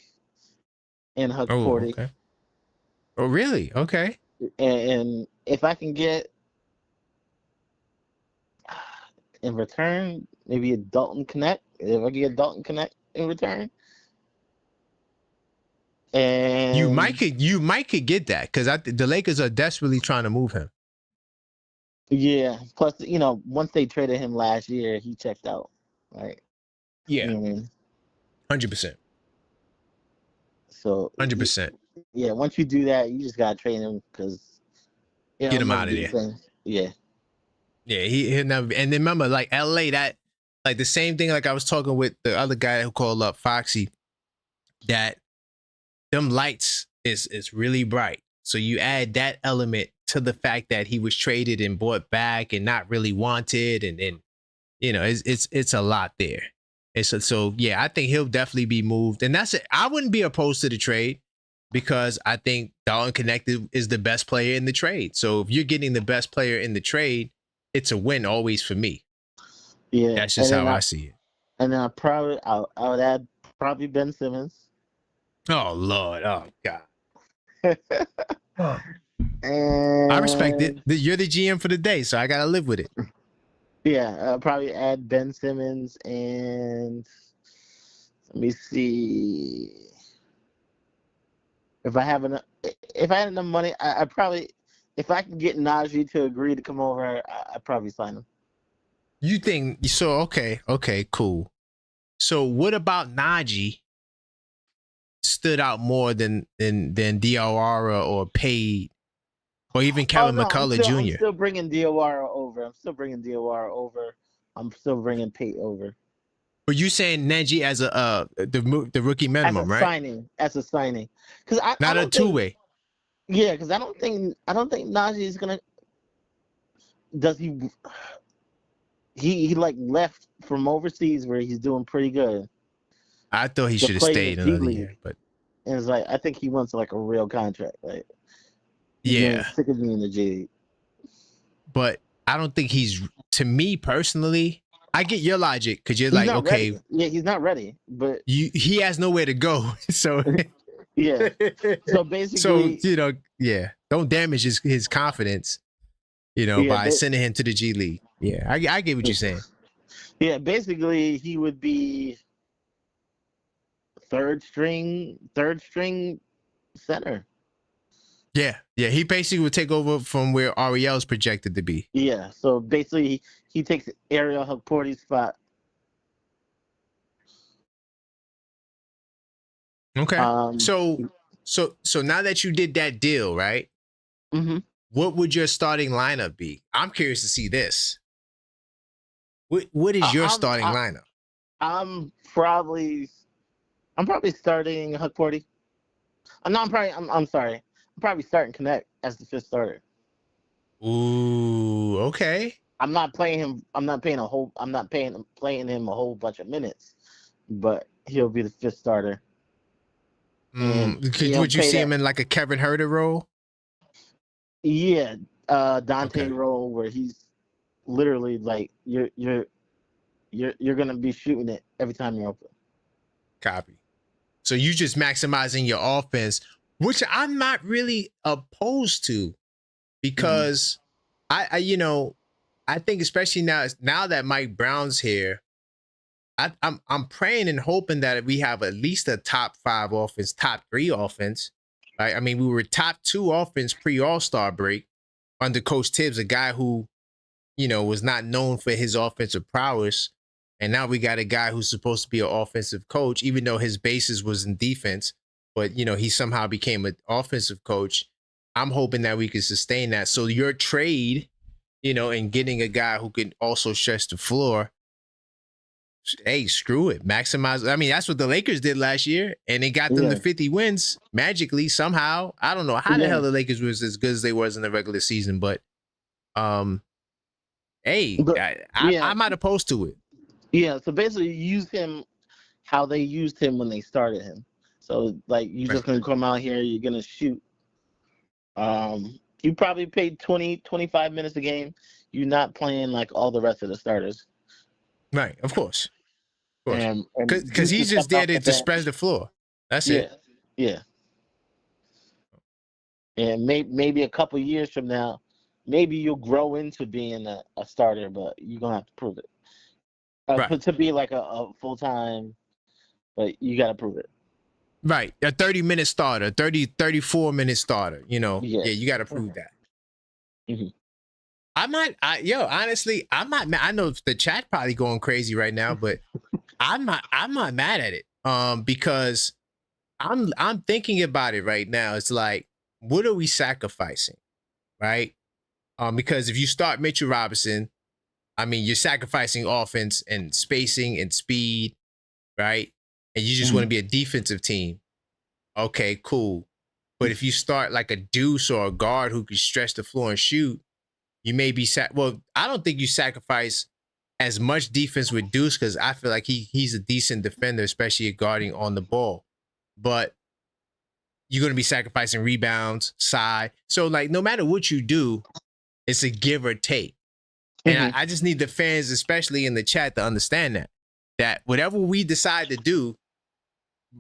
C: and Hug
A: Oh,
C: 40.
A: okay. Oh, really? Okay.
C: And if I can get in return, maybe a Dalton Connect. If I can get Dalton Connect in return. And
A: You might could get that because the Lakers are desperately trying to move him.
C: yeah. Plus, you know, once they traded him last year, he checked out. Right.
A: Yeah.
C: You know what I mean?
A: 100%.
C: So
A: 100%.
C: yeah, once you do that, you just gotta trade him because
A: Get him out of there.
C: Yeah.
A: Yeah, he'll never. And then remember, like LA, that like the same thing. Like I was talking with the other guy who called up Foxy, that them lights is really bright. So you add that element to the fact that he was traded and bought back and not really wanted, and you know it's a lot there. And so yeah, I think he'll definitely be moved, and that's it. I wouldn't be opposed to the trade because I think Dalton Connected is the best player in the trade. So if you're getting the best player in the trade, it's a win always for me.
C: Yeah.
A: That's just how I see it.
C: And then I would add probably Ben Simmons.
A: Oh Lord, oh God.
C: And
A: I respect it. You're the GM for the day, so I gotta live with it.
C: yeah, I'll probably add Ben Simmons and let me see. If I had enough money, I probably, if I can get Najee to agree to come over, I'd probably sign him.
A: You think so? Okay, cool. So what about Najee stood out more than Diawara or Pate or even Kevin McCullough Jr.?
C: I'm still bringing Diawara over. I'm still bringing Pate over.
A: But you saying Najee as the rookie minimum, right?
C: As a signing, because
A: not a two-way.
C: Yeah, because I don't think Najee is gonna. Does he? He like left from overseas where he's doing pretty good.
A: I thought he should have stayed another year, but
C: and it's like I think he wants like a real contract. Like
A: yeah,
C: sick of being in the G League.
A: But I don't think he's. To me personally, I get your logic because you're like, okay,
C: ready. Yeah, he's not ready, but
A: he has nowhere to go. So
C: yeah, so basically,
A: you know, yeah, don't damage his confidence, you know, by sending him to the G League. Yeah, I get what you're saying.
C: Yeah, basically he would be third string center.
A: Yeah. He basically would take over from where Ariel's projected to be.
C: Yeah. So basically, he takes Ariel Hukport's spot.
A: Okay. So now that you did that deal, right?
C: Mm-hmm.
A: What would your starting lineup be? I'm curious to see this. What is your starting lineup?
C: I'm probably starting Hukporty. I'm sorry. I'm probably starting Connect as the fifth starter.
A: Ooh, okay.
C: I'm not playing him a whole bunch of minutes, but he'll be the fifth starter.
A: Would you see him in like a Kevin Huerter role?
C: Yeah, Dante role where he's literally like you're gonna be shooting it every time you're open. Copy.
A: So you just maximizing your offense, which I'm not really opposed to, because I think especially now that Mike Brown's here, I'm praying and hoping that we have at least a top 5 offense, top 3 offense. Right? I mean, we were top 2 offense pre-All-Star break under Coach Tibbs, a guy who, was not known for his offensive prowess. And now we got a guy who's supposed to be an offensive coach, even though his basis was in defense. But, he somehow became an offensive coach. I'm hoping that we can sustain that. So your trade, and getting a guy who can also stretch the floor, hey, screw it. Maximize. I mean, that's what the Lakers did last year, and it got them to 50 wins magically somehow. I don't know how the hell the Lakers was as good as they was in the regular season, but I'm not opposed to it.
C: Yeah, so basically you use him how they used him when they started him. So like you're just gonna come out here, you're gonna shoot. You probably paid 20, 25 minutes a game. You're not playing like all the rest of the starters.
A: Right, of course. Because he's just there to spread the floor. That's it.
C: Yeah. And maybe a couple years from now, maybe you'll grow into being a starter, but you're going to have to prove it. To be like a full-time, but you got to prove it.
A: Right. A 30-minute starter, 34-minute starter, Yeah, you got to prove that.
C: Mm-hmm.
A: Honestly, I'm not mad. I know the chat probably going crazy right now, but I'm not mad at it. Because I'm thinking about it right now. It's like, what are we sacrificing? Right? Because if you start Mitchell Robinson, I mean, you're sacrificing offense and spacing and speed, right? And you just want to be a defensive team. Okay, cool. But if you start like a deuce or a guard who can stretch the floor and shoot, you may be I don't think you sacrifice as much defense with Deuce, because I feel like he's a decent defender, especially guarding on the ball. But you're going to be sacrificing rebounds, side. So like no matter what you do, it's a give or take. And I just need the fans, especially in the chat, to understand that whatever we decide to do,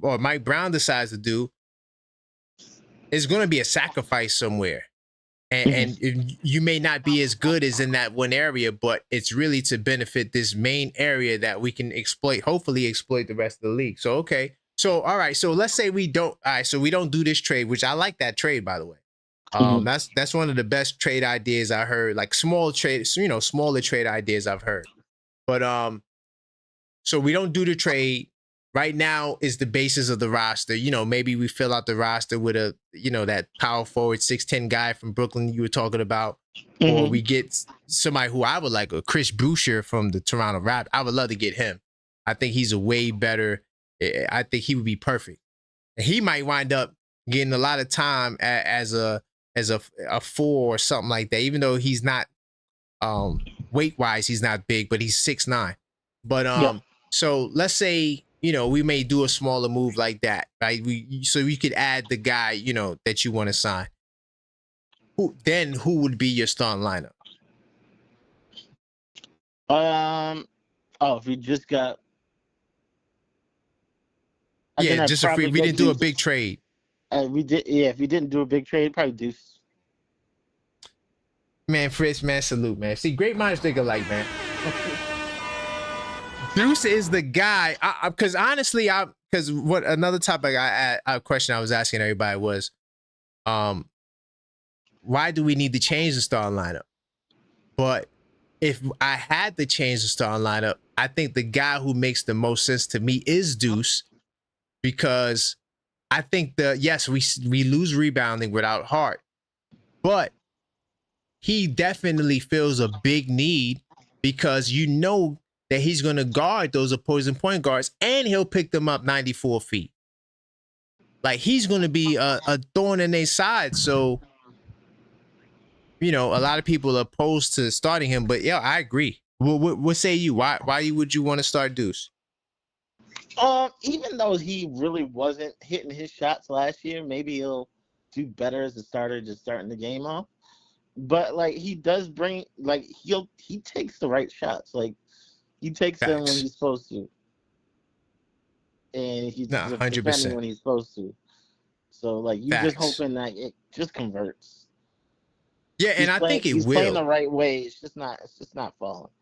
A: or Mike Brown decides to do, is going to be a sacrifice somewhere. And you may not be as good as in that one area, but it's really to benefit this main area that we can hopefully exploit the rest of the league. So, okay. So, all right. So let's say we don't. All right. So we don't do this trade, which I like that trade, by the way. That's one of the best trade ideas I heard, like smaller trade ideas I've heard. But so we don't do the trade. Right now is the basis of the roster. Maybe we fill out the roster with that power forward 6'10" guy from Brooklyn you were talking about, or we get somebody who I would like, a Chris Boucher from the Toronto Raptors. I would love to get him. I think he's a way better. I think he would be perfect. And he might wind up getting a lot of time as a 4 or something like that, even though he's not weight wise, he's not big, but he's 6'9". But so let's say, we may do a smaller move like that, right? So we could add the guy, that you want to sign. Who would be your starting lineup?
C: If we just got.
A: We didn't do a big trade.
C: We did, if we didn't do a big trade, probably Deuce.
A: Man, Fritz, man, salute, man. See, great minds think alike, man. Deuce is the guy, because honestly, what another topic a question I was asking everybody was, why do we need to change the starting lineup? But if I had to change the starting lineup, I think the guy who makes the most sense to me is Deuce, because I think yes, we lose rebounding without Hart, but he definitely feels a big need because you know that he's going to guard those opposing point guards and he'll pick them up 94 feet. Like, he's going to be a thorn in their side. So, you know, a lot of people are opposed to starting him, but yeah, I agree. What say you? Why would you want to start Deuce?
C: Even though he really wasn't hitting his shots last year, maybe he'll do better as a starter just starting the game off. But like, he does bring, like, he takes the right shots. Like, he takes them when he's supposed to, and he's defending when he's supposed to. So like, you just hoping that it just converts.
A: Yeah, and I think it will.
C: He's playing the right way. It's just not falling.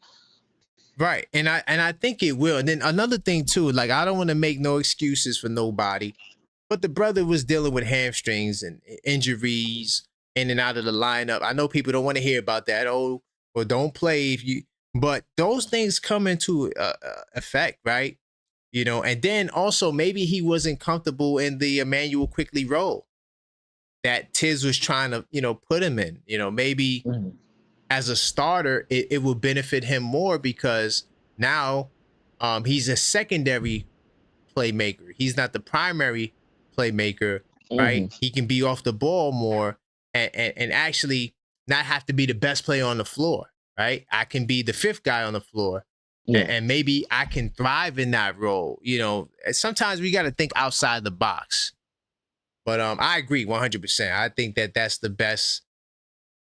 A: Right, and I think it will. And then another thing too, like, I don't want to make no excuses for nobody, but the brother was dealing with hamstrings and injuries in and out of the lineup. I know people don't want to hear about that. Oh, well, don't play if you. But those things come into effect, right? You know, and then also maybe he wasn't comfortable in the Emmanuel Quickley role that Tiz was trying to, you know, put him in. You know, maybe as a starter, it will benefit him more because now he's a secondary playmaker. He's not the primary playmaker, right? He can be off the ball more and actually not have to be the best player on the floor, right? I can be the fifth guy on the floor. And maybe I can thrive in that role. You know, sometimes we got to think outside the box. But I agree 100%. I think that's the best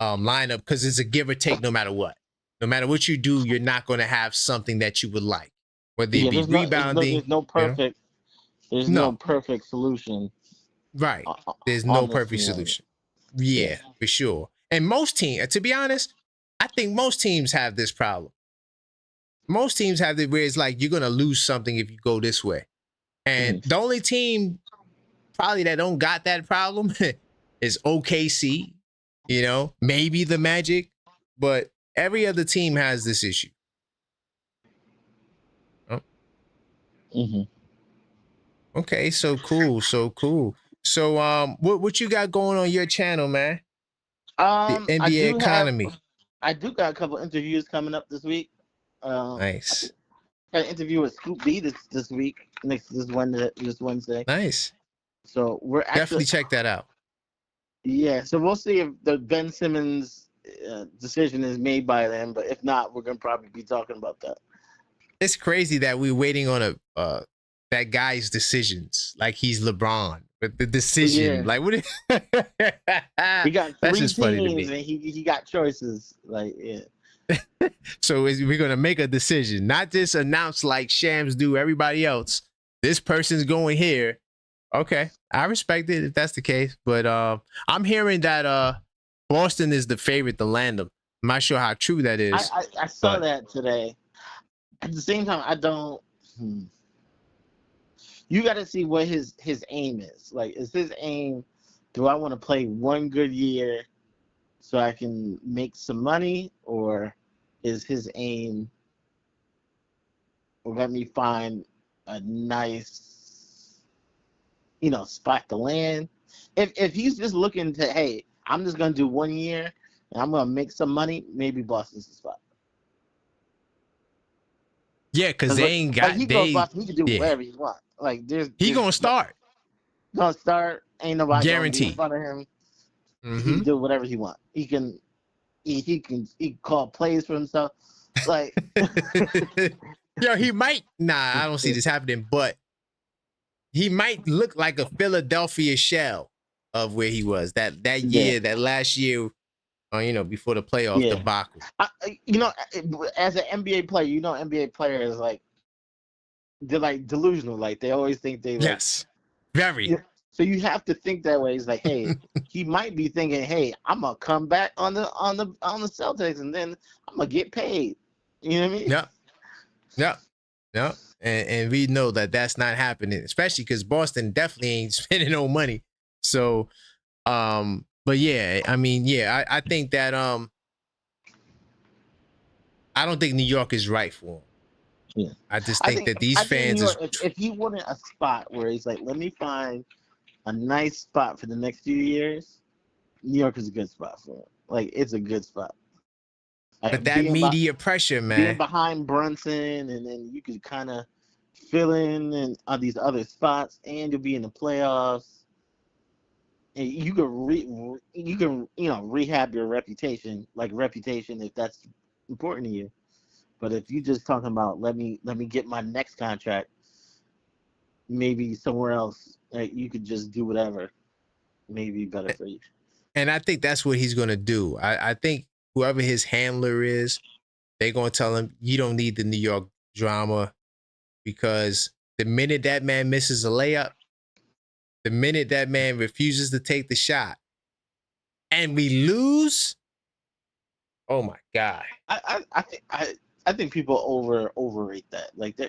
A: lineup because it's a give or take no matter what. No matter what you do, you're not going to have something that you would like. Whether it be rebounding.
C: There's no perfect. You know? There's no perfect solution.
A: Right. There's no perfect solution. Yeah, for sure. And most teams, to be honest, I think most teams have this problem. Most teams have it where it's like you're going to lose something if you go this way. And the only team probably that don't got that problem is OKC, you know, maybe the Magic, but every other team has this issue. Oh. Okay, so cool. So what you got going on your channel, man? The NBA economy.
C: I do got a couple interviews coming up this week.
A: Nice.
C: Got an interview with Scoop B this week. This Wednesday.
A: Nice.
C: So we're
A: definitely check that out.
C: Yeah. So we'll see if the Ben Simmons decision is made by then, but if not, we're gonna probably be talking about that.
A: It's crazy that we're waiting on that guy's decisions, like he's LeBron, but the decision, like what?
C: He got three teams and he got choices, like
A: So we're gonna make a decision, not just announce like Shams do everybody else. This person's going here. Okay, I respect it if that's the case, but I'm hearing that Boston is the favorite to land them. I'm not sure how true that is.
C: I saw that today. At the same time, I don't. You got to see what his aim is. Like, is his aim? Do I want to play one good year so I can make some money, or is his aim? Or let me find a nice, spot to land. If he's just looking to, hey, I'm just gonna do 1 year and I'm gonna make some money, maybe Boston's the spot.
A: Yeah, because they ain't got.
C: He can do whatever he wants. Like
A: he gonna start.
C: Gonna start. Ain't nobody
A: guaranteed
C: gonna be in front of him. He can do whatever he wants. He can call plays for himself. Like,
A: yo, he might. Nah, I don't see this happening. But he might look like a Philadelphia shell of where he was that year, that last year. Before the playoff debacle.
C: As an NBA player, NBA players they're like delusional. Like they always think they
A: very.
C: So you have to think that way. It's like, hey, he might be thinking, hey, I'm gonna come back on the Celtics, and then I'm gonna get paid. You know what I mean?
A: Yeah. And we know that that's not happening, especially because Boston definitely ain't spending no money. So, But yeah, I mean, yeah, I think that I don't think New York is right for him.
C: Yeah.
A: I just think that these
C: I think
A: fans
C: New
A: is
C: York, if he wanted a spot where he's like, let me find a nice spot for the next few years, New York is a good spot for him. Like, it's a good spot.
A: but that media pressure,
C: Being
A: man.
C: behind Brunson, and then you could kind of fill in on these other spots, and you'll be in the playoffs. And you can rehab your reputation, if that's important to you. But if you just talking about let me get my next contract, maybe somewhere else, you could just do whatever. Maybe better for you.
A: And I think that's what he's gonna do. I think whoever his handler is, they're gonna tell him you don't need the New York drama, because the minute that man misses a layup, the minute that man refuses to take the shot, and we lose, oh my God.
C: I think people overrate that. Like,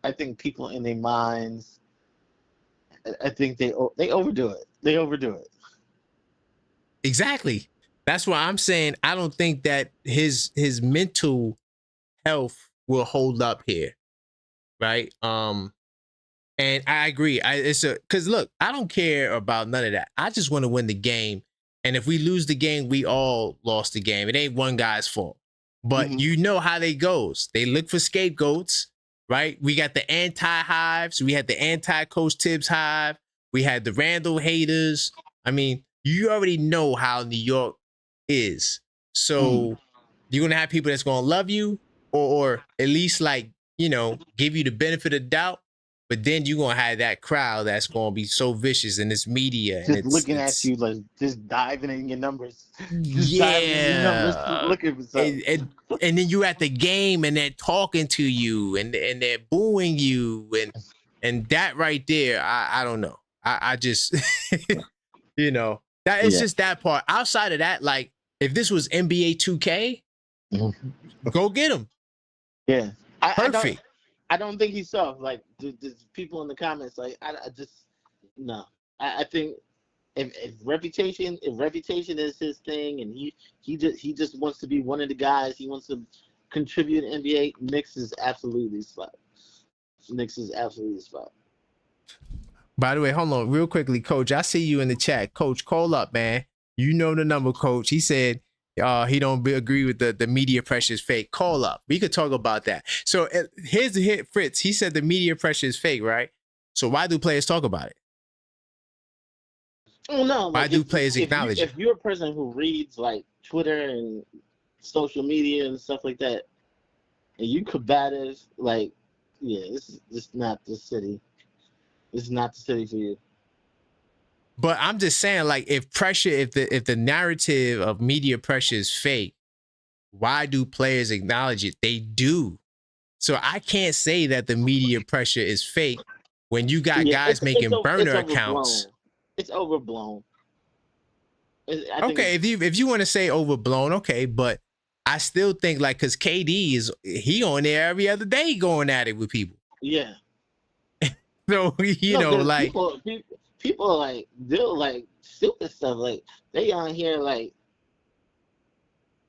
C: I think people in their minds, I think they overdo it. They overdo it.
A: Exactly. That's why I'm saying I don't think that his mental health will hold up here, right? And I agree. Because look, I don't care about none of that. I just want to win the game. And if we lose the game, we all lost the game. It ain't one guy's fault. But you know how they goes. They look for scapegoats, right? We got the anti-hives. We had the anti-Coach Tibbs hive. We had the Randall haters. I mean, you already know how New York is. So you're going to have people that's going to love you, or at least, like, give you the benefit of doubt. But then you're going to have that crowd that's going to be so vicious in this media.
C: Just
A: and
C: looking at you, like, just diving in your numbers.
A: Yeah.
C: Looking for something.
A: And then you at the game and they're talking to you and they're booing you. And that right there, I don't know. I just, that is just that part. Outside of that, like, if this was NBA 2K, go get him.
C: Yeah.
A: Perfect.
C: I don't think he's soft. Like, there's people in the comments, like, no. I think if reputation is his thing, and he just wants to be one of the guys, he wants to contribute to NBA, Knicks is absolutely the spot. By
A: the way, hold on real quickly, Coach. I see you in the chat. Coach, call up, man. You know the number, Coach. He said he don't agree with the media pressure is fake. Call up. We could talk about that. So here's the hit, Fritz. He said the media pressure is fake, right? So why do players talk about it?
C: Oh no!
A: Why do players acknowledge it?
C: If you're a person who reads, like, Twitter and social media and stuff like that, and you combative, like, yeah, this is not the city. This is not the city for you.
A: But I'm just saying, like, if the narrative of media pressure is fake, why do players acknowledge it? They do. So I can't say that the media pressure is fake when you got guys making burner accounts.
C: It's overblown.
A: Okay, if you want to say overblown, okay, but I still think, like, because KD he on there every other day going at it with people.
C: Yeah.
A: So like
C: people are like, they'll, like, stupid stuff, like, they on here like,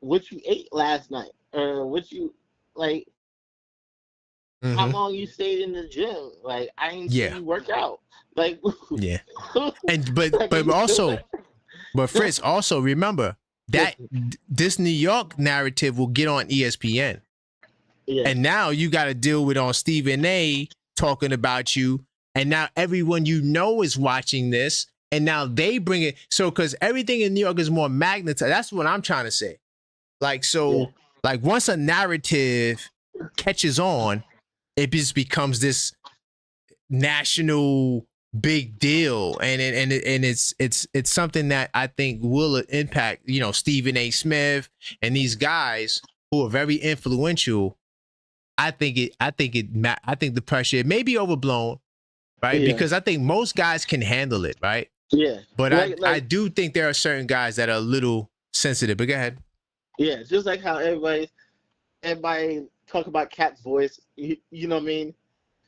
C: what you ate last night, or what you, like, how long you stayed in the gym, like, I ain't see you work out, like,
A: yeah. And but Fritz, also remember that this New York narrative will get on ESPN, and now you got to deal with on Stephen A. talking about you. And now everyone is watching this, and now they bring it. So, because everything in New York is more magnetized. That's what I'm trying to say. Like, so, like, once a narrative catches on, it just becomes this national big deal, and it's something that I think will impact, Stephen A. Smith and these guys who are very influential. I think the pressure, it may be overblown. Right, because I think most guys can handle it, right?
C: Yeah,
A: but I do think there are certain guys that are a little sensitive. But go ahead.
C: Yeah, just like how everybody talk about Cat's voice. You know what I mean?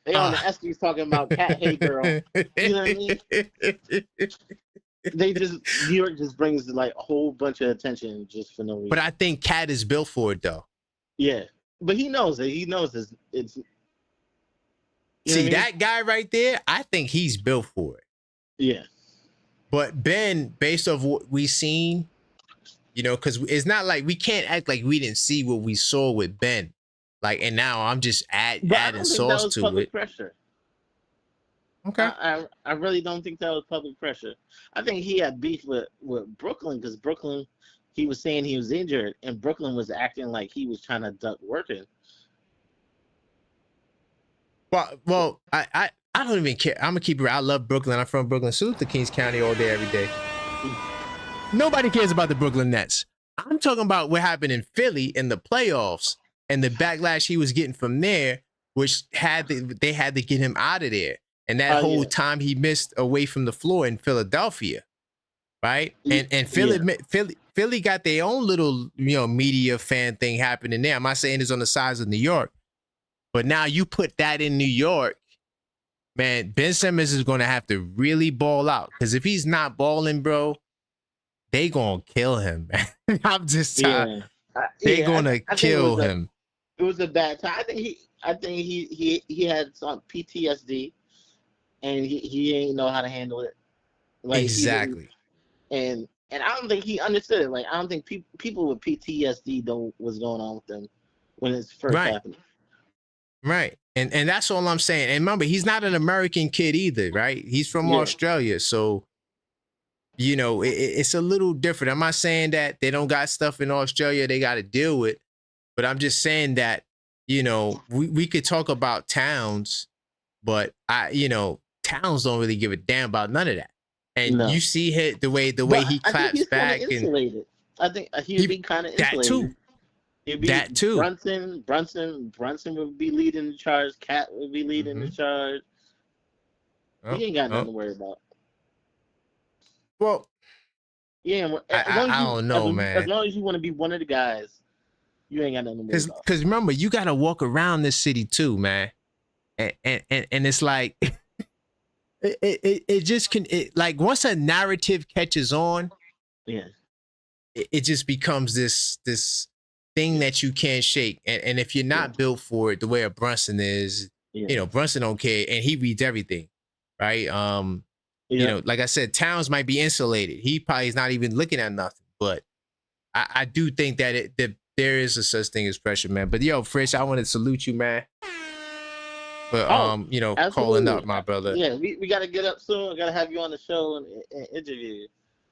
C: They on the Estes talking about Cat, hey girl. You know what I mean? New York just brings like a whole bunch of attention just for no reason.
A: But I think Cat is built for it though.
C: Yeah, but he knows it. He knows it's.
A: See, that guy right there, I think he's built for it.
C: Yeah.
A: But Ben, based off what we seen, you know, because it's not like we can't act like we didn't see what we saw with Ben. Like, and now I'm just adding sauce to it.
C: Pressure.
A: Okay.
C: I really don't think that was public pressure. I think he had beef with Brooklyn because Brooklyn, he was saying he was injured, and Brooklyn was acting like he was trying to duck working.
A: Well, I don't even care. I'm gonna keep it real. I love Brooklyn. I'm from Brooklyn. Salute to Kings County all day, every day. Nobody cares about the Brooklyn Nets. I'm talking about what happened in Philly in the playoffs and the backlash he was getting from there, which they had to get him out of there. And that whole time he missed away from the floor in Philadelphia, right? And Philly got their own little, you know, media fan thing happening there. I'm not saying it's on the size of New York, but now you put that in New York, man. Ben Simmons is going to have to really ball out, because if he's not balling, bro, they gonna kill him, man. I'm just tired. They're gonna kill him.
C: It was a bad time. I think he had some PTSD, and he ain't know how to handle it. Like,
A: exactly.
C: And I don't think he understood it. Like, I don't think people with PTSD know what's going on with them when it's first happening.
A: Right. And that's all I'm saying. And remember, he's not an American kid either, right? He's from Australia, so. You know, it's a little different. I'm not saying that they don't got stuff in Australia they got to deal with, but I'm just saying that, you know, we could talk about Towns, but Towns don't really give a damn about none of that. And you see the way he claps back, and
C: I think he'd be kind of insulated.
A: That too.
C: Brunson would be leading the charge. Cat would be leading the charge. He ain't got nothing to worry about.
A: Well,
C: yeah,
A: I don't know, man.
C: As long as you want to be one of the guys, you ain't got nothing to worry about.
A: Because remember, you got to walk around this city too, man. And it's like, it just can, like, once a narrative catches on, it just becomes this thing that you can't shake. And if you're not built for it the way a Brunson is, you know, Brunson don't care, and he reads everything, right? You know, like I said, Towns might be insulated. He probably is not even looking at nothing. But I do think that there is a such thing as pressure, man. But yo, Frisch, I want to salute you, man. But you know, absolutely. Calling up, my brother.
C: Yeah, we got to get up soon. I got to have you on the show and interview you.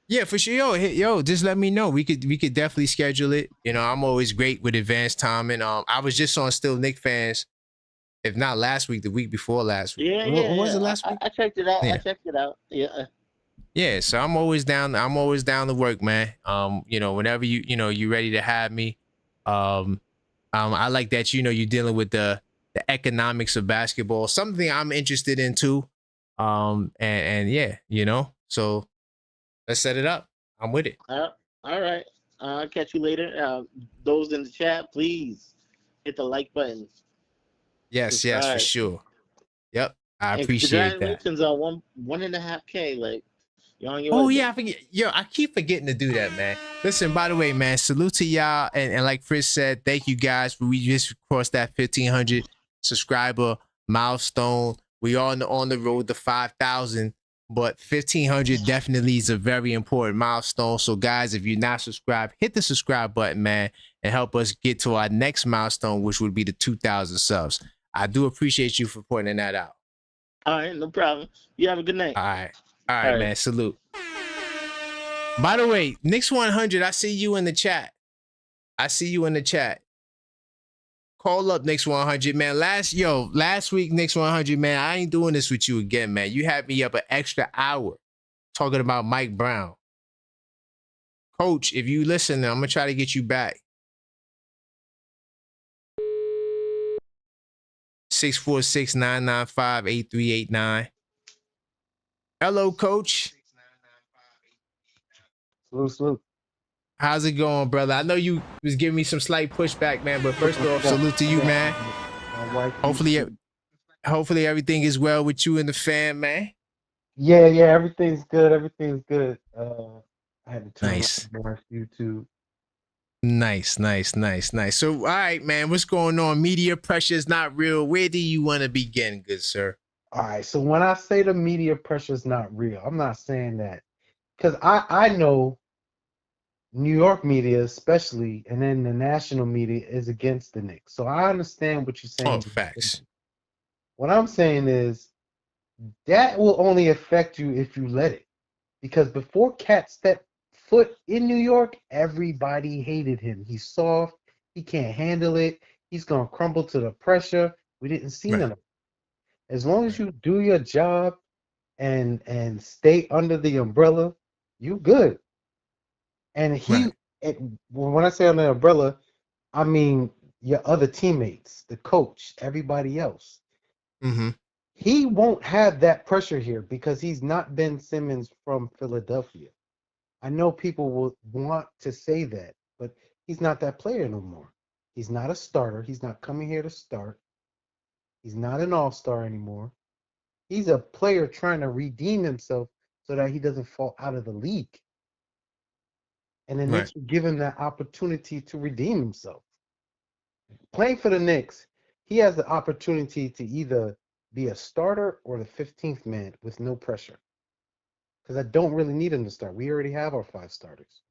A: Yeah, for sure. Yo, just let me know. We could definitely schedule it. You know, I'm always great with advanced timing. I was just on Still Knicks Fans. If not last week, the week before last week.
C: Yeah.
A: Was it last week?
C: I checked it out.
A: Yeah.
C: I checked it out. Yeah.
A: Yeah, so I'm always down to work, man. You know, whenever you're ready to have me. I like that, you know, you're dealing with the economics of basketball, something I'm interested in too. And yeah, you know, so let's set it up. I'm with it.
C: All right. I'll catch you later. Those in the chat, please hit the like button.
A: Yes, for sure. Yep, I appreciate that.
C: Congratulations on 1.5K. Like, you're on your
A: way. Oh
C: back.
A: yeah, I forget. Yo, I keep forgetting to do that, man. Listen, by the way, man, salute to y'all, and like Frisch said, thank you guys for we just crossed that 1,500 subscriber milestone. We are on the road to 5,000, but 1,500 definitely is a very important milestone. So guys, if you're not subscribed, hit the subscribe button, man, and help us get to our next milestone, which would be the 2,000 subs. I do appreciate you for pointing that out.
C: All right, no problem. You have a good night.
A: All right, man. Salute. By the way, Knicks 100, I see you in the chat. Call up Knicks 100, man. Last week, Knicks 100, man, I ain't doing this with you again, man. You had me up an extra hour talking about Mike Brown. Coach, if you listen, I'm going to try to get you back. 646-995-8389. Hello, Coach.
D: Salute.
A: How's it going, brother? I know you was giving me some slight pushback, man, but first off, salute to you, man. Hopefully everything is well with you and the fam, man.
D: Yeah, everything's good. Everything's good. I had to turn off
A: Nice.
D: and watch YouTube.
A: Nice. So, all right, man, what's going on? Media pressure is not real. Where do you want to begin, good sir?
D: All right, so when I say the media pressure is not real, I'm not saying that because I know New York media especially, and then the national media is against the Knicks. So I understand what you're
A: Oh,
D: saying.
A: facts.
D: What I'm saying is that will only affect you if you let it. Because before Cat stepped foot in New York, everybody hated him. He's soft. He can't handle it. He's gonna crumble to the pressure. We didn't see
A: Right.
D: none of it. As long as
A: Right.
D: you do your job and stay under the umbrella, you good. And
A: Right.
D: when I say under the umbrella, I mean your other teammates, the coach, everybody else.
A: Mm-hmm.
D: He won't have that pressure here because he's not Ben Simmons from Philadelphia. I know people will want to say that, but he's not that player no more. He's not a starter. He's not coming here to start. He's not an all-star anymore. He's a player trying to redeem himself so that he doesn't fall out of the league. And the
A: Right.
D: Knicks will give him that opportunity to redeem himself. Playing for the Knicks, he has the opportunity to either be a starter or the 15th man with no pressure. Because I don't really need him to start. We already have our 5 starters.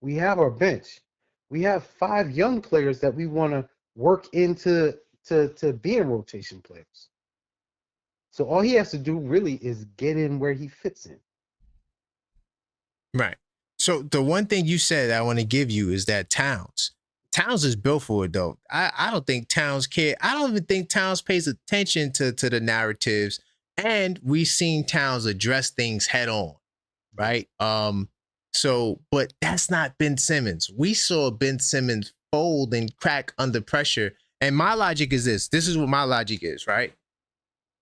D: We have our bench. We have 5 young players that we want to work into to being rotation players. So all he has to do really is get in where he fits in.
A: Right. So the one thing you said I want to give you is that Towns is built for it though. I don't think Towns care. I don't even think Towns pays attention to the narratives. And we've seen Towns address things head on. Right. So but that's not Ben Simmons. We saw Ben Simmons fold and crack under pressure. And my logic is this. This is what my logic is, right?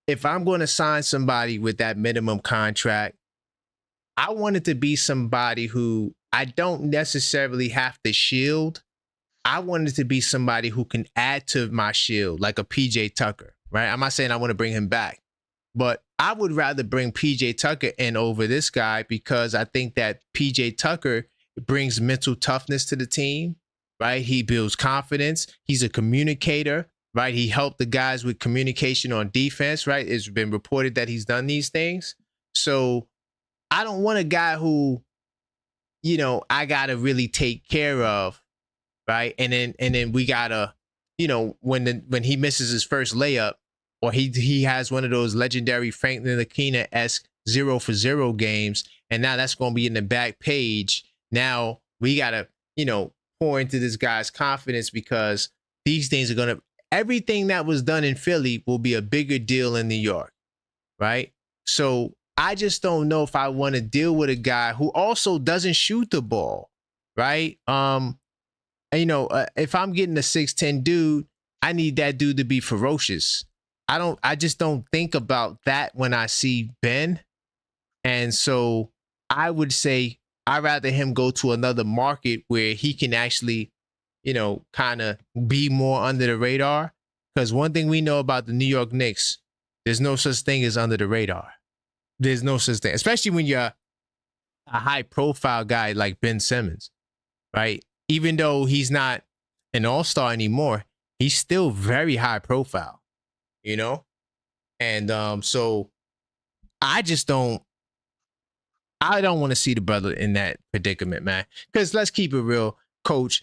A: If I'm going to sign somebody with that minimum contract, I want it to be somebody who I don't necessarily have to shield. I want it to be somebody who can add to my shield, like a PJ Tucker, right? I'm not saying I want to bring him back, but I would rather bring PJ Tucker in over this guy because I think that PJ Tucker brings mental toughness to the team, right? He builds confidence. He's a communicator, right? He helped the guys with communication on defense, right? It's been reported that he's done these things. So I don't want a guy who, I gotta really take care of, right? And then we gotta, when he misses his first layup, or he has one of those legendary Franklin Aquina-esque 0 for 0 games, and now that's gonna be in the back page. Now we gotta, pour into this guy's confidence because these things are gonna everything that was done in Philly will be a bigger deal in New York, right? So I just don't know if I want to deal with a guy who also doesn't shoot the ball, right? If I'm getting a 6'10" dude, I need that dude to be ferocious. I just don't think about that when I see Ben. And so I would say I'd rather him go to another market where he can actually, kind of be more under the radar. Because one thing we know about the New York Knicks, there's no such thing as under the radar. There's no such thing, especially when you're a high profile guy like Ben Simmons, right? Even though he's not an all-star anymore, he's still very high profile, you know? And so I just don't want to see the brother in that predicament, man. Because let's keep it real, coach.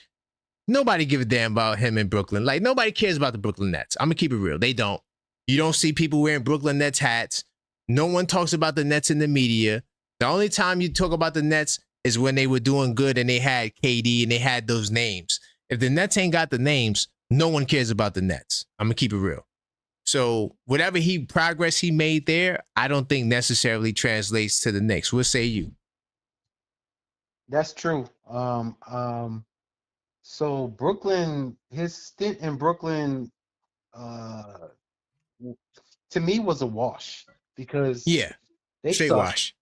A: Nobody give a damn about him in Brooklyn. Like, nobody cares about the Brooklyn Nets. I'm going to keep it real. They don't. You don't see people wearing Brooklyn Nets hats. No one talks about the Nets in the media. The only time you talk about the Nets is when they were doing good and they had KD and they had those names. If the Nets ain't got the names, no one cares about the Nets. I'm going to keep it real. So whatever progress he made there, I don't think necessarily translates to the Knicks. What say you?
D: That's true. So Brooklyn, his stint in Brooklyn, to me was a wash because
A: Yeah,
D: they
A: straight
D: suck.
A: wash.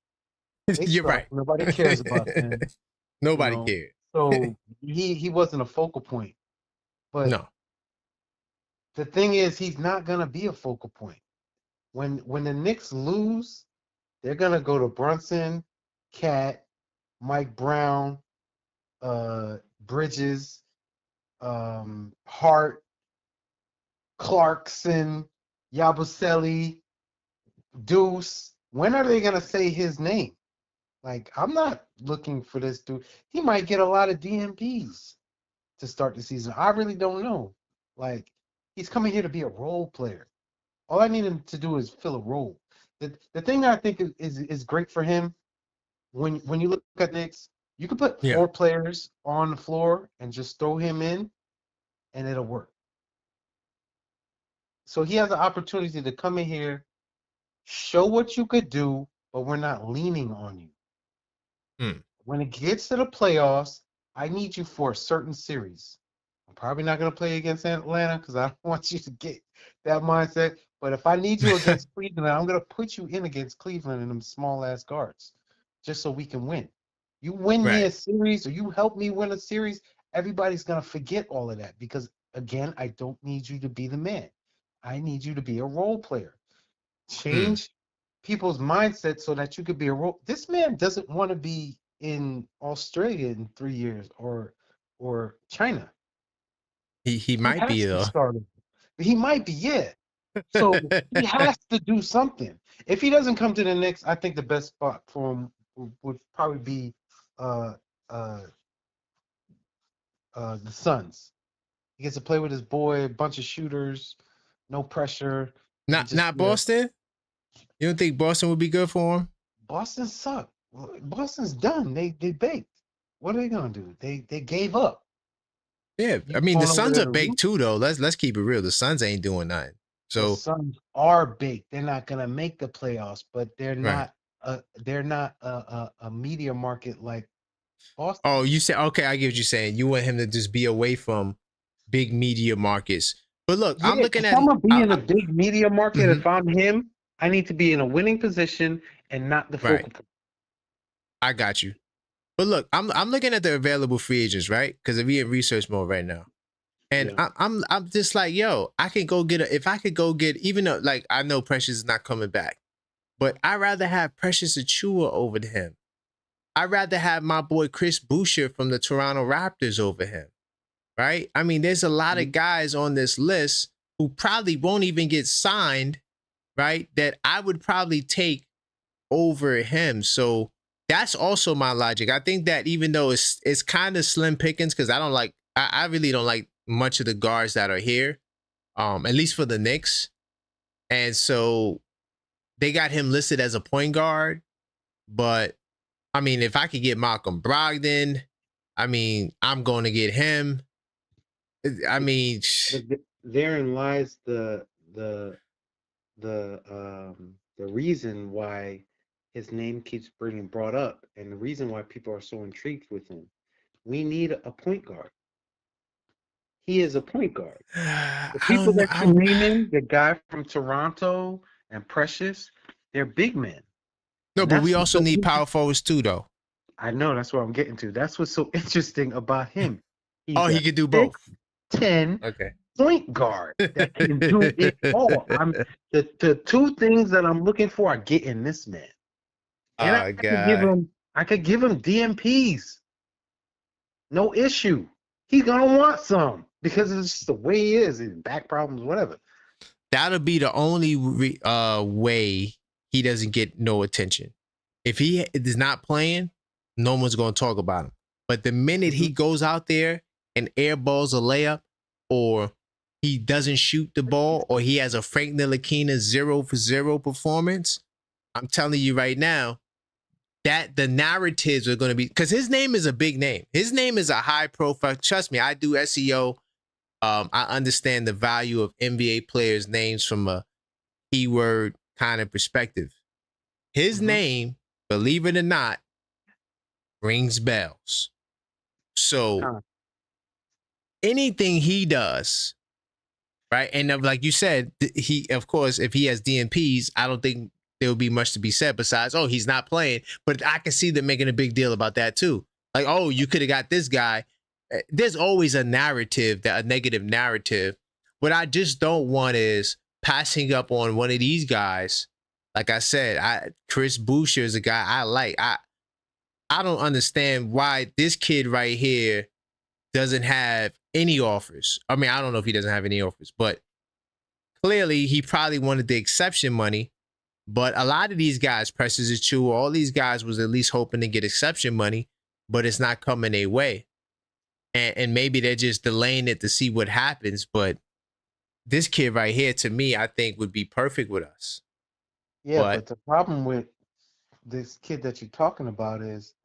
D: They
A: You're
D: suck.
A: right.
D: Nobody cares about them.
A: Nobody cared.
D: So he wasn't a focal point. But
A: No.
D: the thing is, he's not gonna be a focal point. When the Knicks lose, They're gonna go to Brunson, Cat, Mike Brown, Bridges, Hart, Clarkson, Yabusele, Deuce. When are they gonna say his name? Like, I'm not looking for this dude. He might get a lot of DMPs to start the season. I really don't know. Like, he's coming here to be a role player. All I need him to do is fill a role. The thing that I think is great for him, when you look at Knicks, you could put
A: Yeah.
D: 4 players on the floor and just throw him in, and it'll work. So he has the opportunity to come in here, show what you could do, but we're not leaning on you. When it gets to the playoffs, I need you for a certain series. I'm probably not going to play against Atlanta because I don't want you to get that mindset. But if I need you against Cleveland, I'm going to put you in against Cleveland in them small-ass guards just so we can win. You win me a
A: Right.
D: series or you help me win a series, everybody's going to forget all of that because, again, I don't need you to be the man. I need you to be a role player. Change people's mindset so that you could be a role. This man doesn't want to be in Australia in 3 years or China.
A: He
D: He
A: might be
D: has to
A: though.
D: start. He might be, yeah. So he has to do something. If he doesn't come to the Knicks, I think the best spot for him would probably be uh, uh, the Suns. He gets to play with his boy, a bunch of shooters, no pressure.
A: Not Boston. You don't think Boston would be good for him?
D: Boston sucked. Boston's done. They baked. What are they gonna do? They gave up.
A: Yeah,
D: You
A: I mean the
D: going over
A: Suns
D: there
A: are
D: to
A: baked
D: root?
A: too, though. Let's keep it real. The Suns ain't doing nothing.
D: The
A: So
D: Suns are baked. They're not gonna make the playoffs, but they're
A: right.
D: not a media market like Boston.
A: Oh, you said okay. I get what you're saying. You want him to just be away from big media markets. But look, I'm
D: Yeah,
A: looking
D: if
A: at.
D: I'm gonna be in a big media market,
A: Mhm.
D: if I'm him, I need to be in a winning position and not the
A: Right.
D: focal point.
A: I got you. But look, I'm looking at the available free agents, right? Because we in research mode right now. And
D: Yeah.
A: I'm just like, yo, I can go get if I could go get, even though like I know Precious is not coming back, but I'd rather have Precious Achua over him. I'd rather have my boy Chris Boucher from the Toronto Raptors over him. Right? I mean, there's a lot of guys on this list who probably won't even get signed, right? That I would probably take over him. So that's also my logic. I think that even though it's kind of slim pickings, because I really don't like much of the guards that are here, at least for the Knicks. And so they got him listed as a point guard. But I mean, if I could get Malcolm Brogdon, I mean, I'm going to get him. I mean,
D: Therein lies the reason why his name keeps being brought up and the reason why people are so intrigued with him. We need a point guard. He is a point guard. The
A: I
D: people
A: don't know.
D: that you're naming, the guy from Toronto and Precious, they're big men.
A: No,
D: And
A: but
D: that's
A: we
D: what's
A: also
D: so
A: need power
D: interesting.
A: forwards too, though.
D: I know that's what I'm getting to. That's what's so interesting about him.
A: Oh,
D: He's
A: he
D: a
A: could do both.
D: 6'10"
A: Okay.
D: point guard that can do it all. The 2 things that I'm looking for, I get in this man. And
A: Oh God.
D: I could give him DMPs. No issue. He's gonna want some because it's just the way he is, his back problems, whatever.
A: That'll be the only way he doesn't get no attention. If he is not playing, no one's going to talk about him. But the minute he goes out there and airballs a layup, or he doesn't shoot the ball, or he has a Frank Ntilikina 0-for-0 performance, I'm telling you right now that the narratives are going to be, because his name is a big name. His name is a high profile. Trust me, I do SEO. I understand the value of NBA players' names from a keyword kind of perspective. His name, believe it or not, rings bells. So anything he does, right? And like you said, he, of course, if he has DNPs, I don't think there will be much to be said besides, oh, he's not playing. But I can see them making a big deal about that too. Like, oh, you could have got this guy. There's always a narrative, a negative narrative. What I just don't want is passing up on one of these guys like I said, Chris Boucher is a guy I like. I don't understand why this kid right here doesn't have any offers. I mean, I don't know if he doesn't have any offers, but clearly he probably wanted the exception money. But a lot of these guys, Precious Achiuwa, all these guys was at least hoping to get exception money, but it's not coming their way. And maybe they're just delaying it to see what happens. But this kid right here, to me, I think would be perfect with us.
D: Yeah, but the problem with this kid that you're talking about is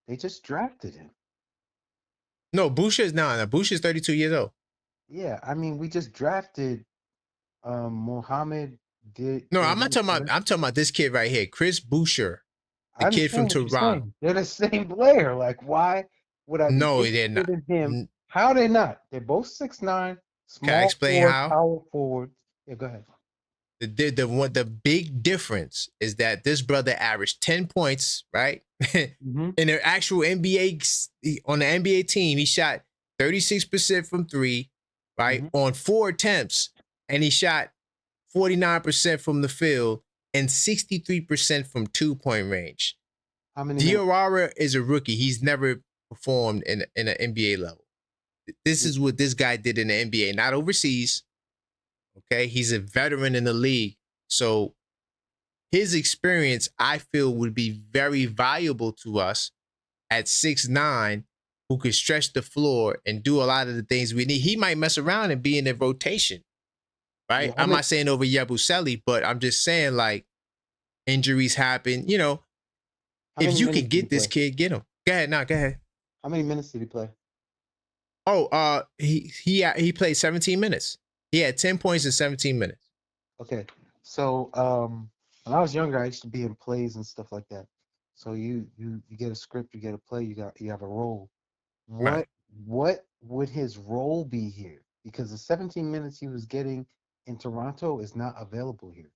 D: they just drafted him.
A: No, Boucher's 32 years old.
D: Yeah, I mean, we just drafted Mohammed.
A: I'm talking about this kid right here, Chris Boucher, the kid from Toronto.
D: They're the same player. Like, why would I?
A: No, they're not.
D: Him? How are they not? They're both 6'9", small.
A: Can I explain
D: forward,
A: how?
D: Power forward. Yeah, go ahead.
A: The big difference is that this brother averaged 10 points, right?
D: Mm-hmm.
A: In the actual NBA, on the NBA team, he shot 36% from three, right? Mm-hmm. On 4 attempts, and he shot 49% from the field and 63% from 2-point range.
D: How many?
A: Diarra is a rookie. He's never performed in an NBA level. This is what this guy did in the NBA, not overseas. Okay, he's a veteran in the league. So his experience, I feel, would be very valuable to us at 6'9", who could stretch the floor and do a lot of the things we need. He might mess around and be in the rotation, right? Yeah, I'm not saying over Yabusele, but I'm just saying, like, injuries happen. You know, if you can get this kid, get him. Go ahead. Go ahead.
D: How many minutes did he play?
A: Oh, he played 17 minutes. He had 10 points in 17 minutes.
D: Okay. So when I was younger, I used to be in plays and stuff like that. So you get a script, you get a play, you have a role. What would his role be here? Because the 17 minutes he was getting in Toronto is not available here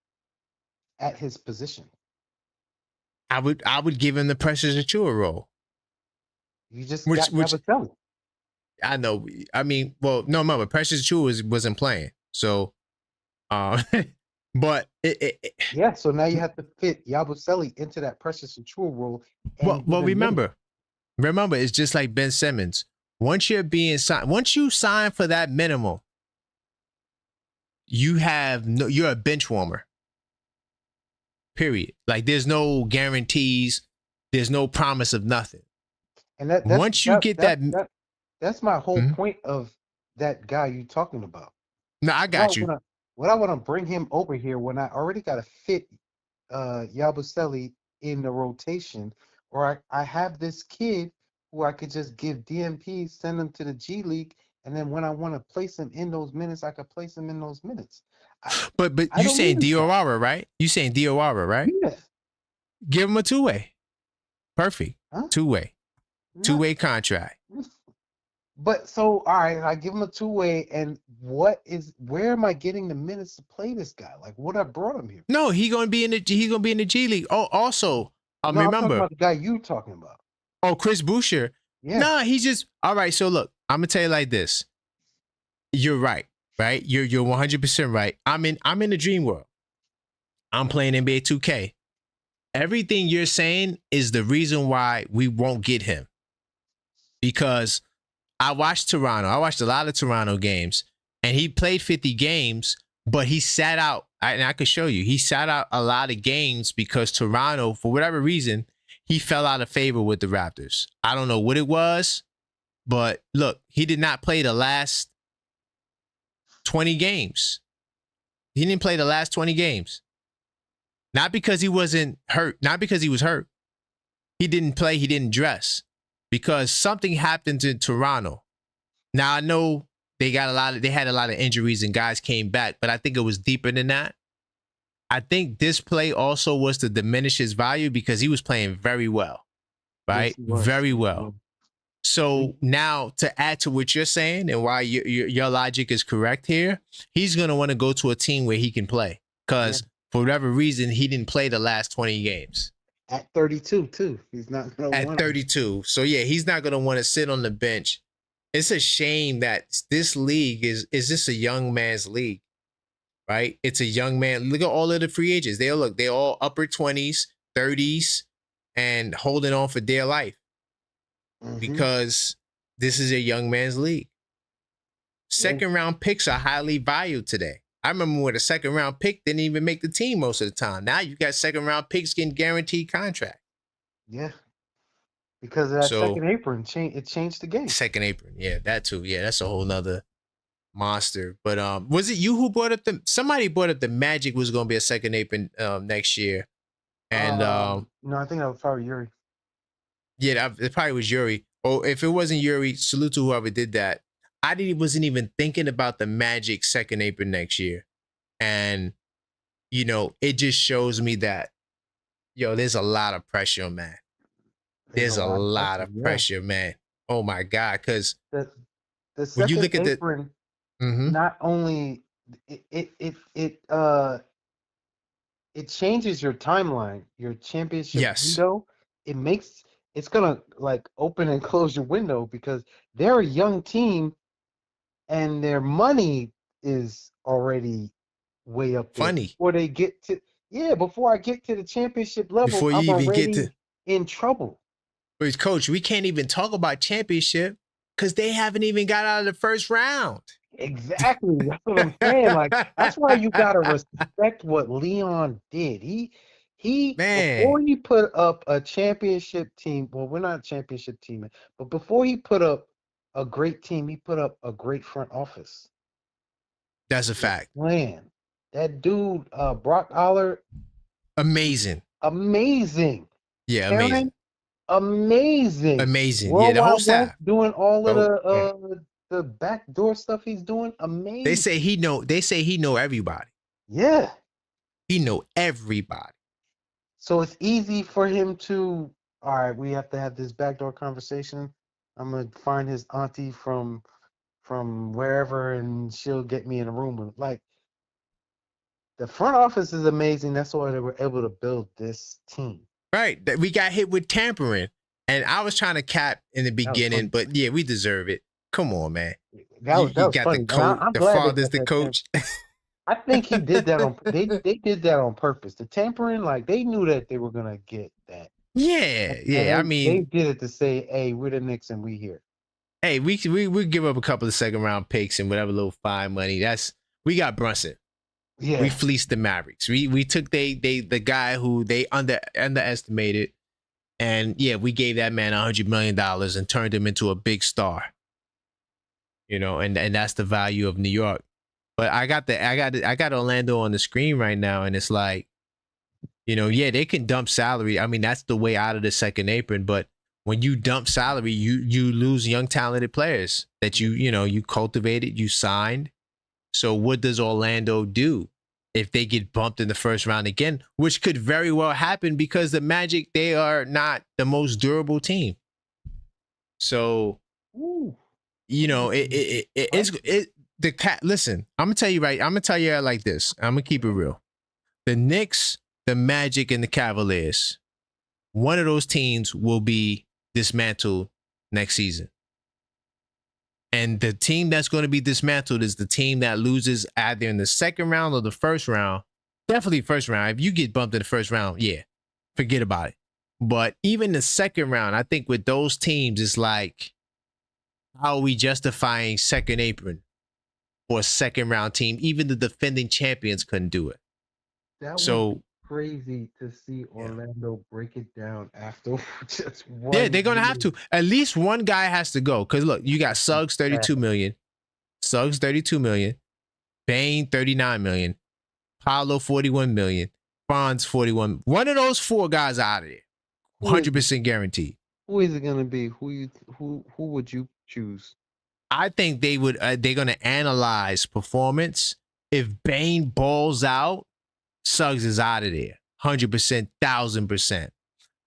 D: at his position.
A: I would give him the Precious Achiuwa role.
D: You just got Yabusele.
A: I know. I mean, well, no, remember, Precious Achiuwa wasn't playing. So, but
D: yeah. So now you have to fit Yabusele into that Precious Achiuwa role.
A: Well, remember, it's just like Ben Simmons. Once you sign for that minimum, you're a bench warmer. Period. Like, there's no guarantees. There's no promise of nothing.
D: And that's my whole point of that guy you're talking about.
A: No, I got you.
D: What I want to bring him over here when I already got to fit Yabusele in the rotation, or I have this kid who I could just give DMP, send him to the G League, and then when I want to place him in those minutes, I could place him in those minutes.
A: But you saying Diarra, right? You saying Diarra, right?
D: Yeah.
A: Give him a 2-way. Perfect. Huh? 2-way. 2-way contract.
D: But so, all right, I give him a 2-way, and where am I getting the minutes to play this guy? Like, what I brought him here?
A: No, he's gonna be in the G League. Oh, also, remember,
D: I'm talking about the guy you talking about.
A: Oh, Chris Boucher. Yeah. Nah, he's just all right. So look, I'm gonna tell you like this. You're right. You're 100% right. I'm in the dream world. I'm playing NBA 2K. Everything you're saying is the reason why we won't get him. Because I watched Toronto. I watched a lot of Toronto games, and he played 50 games, but he sat out. And I could show you. He sat out a lot of games because Toronto, for whatever reason, he fell out of favor with the Raptors. I don't know what it was, but look, he did not play the last 20 games. He didn't play the last 20 games. Not because he wasn't hurt. Not because he was hurt. He didn't play. He didn't dress. Because something happened in Toronto. Now I know they had a lot of injuries and guys came back, but I think it was deeper than that. I think this play also was to diminish his value because he was playing very well, right? Yes, very well. So now to add to what you're saying and why your logic is correct here, he's going to want to go to a team where he can play because for whatever reason, he didn't play the last 20 games.
D: At 32, too. He's not going to
A: want 32. So, yeah, he's not going to want to sit on the bench. It's a shame that this league is just a young man's league. right? It's a young man. Look at all of the free agents. They all upper 20s, 30s, and holding on for dear life because this is a young man's league. Second round picks are highly valued today. I remember when a second round pick didn't even make the team most of the time. Now you got second round picks getting guaranteed contract.
D: Yeah. Because of that second apron, it changed the game.
A: Second apron, yeah, that too. Yeah, that's a whole nother monster. But was it you who brought up somebody brought up the Magic was going to be a second apron next year, and
D: no, I think that was probably Yuri.
A: Yeah, it probably was Yuri. Or if it wasn't Yuri, salute to whoever did that. Wasn't even thinking about the Magic second apron next year, and it just shows me that there's a lot of pressure, man. There's a lot of pressure, man. Oh my God, because
D: the second you look at apron, not only it changes your timeline, your championship window. It's gonna like open and close your window because they're a young team, and their money is already way up there.
A: Funny.
D: Before they get to before I get to the championship level, I'm already in trouble.
A: But Coach, we can't even talk about championship because they haven't even got out of the first round.
D: Exactly. That's what I'm saying. Like, that's why you gotta respect what Leon did. He before he put up a championship team. Well, we're not a championship team, but before he put up a great team, he put up a great front office.
A: That's a fact.
D: Man, that dude, Brock Aller,
A: amazing.
D: Yeah,
A: amazing.
D: Amazing.
A: Yeah, the whole staff
D: doing all of the backdoor stuff he's doing. Amazing.
A: They say he know everybody.
D: Yeah.
A: He know everybody.
D: So it's easy for him to, all right, we have to have this backdoor conversation. I'm gonna find his auntie from wherever and she'll get me in a room with like the front office is amazing. That's why they were able to build this team.
A: Right. We got hit with tampering. And I was trying to cap in the beginning, but yeah, we deserve it. Come on, man.
D: That was funny.
A: The father's the coach.
D: I think he did that on they did that on purpose. The tampering, like they knew that they were gonna get that.
A: Yeah. I mean,
D: they did it to say, hey, we're the Knicks and we here.
A: Hey, we give up a couple of second round picks and whatever little fine money. We got Brunson.
D: Yeah.
A: We fleeced the Mavericks. We took the guy who they underestimated, and we gave that man $100 million and turned him into a big star. And that's the value of New York. But I got Orlando on the screen right now, and it's like, they can dump salary. I mean, that's the way out of the second apron. But when you dump salary, you lose young talented players that you cultivated, you signed. So what does Orlando do if they get bumped in the first round again, which could very well happen because the Magic, they are not the most durable team. So, listen, I'm going to tell you right. I'm going to tell you like this. I'm going to keep it real. The Knicks, the Magic, and the Cavaliers, one of those teams will be dismantled next season. And the team that's going to be dismantled is the team that loses either in the second round or the first round. Definitely first round. If you get bumped in the first round, forget about it. But even the second round, I think with those teams, it's like, how are we justifying second apron for a second round team? Even the defending champions couldn't do it.
D: That was crazy to see Orlando break it down after just one. Yeah,
A: they're gonna have to. At least one guy has to go. Because look, you got Suggs $32 million, Bane $39 million, Paolo $41 million, Franz $41 million. One of those four guys out of there, 100% guaranteed.
D: Who is it gonna be? Who would you choose?
A: I think they would. They're gonna analyze performance. If Bane balls out, Suggs is out of there, 100%, 1,000%.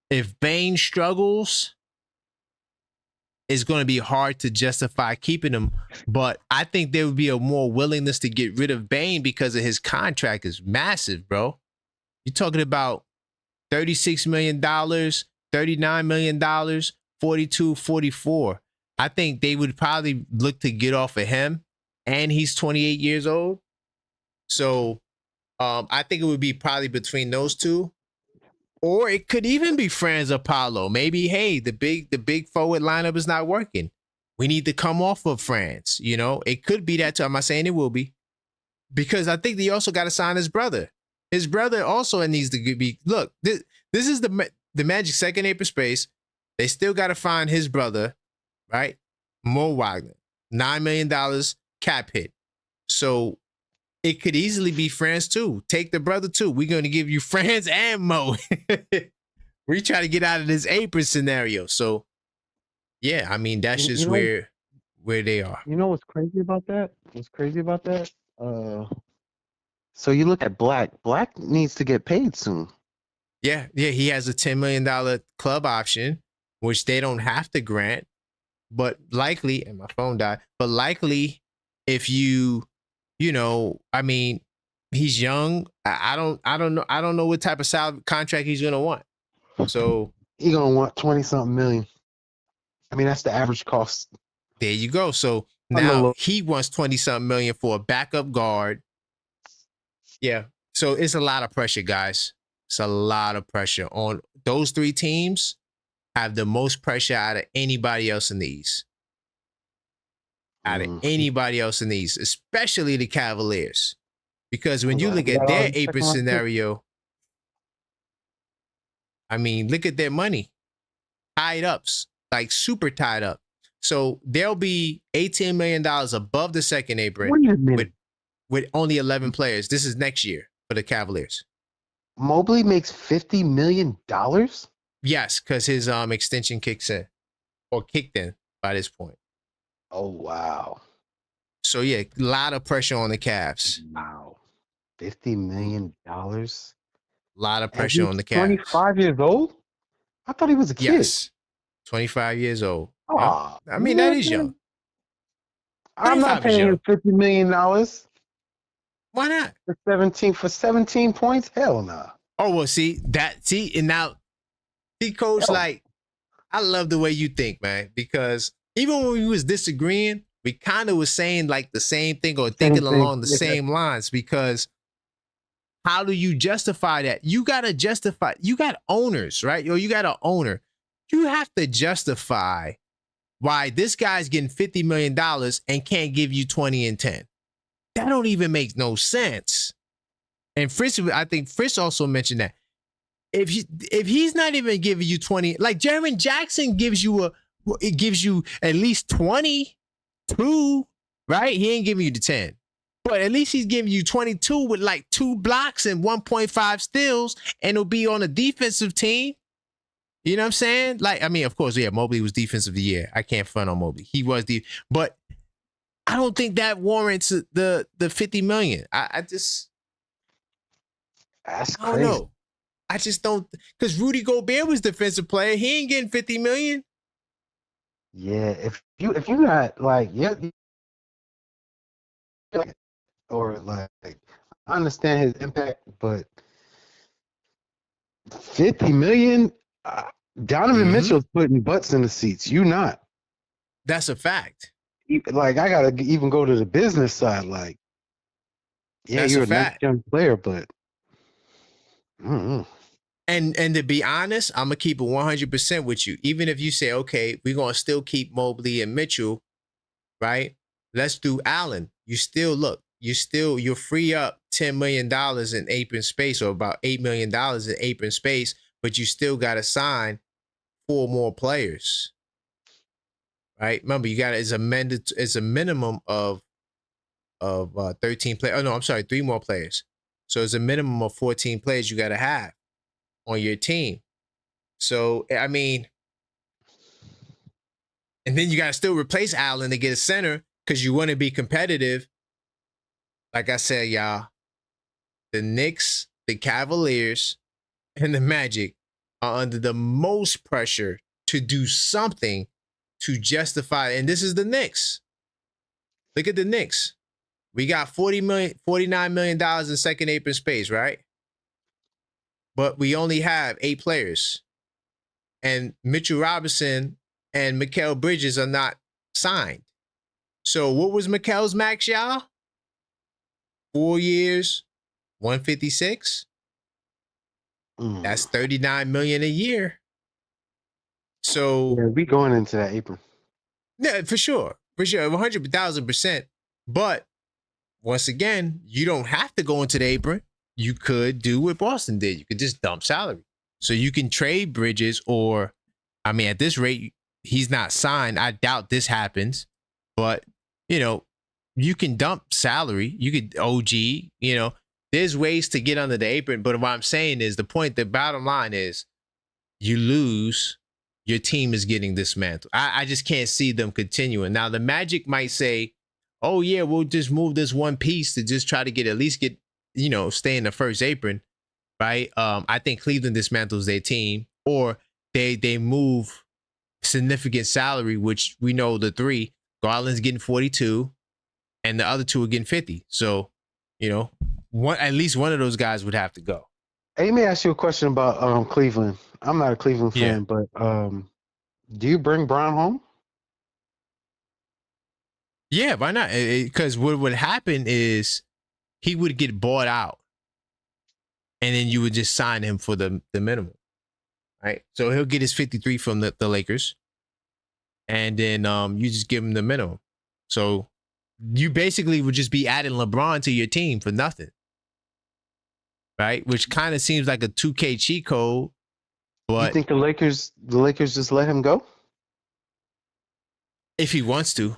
A: If Bane struggles, it's going to be hard to justify keeping him. But I think there would be a more willingness to get rid of Bane because of his contract is massive, bro. You're talking about $36 million, $39 million, 42, 44. I think they would probably look to get off of him, and he's 28 years old. So I think it would be probably between those two. Or it could even be Franz Apollo. Maybe, hey, the big forward lineup is not working. We need to come off of Franz. You know, it could be that too. I'm not saying it will be. Because I think they also got to sign his brother. His brother also needs to be. Look, this is the Magic second apron space. They still got to find his brother, right? Mo Wagner, $9 million cap hit. So it could easily be Franz too. Take the brother too. We're going to give you Franz and Mo. We try to get out of this apron scenario. So yeah, I mean that's just where they are.
D: You know what's crazy about that? So you look at Black. Black needs to get paid soon.
A: Yeah, he has a $10 million club option, which they don't have to grant, but likely, and my phone died, but likely if you know, I mean, he's young. I don't know what type of salary contract he's gonna want. So
D: He's gonna want 20-something million. I mean, that's the average cost.
A: There you go. So now he wants 20-something million for a backup guard. Yeah. So it's a lot of pressure, guys. It's a lot of pressure on those three teams. Have the most pressure out of anybody else in the East. Out of anybody else in the East, especially the Cavaliers. Because when you look at their apron scenario, I mean, look at their money. Tied ups, like super tied up. So they'll be $18 million above the second apron with only 11 players. This is next year for the Cavaliers.
D: Mobley makes $50 million?
A: Yes, because his extension kicks in or kicked in by this point.
D: Oh, wow.
A: So, yeah, a lot of pressure on the Cavs.
D: Wow. $50 million? A
A: lot of pressure on the Cavs.
D: 25 years old? I thought he was a kid.
A: Yes. 25 years old.
D: Oh,
A: I mean, that is young.
D: I'm not paying him $50 million.
A: Why not?
D: For 17 points? Hell no. Nah.
A: Oh, well, and now, Coach, like, I love the way you think, man, because even when we was disagreeing, we kind of was saying like the same thing or thinking along the same lines, because how do you justify that? You got to justify, you got owners, right? Or you got an owner. You have to justify why this guy's getting $50 million and can't give you 20 and 10. That don't even make no sense. And I think Fritz also mentioned that. If he's not even giving you 20, like Jaren Jackson gives you at least 22, right? He ain't giving you the 10. But at least he's giving you 22 with like 2 blocks and 1.5 steals, and it'll be on a defensive team. You know what I'm saying? Like, I mean, of course, yeah, Mobley was defensive of the year. I can't front on Mobley. He was but I don't think that warrants the $50 million.
D: That's
A: I
D: crazy.
A: don't know. I just don't, because Rudy Gobert was defensive player. He ain't getting $50 million.
D: Yeah, if you got like or like I understand his impact, but $50 million. Donovan Mitchell's putting butts in the seats. You not.
A: That's a fact.
D: Like, I gotta even go to the business side. Like, yeah,
A: That's
D: you're
A: a
D: a nice
A: fact.
D: young player, but I don't know.
A: And to be honest, I'm gonna keep it 100% with you. Even if you say, okay, we're gonna still keep Mobley and Mitchell, right? Let's do Allen. You're free up $10 million in apron space, or about $8 million in apron space, but you still gotta sign 4 more players. Right? Remember, it's a minimum of 13 players. Oh no, I'm sorry, 3 more players. So it's a minimum of 14 players you gotta have on your team. So, I mean, and then you got to still replace Allen to get a center because you want to be competitive. Like I said, y'all, the Knicks, the Cavaliers, and the Magic are under the most pressure to do something to justify. And this is the Knicks. Look at the Knicks. We got $49 million in second apron space, right? But we only have 8 players. And Mitchell Robinson and Mikal Bridges are not signed. So what was Mikal's max, y'all? 4 years, 156. That's $39 million a year. So
D: Yeah, we going into that apron.
A: yeah, for sure, 100,000%. But once again, you don't have to go into the apron. You could do what Boston did. You could just dump salary. So you can trade Bridges, or, I mean, at this rate, he's not signed. I doubt this happens, but you can dump salary. You could OG. There's ways to get under the apron. But what I'm saying is, the bottom line is, you lose, your team is getting dismantled. I just can't see them continuing. Now, the Magic might say, oh yeah, we'll just move this one piece to just try to at least stay in the first apron, right? I think Cleveland dismantles their team, or they move significant salary, which we know the three, Garland's getting 42 and the other two are getting 50. So, at least one of those guys would have to go.
D: Hey, let me ask you a question about Cleveland. I'm not a Cleveland fan, but do you bring Brown home?
A: Yeah, why not? Because what would happen is he would get bought out, and then you would just sign him for the minimum, right? So he'll get his 53 from the Lakers, and then you just give him the minimum. So you basically would just be adding LeBron to your team for nothing, right? Which kind of seems like a 2K cheat code. But
D: you think the Lakers just let him go?
A: If he wants to.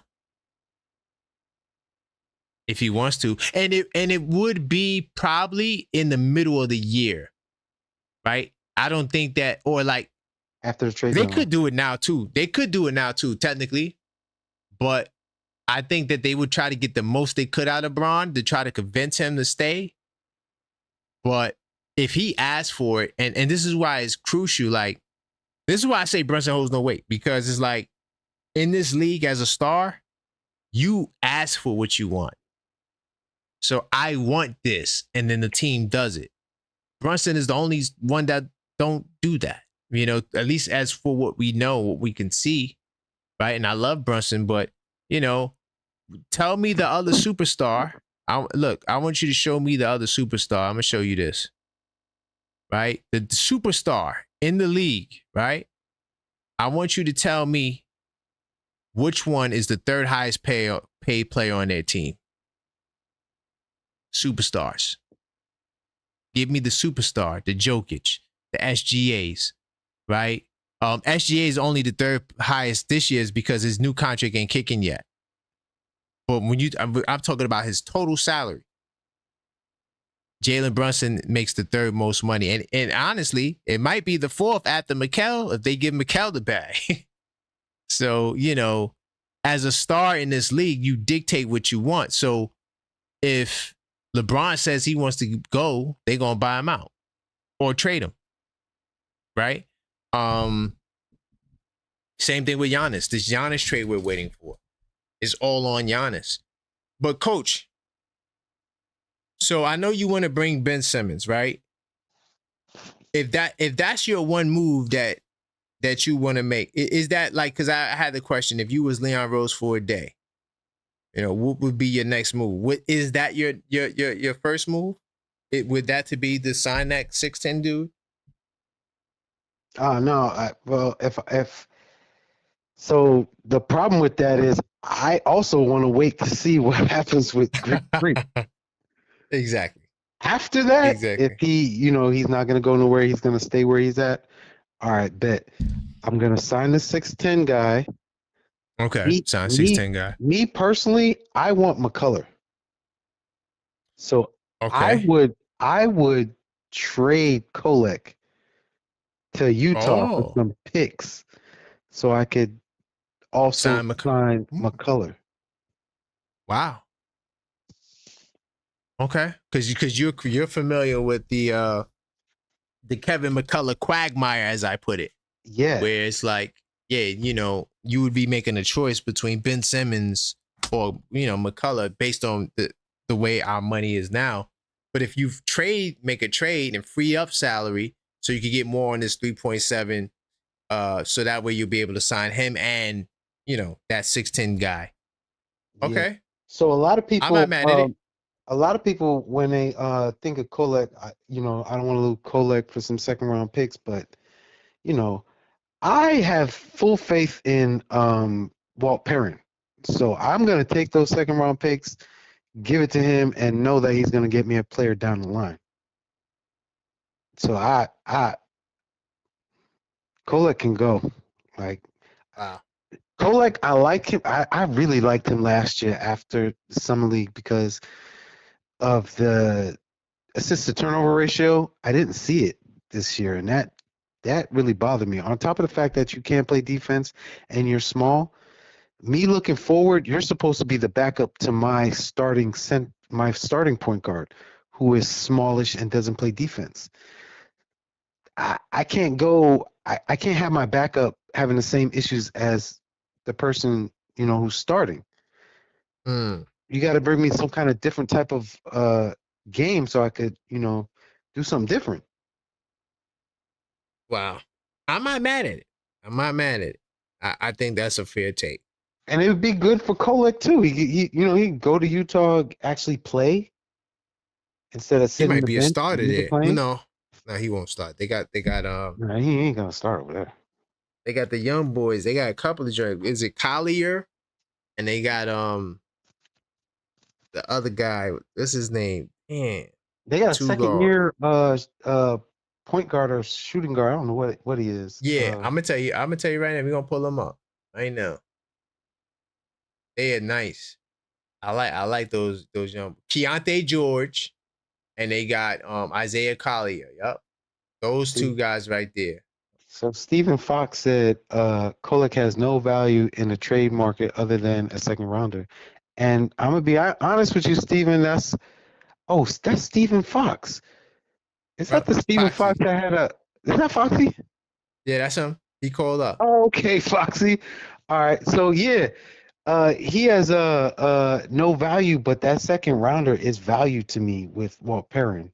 A: And it would be probably in the middle of the year, right? I don't think that, or like
D: after the trade.
A: They could do it now too. Technically. But I think that they would try to get the most they could out of Bron to try to convince him to stay. But if he asks for it, and this is why it's crucial, like, this is why I say Brunson holds no weight, because it's like, in this league as a star, you ask for what you want. So I want this, and then the team does it. Brunson is the only one that don't do that, at least as for what we know, what we can see, right? And I love Brunson, but, tell me the other superstar. I want you to show me the other superstar. I'm going to show you this, right? The superstar in the league, right? I want you to tell me which one is the third highest paid player on their team. Superstars. Give me the superstar, the Jokic, the SGAs, right? SGA is only the third highest this year because his new contract ain't kicking yet. But when I'm talking about his total salary. Jalen Brunson makes the third most money. And honestly, it might be the fourth after Mikal if they give Mikal the bag. So, as a star in this league, you dictate what you want. So if LeBron says he wants to go, they're going to buy him out or trade him. Right? Same thing with Giannis. This Giannis trade we're waiting for is all on Giannis. But Coach, so I know you want to bring Ben Simmons, right? If that's your one move that you want to make, is that like, because I had the question, if you was Leon Rose for a day, what would be your next move? Is that your first move? Would that to be to sign that 6'10" dude?
D: No. Well, if so, the problem with that is I also want to wait to see what happens with Greek Freak.
A: Exactly.
D: After that, if he, he's not going to go nowhere, he's going to stay where he's at. All right, bet. I'm going to sign the 6'10" guy.
A: Okay, sign 6'10" guy.
D: Me personally, I want McCullough. So
A: okay.
D: I would trade Kolek to Utah for some picks so I could also sign McCullough.
A: Wow. Okay, because you're familiar with the Kevin McCullough quagmire, as I put it.
D: Yeah.
A: Where it's like, you would be making a choice between Ben Simmons or McCullough based on the way our money is now. But if you make a trade and free up salary so you could get more on this 3.7, so that way you'll be able to sign him and that 6'10" guy. Okay.
D: Yeah. So a lot of people,
A: I'm not mad at it.
D: a lot of people when they think of Kolek, I don't want to lose Kolek for some second round picks, but you know, I have full faith in Walt Perrin. So I'm gonna take those second round picks, give it to him, and know that he's gonna get me a player down the line. So I Kolek can go. Like
E: Wow.
D: Kolek, I like him. I really liked him last year after the summer league because of the assist to turnover ratio. I didn't see it this year, and that really bothered me. On top of the fact that you can't play defense and you're small, me looking forward, you're supposed to be the backup to my starting point guard, who is smallish and doesn't play defense. I can't go. I can't have my backup having the same issues as the person who's starting.
E: Mm,
D: You got to bring me some kind of different type of game so I could do something different.
E: wow. I'm not mad at it. I'm not mad at it. I think that's a fair take.
D: And it would be good for Kolek too. He can go to Utah, actually play instead of
E: He
D: sitting
E: might
D: the
E: be a
D: bench
E: starter
D: never
E: there.
D: playing.
E: No, he won't start. They got
D: Nah, he ain't gonna start over there.
E: they got the young boys. They got a couple of joints. Is it Collier? And they got the other guy. What's his name? Man,
D: They got a
E: two
D: second
E: guard.
D: year point guard or shooting guard. I don't know what he is.
E: Yeah, I'm gonna tell you right now. We're gonna pull them up right now. They are nice. I like those young Keontae George, and they got Isaiah Collier. Yep, those two guys right there.
D: So Stephen Fox said Kolek has no value in the trade market other than a second rounder. And I'm gonna be honest with you, Stephen. That's Stephen Fox. Is that the Stephen
E: Foxy.
D: Fox that had is that Foxy?
E: Yeah, that's him. He called up.
D: Oh, okay, Foxy. All right. So yeah, he has no value, but that second rounder is value to me with Walt Perrin.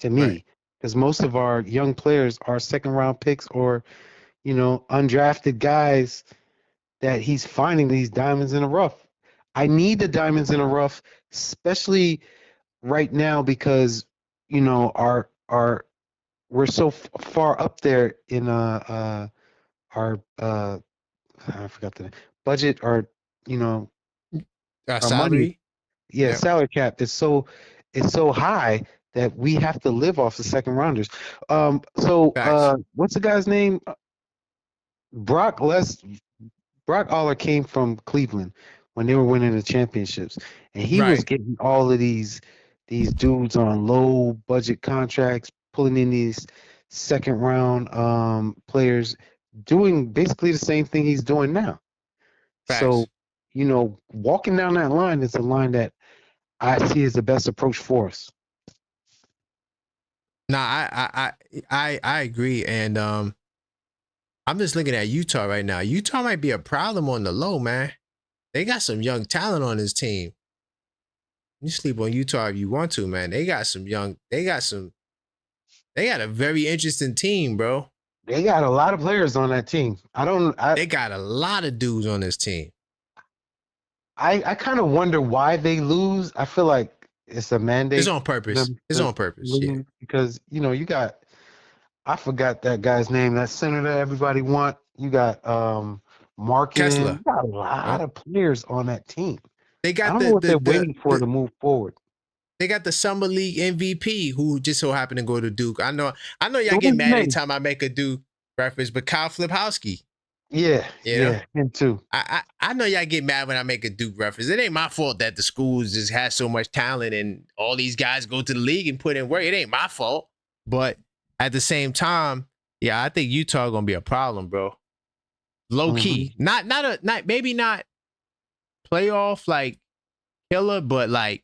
D: To me,
E: Right.
D: because most of our young players are second round picks or undrafted guys that he's finding these diamonds in the rough. I need the diamonds in the rough, especially right now because our we're so far up there in our I forgot the name. Budget or our
E: Salary.
D: money. Yeah,
E: Yep.
D: salary cap is so high that we have to live off the second rounders.
E: Facts.
D: What's the guy's name? Brock Aller came from Cleveland when they were winning the championships, and he was
E: Right.
D: getting all of these dudes on low budget contracts, pulling in these second round players, doing basically the same thing he's doing now.
E: Facts.
D: So, walking down that line is a line that I see as the best approach for us.
E: Nah, I agree, and I'm just looking at Utah right now. Utah might be a problem on the low, man. They got some young talent on this team. You sleep on Utah if you want to, man. They got a very interesting team, bro.
D: They got a lot of players on that team.
E: They got a lot of dudes on this team.
D: I kind of wonder why they lose. I feel like it's a mandate.
E: It's on purpose. It's on purpose. Yeah.
D: Because you got, I forgot that guy's name. That center that everybody want. You got Markin.
E: Kessler.
D: You got a lot of players on that team.
E: They got
D: I don't know what they're waiting for to move forward.
E: They got the Summer League MVP who just so happened to go to Duke. I know y'all
D: What
E: get
D: is
E: mad
D: his name?
E: anytime I make a Duke reference, but Kyle Flipkowski.
D: Yeah,
E: You know?
D: yeah, him too.
E: I know y'all get mad when I make a Duke reference. It ain't my fault that the schools just have so much talent and all these guys go to the league and put in work. It ain't my fault. But at the same time, yeah, I think Utah gonna be a problem, bro. Low key. Not maybe not playoff like killer, but like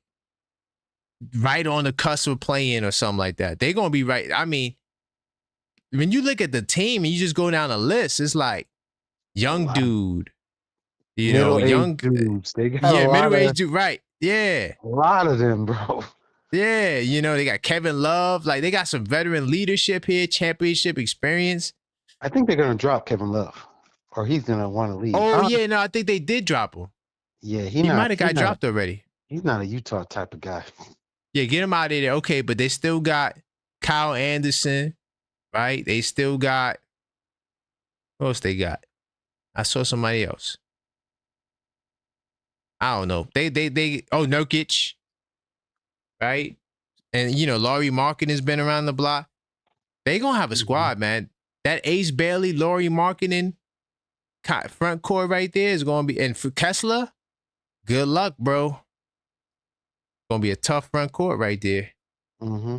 E: right on the cusp of playing or something like that. They're gonna be right. I mean, when you look at the team and you just go down the list, it's like young dude, young
D: dudes. They got
E: middle-aged dude, right? Yeah,
D: a lot of them, bro.
E: yeah. They got Kevin Love. Like they got some veteran leadership here, championship experience.
D: I think they're gonna drop Kevin Love, or he's gonna want to leave.
E: Oh yeah, no, I think they did drop him.
D: Yeah,
E: He might have got dropped already.
D: He's not a Utah type of guy.
E: Yeah, get him out of there. Okay, but they still got Kyle Anderson, right? They still got what else they got? I saw somebody else. I don't know. They Nurkic, right? And Laurie Markin has been around the block. They gonna have a squad, man. That Ace Bailey, Laurie Markkinen front court right there is gonna be, and for Kessler, good luck, bro. Gonna be a tough front court right there.
D: Mm-hmm.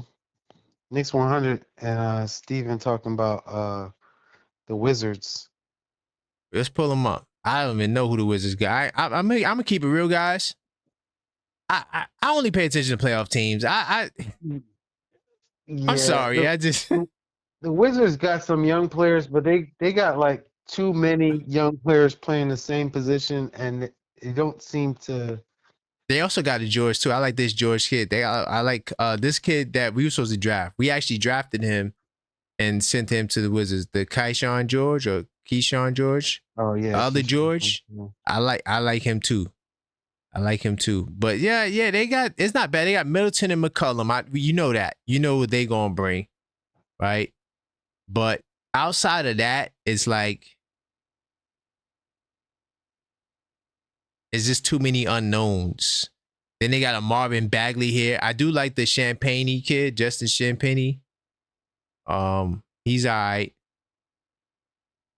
D: Knicks 100 and Steven talking about the Wizards.
E: Let's pull them up. I don't even know who the Wizards got. I'm gonna keep it real, guys. I only pay attention to playoff teams. I'm sorry.
D: The Wizards got some young players, but they got like too many young players playing the same position, and they don't seem to.
E: They also got a George too. I like this George kid. I like this kid that we were supposed to draft. We actually drafted him and sent him to the Wizards. The Keyshawn George.
D: Oh yeah,
E: The other George. I like him too. But yeah, it's not bad. They got Middleton and McCollum. You know that. You know what they gonna bring, right? But outside of that, it's like it's just too many unknowns. Then they got a Marvin Bagley here. I do like the Champagne kid, Justin Champagne. He's all right.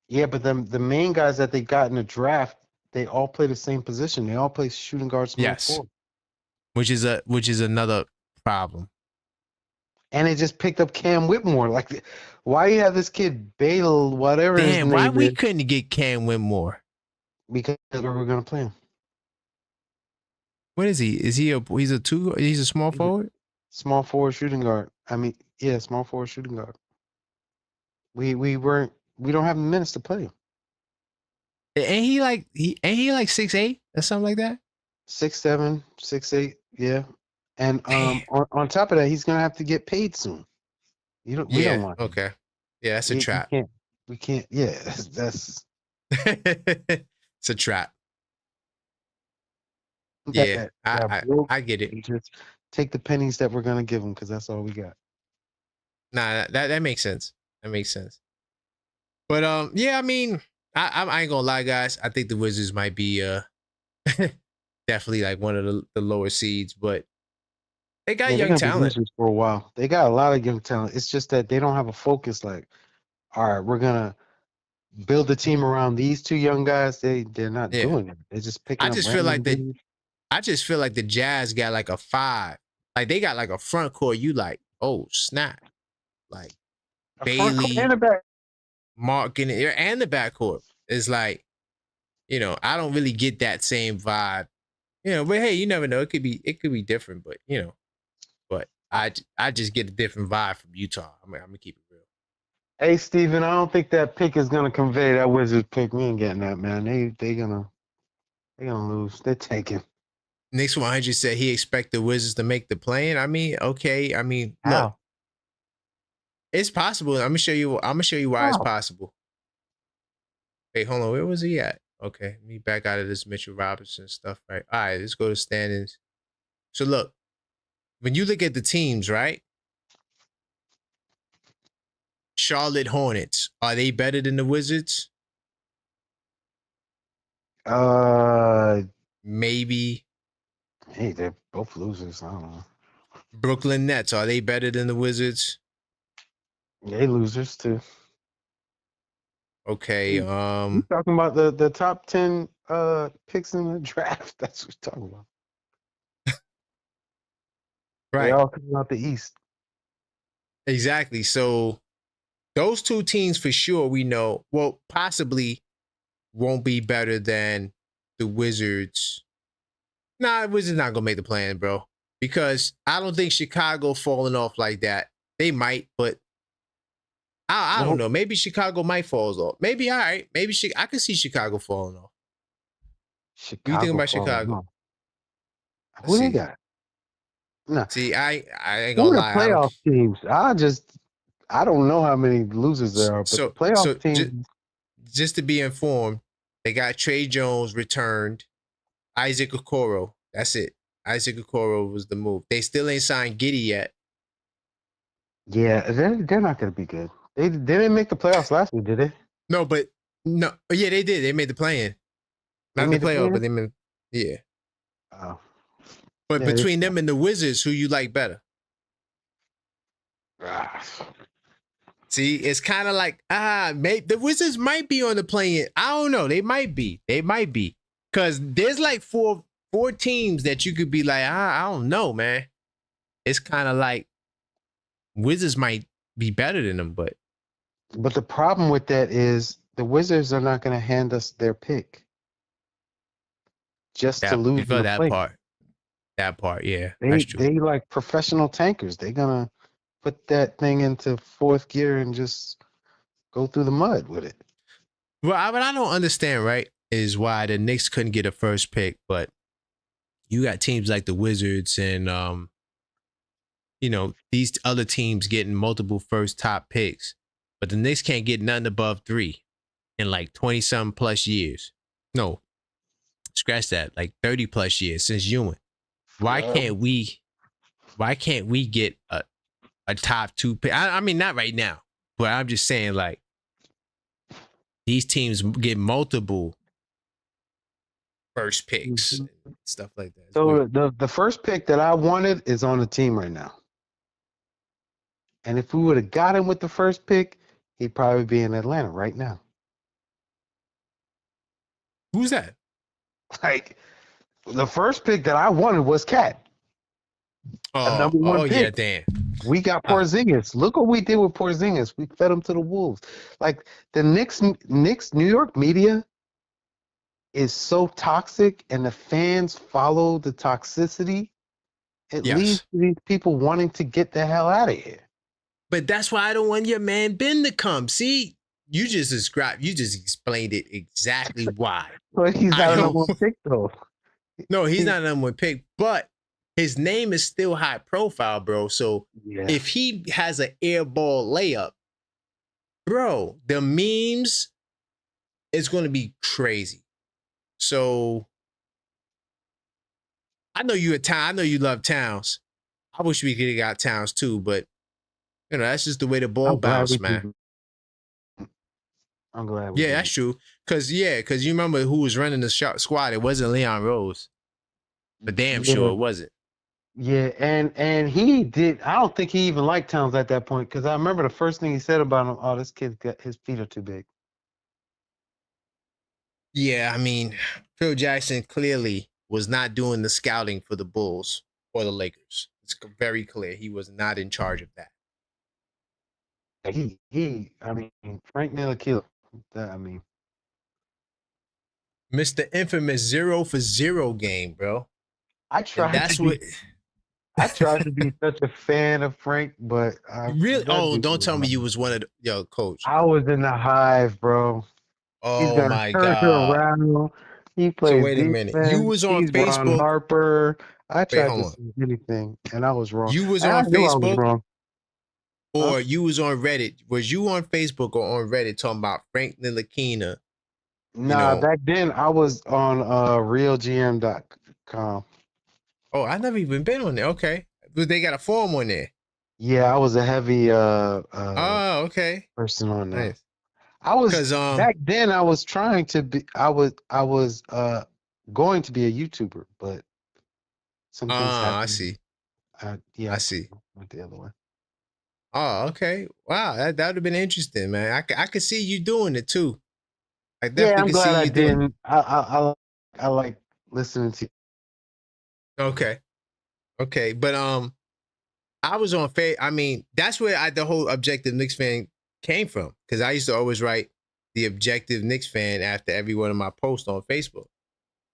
D: Yeah, but the main guys that they got in the draft, they all play the same position. They all play shooting guard, small forward.
E: Which is another problem.
D: And they just picked up Cam Whitmore. Like, why you have this kid Bale, whatever his name
E: why we
D: is?
E: couldn't get Cam Whitmore?
D: Because we're gonna play him.
E: What is he? He's a small forward?
D: Small forward shooting guard. I mean, yeah, small forward shooting guard. We don't have minutes to play him.
E: Ain't he like 6'8" or something like that?
D: 6'7", 6'8", yeah. And on top of that, he's gonna have to get paid soon. We don't want him.
E: Okay. Yeah, that's a trap.
D: We can't. Yeah, that's.
E: It's a trap. Yeah, I get it.
D: Just take the pennies that we're gonna give him because that's all we got.
E: Nah, that makes sense. That makes sense. But yeah, I mean, I ain't gonna lie, guys. I think the Wizards might be definitely like one of the lower seeds, but they got young talent
D: for a while. They got a lot of young talent. It's just that they don't have a focus. Like, all right, we're gonna build a team around these two young guys. They're not doing it. They're just picking.
E: I just feel like the Jazz got like a 5. Like they got like a front court. You like, oh snap, like Bailey, Markin, and the backcourt is like, I don't really get that same vibe, But hey, you never know. It could be different, but but I just get a different vibe from Utah. I'm gonna keep it real.
D: Hey Steven, I don't think that pick is gonna convey that Wizards pick. We ain't getting that, man. They're gonna lose. They're taking.
E: Knicks 100 said he expect the Wizards to make the play-in. I mean, okay. I mean, look, it's possible. I'm gonna show you why it's possible. Wait, hold on. Where was he at? Okay, let me back out of this Mitchell Robinson stuff, right? All right, let's go to standings. So look, when you look at the teams, right? Charlotte Hornets, are they better than the Wizards? Maybe.
D: Hey, they're both losers. I don't know.
E: Brooklyn Nets, are they better than the Wizards?
D: They losers too.
E: Okay.
D: We're talking about the top 10 picks in the draft. That's what we're talking about.
E: Right.
D: They all coming out the East.
E: Exactly. So those two teams for sure we know, well, possibly won't be better than the Wizards. Nah, Wizards not gonna make the plan, bro. Because I don't think Chicago falling off like that. They might, but I don't know. Maybe Chicago might fall off. Maybe all right. Maybe I could see Chicago falling off. What do you think about Chicago?
D: Who they got?
E: No. See, I ain't gonna lie.
D: Playoff teams. I don't know how many losers there are, but the playoff teams.
E: Just to be informed, they got Trey Jones returned, Isaac Okoro. That's it. Isaac Okoro was the move. They still ain't signed Giddy yet.
D: Yeah, they're not going to be good. They didn't make the playoffs last week, did they?
E: No, but no. Yeah, they did. They made the play-in. Not the
D: made the
E: playoff,
D: play-in?
E: but they made. Yeah.
D: Oh.
E: But
D: Yeah,
E: between them and the Wizards, who you like better? See, it's kind of like the Wizards might be on the play-in. I don't know. They might be. Because there's like four teams that you could be like, I don't know, man. It's kind of like Wizards might be better than them, but
D: the problem with that is the Wizards are not going to hand us their pick just to lose in the
E: that
D: play.
E: part. That part, yeah. That's true.
D: They like professional tankers. They're going to put that thing into fourth gear and just go through the mud with it.
E: Well, what I don't understand, right, is why the Knicks couldn't get a first pick, but you got teams like the Wizards and these other teams getting multiple first top picks, but the Knicks can't get nothing above 3 in like 20-something plus years. No, scratch that, like 30 plus years since Ewing. Why can't we get a top 2 pick? I mean, not right now, but I'm just saying, like, these teams get multiple first picks and stuff like that.
D: So the first pick that I wanted is on the team right now. And if we would have got him with the first pick, he'd probably be in Atlanta right now.
E: Who's that?
D: Like, the first pick that I wanted was Cat. Number 1 pick.
E: Yeah, damn.
D: We got Porzingis. Look what we did with Porzingis. We fed him to the wolves. Like, the Knicks New York media is so toxic, and the fans follow the toxicity. It leads to these people wanting to get the hell out of here.
E: But that's why I don't want your man Ben to come. See, you just explained it exactly why.
D: But he's not a number 1 pick, though.
E: No, he's not a number 1 pick, but his name is still high profile, bro. So if he has an air ball layup, bro, the memes is going to be crazy. So I know you I know you love Towns. I wish we could have got Towns too, but that's just the way the ball bounced, man.
D: I'm glad.
E: Yeah, that's true. Because you remember who was running the squad. It wasn't Leon Rose. But damn sure it wasn't.
D: Yeah, and he did. I don't think he even liked Towns at that point, because I remember the first thing he said about him, this kid, his feet are too big.
E: Yeah, I mean, Phil Jackson clearly was not doing the scouting for the Bulls or the Lakers. It's very clear he was not in charge of that.
D: Frank Ntilikina.
E: Mr. Infamous 0 for 0 game, bro.
D: I tried to be such a fan of Frank, but
E: really, don't tell me you was one of the coach.
D: I was in the hive, bro.
E: Oh my God!
D: Around. He played.
E: So wait a minute. You was on Facebook.
D: Ron Harper. I tried to see anything, and I was wrong.
E: You was on Facebook, or
D: Huh?
E: you was on Reddit? Was you on Facebook or on Reddit talking about Frank Ntilikina?
D: Nah, back then I was on realgm.com.
E: Oh, I never even been on there. Okay, but they got a forum on there.
D: Yeah, I was a heavy
E: okay.
D: person on there.
E: Nice.
D: I was back then. I was trying to be. I was going to be a YouTuber, but some things happened.
E: I see.
D: I
E: see.
D: Went the other way.
E: Oh, okay. Wow, that would have been interesting, man. I could see you doing it too. I
D: I'm
E: definitely could
D: glad
E: see
D: I
E: you doing it.
D: didn't. I like listening to.
E: Okay, but I was on I mean, that's where the whole objective Knicks fan came from, because I used to always write the objective Knicks fan after every one of my posts on Facebook.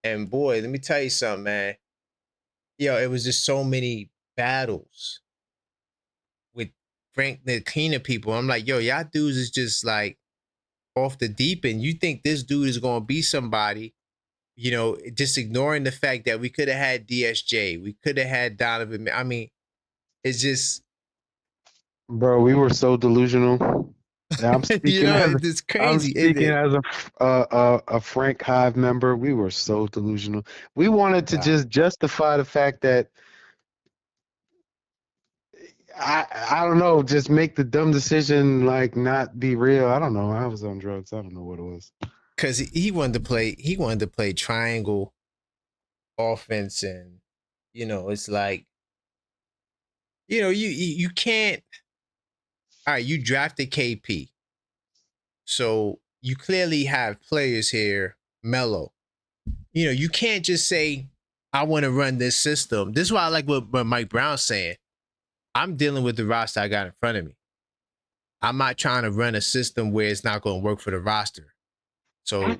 E: And boy, let me tell you something, man. It was just so many battles with Frank Ntilikina people. I'm like, y'all dudes is just like off the deep end. You think this dude is gonna be somebody? Just ignoring the fact that we could have had DSJ, we could have had Donovan. I mean, it's just,
D: bro, we were so delusional. I'm
A: You
D: speaking
A: know,
D: as
A: it's crazy, isn't it?
D: a Frank Hive member. We were so delusional. We wanted to
A: Wow.
D: just justify the fact that I don't know, just make the dumb decision, like not be real. I don't know. I was on drugs. I don't know what it was.
E: Because he wanted to play. He wanted to play triangle offense, and it's like you can't. All right, you drafted KP, so you clearly have players here. Melo, you can't just say I want to run this system. This is why I like what Mike Brown's saying. I'm dealing with the roster I got in front of me. I'm not trying to run a system where it's not going to work for the roster. So,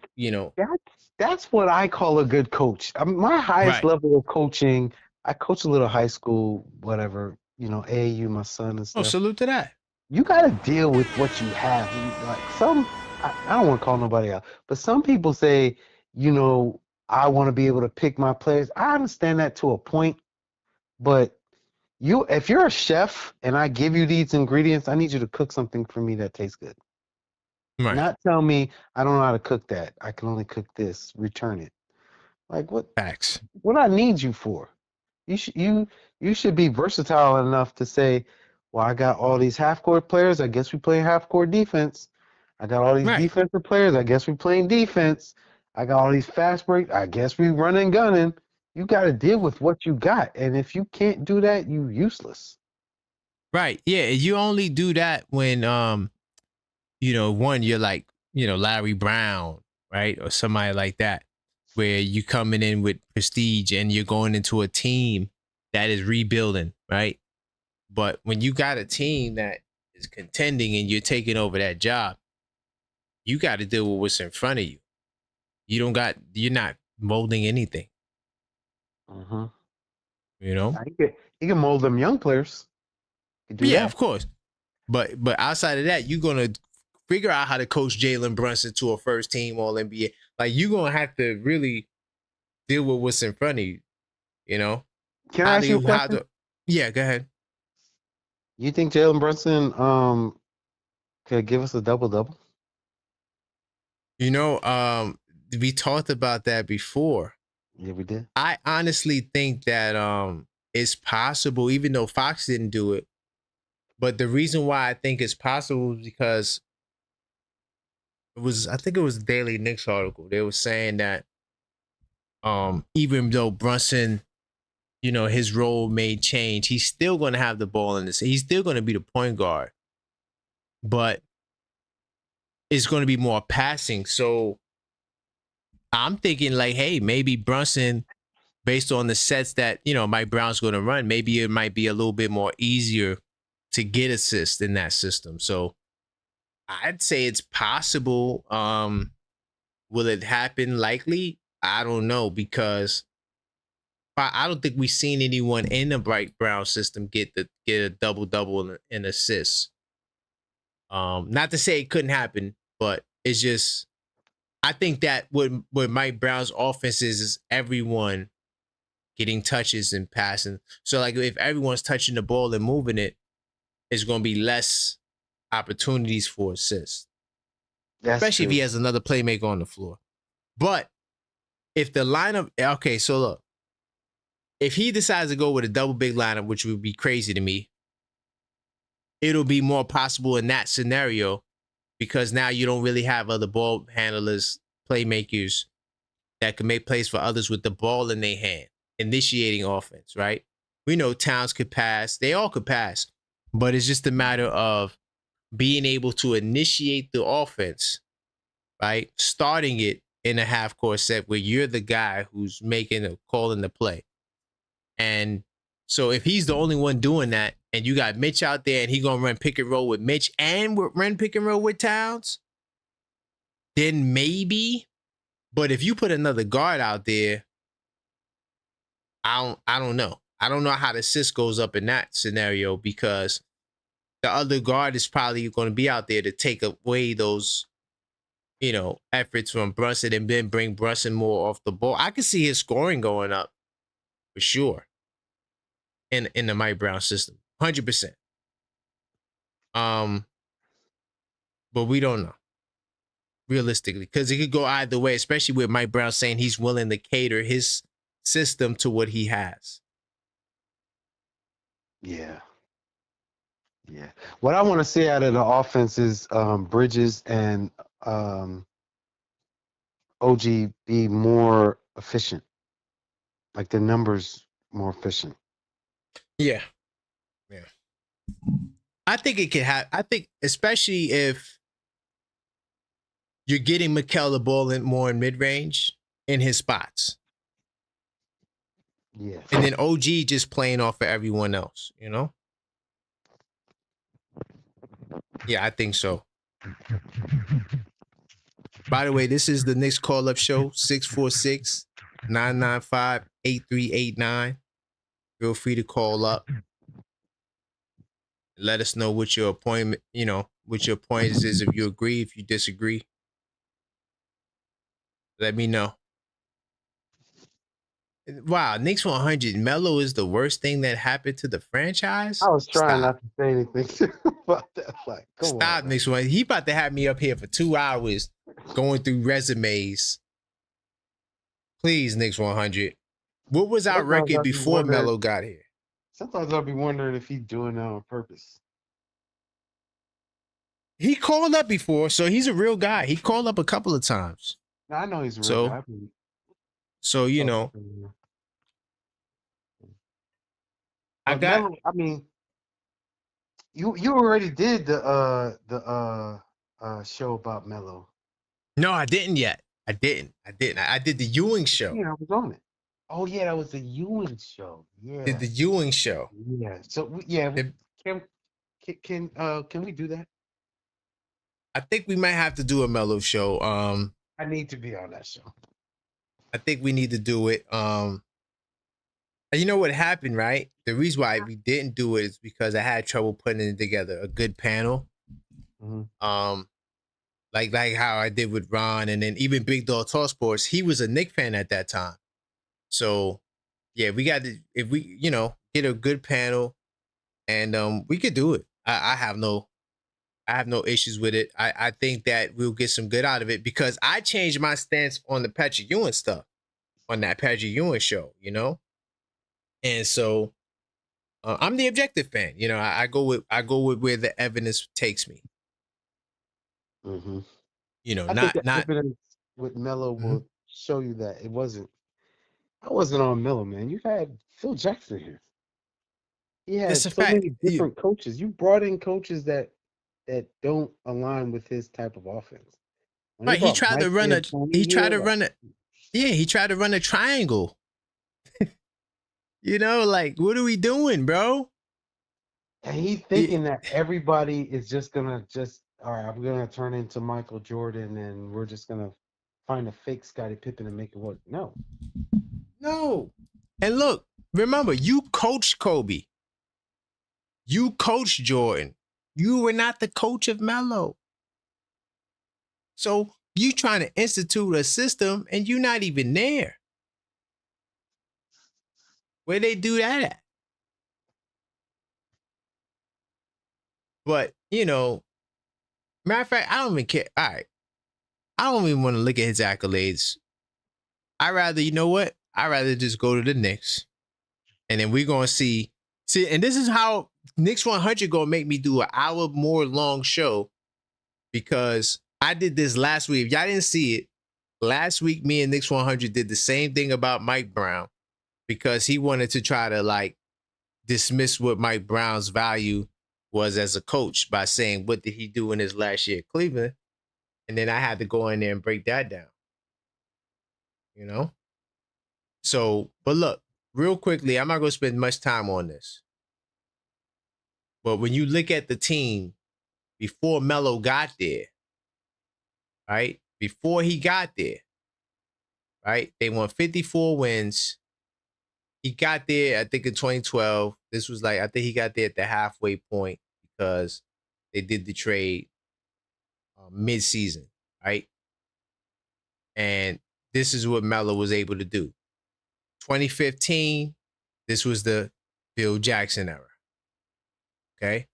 D: That's what I call a good coach. My highest
E: right.
D: level of coaching, I coach a little high school, whatever, AAU, my son and
E: Oh,
D: stuff.
E: salute to that.
D: You got to deal with what you have. Like I don't want to call nobody out, but some people say, I want to be able to pick my players. I understand that to a point, but if you're a chef and I give you these ingredients, I need you to cook something for me that tastes good.
E: Right.
D: Not tell me I don't know how to cook that. I can only cook this. Return it. Like what?
E: Facts.
D: What I need you for? You should be versatile enough to say, well, I got all these half court players. I guess we play half court defense. I got all these
E: Right.
D: defensive players. I guess we playing defense. I got all these fast break. I guess we running gunning. You got to deal with what you got, and if you can't do that, you useless.
E: Right. Yeah. You only do that when one, you're like, Larry Brown, right? Or somebody like that, where you coming in with prestige and you're going into a team that is rebuilding, right? But when you got a team that is contending and you're taking over that job, you got to deal with what's in front of you. You're not molding anything.
D: Uh-huh. You can mold them young players. You do
E: Yeah,
D: that.
E: of course. But outside of that, you're gonna figure out how to coach Jalen Brunson to a first team All NBA. Like you're gonna have to really deal with what's in front of you.
D: Can I ask you a question?
E: Yeah, go ahead.
D: You think Jalen Brunson could give us a double-double?
E: We talked about that before.
D: Yeah, we did.
E: I honestly think that it's possible, even though Fox didn't do it. But the reason why I think it's possible is because I think it was a Daily Knicks article. They were saying that even though Brunson, his role may change, he's still going to have the ball in this. He's still going to be the point guard, but it's going to be more passing. So I'm thinking like, hey, maybe Brunson, based on the sets that, Mike Brown's going to run, maybe it might be a little bit more easier to get assists in that system. So I'd say it's possible. Will it happen? Likely? I don't know, because I don't think we've seen anyone in the Bright Brown system get a double in assists. Not to say it couldn't happen, but it's just I think that what Mike Brown's offense is everyone getting touches and passing. So like if everyone's touching the ball and moving it, it's going to be less opportunities for assists. Especially if he has another playmaker on the floor. But if the lineup, okay, so look, if he decides to go with a double big lineup, which would be crazy to me, it'll be more possible in that scenario because now you don't really have other ball handlers, playmakers that can make plays for others with the ball in their hand, initiating offense, right? We know Towns could pass. They all could pass. But it's just a matter of being able to initiate the offense, right? Starting it in a half-court set where you're the guy who's calling the play. And so if he's the only one doing that and you got Mitch out there and he's going to run pick and roll with Mitch and run pick and roll with Towns, then maybe. But if you put another guard out there, I don't know. I don't know how the assist goes up in that scenario because the other guard is probably going to be out there to take away those, efforts from Brunson and then bring Brunson more off the ball. I can see his scoring going up for sure in the Mike Brown system, 100%. but we don't know realistically because it could go either way, especially with Mike Brown saying he's willing to cater his system to what he has.
D: Yeah. Yeah. What I want to see out of the offense is Bridges and OG be more efficient. Like the numbers more efficient.
E: Yeah. I think it could have. I think especially if you're getting Mikal the ball in more in mid range in his spots,
D: Yeah.
E: and then OG just playing off of everyone else. You know. Yeah, I think so. By the way, this is the Knicks call-up show, 646-995-8389. Feel free to call up. Let us know what your appointment, what your points is, if you agree, if you disagree. Let me know. Wow, Knicks 100. Melo is the worst thing that happened to the franchise?
D: I was trying
E: Stop.
D: not to say anything about that. Like, come
E: Stop,
D: on.
E: Knicks 100. He about to have me up here for 2 hours going through resumes. Please, Knicks 100. What was our
D: Sometimes
E: record
D: I'd be
E: before
D: wondering-
E: Melo got here?
D: Sometimes I'll be wondering if he's doing that on purpose.
E: He called up before, so he's a real guy. He called up a couple of times.
D: Now, I know he's a real
E: So,
D: guy.
E: So, I
D: But
E: got
D: Melo, I mean, you already did the show about Melo.
E: No, I didn't yet. I didn't. I did the Ewing show.
D: Yeah, I was on it. Oh yeah, that was the Ewing show. Yeah.
E: Did the Ewing show.
D: Yeah. So can we do that?
E: I think we might have to do a Melo show.
D: I need to be on that show.
E: I think we need to do it. You know what happened, right? The reason why we didn't do it is because I had trouble putting it together a good panel.
D: Mm-hmm.
E: Like how I did with Ron, and then even Big Dog Talk Sports. He was a Knicks fan at that time, so yeah, we got to if we get a good panel, and we could do it. I have no issues with it. I think that we'll get some good out of it because I changed my stance on the Patrick Ewing stuff on that Patrick Ewing show, and so I'm the objective fan. I go with where the evidence takes me.
D: Mm-hmm.
E: Not
D: think the evidence with Melo will show you that I wasn't on Melo, man. You had Phil Jackson here. He had
E: It's a
D: so
E: fact.
D: many different coaches. You brought in coaches that don't align with his type of offense. When
E: Right, he
D: brought
E: tried to
D: Mike
E: run
D: D'Antoni here,
E: he tried to run a triangle. Like, what are we doing, bro?
D: and he's thinking that everybody is just gonna all right, I'm gonna turn into Michael Jordan and we're just gonna find a fake Scottie Pippen and make it work. No.
E: And look, remember, you coached Kobe. You coached Jordan. You were not the coach of Melo. So you trying to institute a system and you're not even there. Where they do that at? But, matter of fact, I don't even care. All right. I don't even want to look at his accolades. I'd rather, I'd rather just go to the Knicks. And then we're going to see, and this is how Knicks 100 going to make me do an hour more long show because I did this last week. If y'all didn't see it, last week, me and Knicks 100 did the same thing about Mike Brown because he wanted to try to dismiss what Mike Brown's value was as a coach by saying, what did he do in his last year at Cleveland? And then I had to go in there and break that down. So, but look, real quickly, I'm not going to spend much time on this. But when you look at the team before Melo got there, right? Before he got there, right? They won 54 wins. He got there, I think, in 2012. This was I think he got there at the halfway point because they did the trade mid-season, right? And this is what Melo was able to do. 2015, this was the Phil Jackson era. Okay?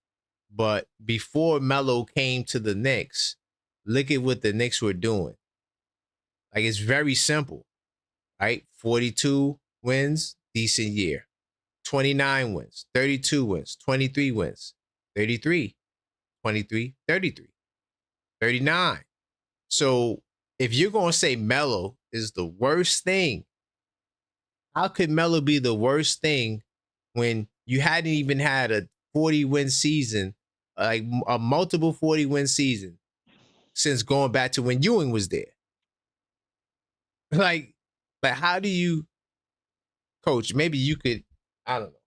E: But before Melo came to the Knicks, look at what the Knicks were doing. Like, it's very simple, right? 42 wins, decent year. 29 wins, 32 wins, 23 wins, 33, 23, 33, 39. So if you're going to say Melo is the worst thing, how could Melo be the worst thing when you hadn't even had a 40-win season, like a multiple 40-win season since going back to when Ewing was there? Like how do you, Coach, maybe you could, I don't know.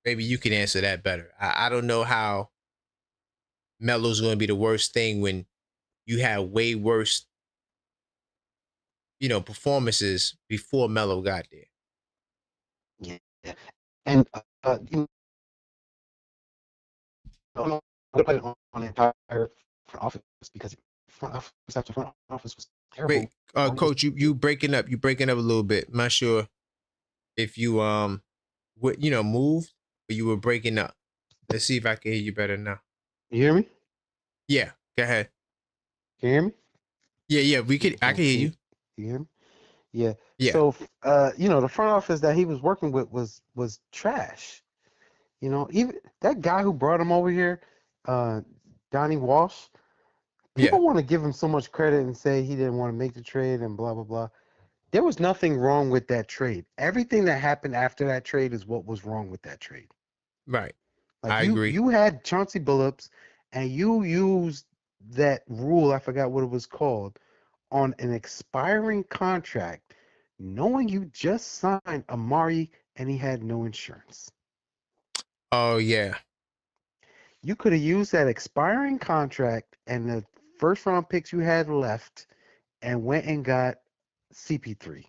E: Maybe you can answer that better. I don't know how Melo's going to be the worst thing when you had way worse, performances before Melo got there.
D: Yeah. And you know, I'm gonna put it on the entire front office because front office after front office was terrible.
E: Wait, Coach, you breaking up. You breaking up a little bit. I'm not sure if you moved, but you were breaking up. Let's see if I can hear you better now.
D: You hear me?
E: Yeah, go ahead.
D: Can you hear me?
E: Yeah, I can hear you.
D: You hear me? Yeah.
E: Yeah.
D: So the front office that he was working with was trash. Even that guy who brought him over here, Donnie Walsh, people want to give him so much credit and say he didn't want to make the trade and blah, blah, blah. There was nothing wrong with that trade. Everything that happened after that trade is what was wrong with that trade.
E: Right.
D: Like
E: I agree.
D: You had Chauncey Billups and you used that rule, I forgot what it was called, on an expiring contract, knowing you just signed Amari and he had no insurance.
E: Oh, yeah.
D: You could have used that expiring contract and the first round picks you had left and went and got CP3,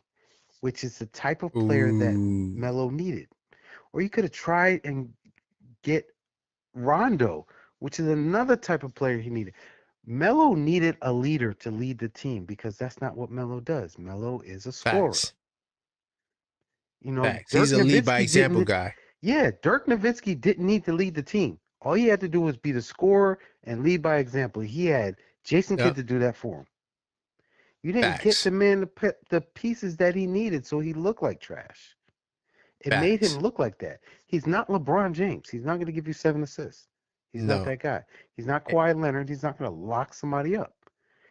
D: which is the type of player that Melo needed. Or you could have tried and get Rondo, which is another type of player he needed. Melo needed a leader to lead the team because that's not what Melo does. Melo is a scorer.
E: Facts.
D: Facts.
E: He's a lead by example guy.
D: Yeah, Dirk Nowitzki didn't need to lead the team. All he had to do was be the scorer and lead by example. He had Jason Kidd to do that for him. You didn't get the man the pieces that he needed, so he looked like trash. It made him look like that. He's not LeBron James. He's not going to give you 7 assists. He's not that guy. He's not Kawhi Leonard. He's not going to lock somebody up.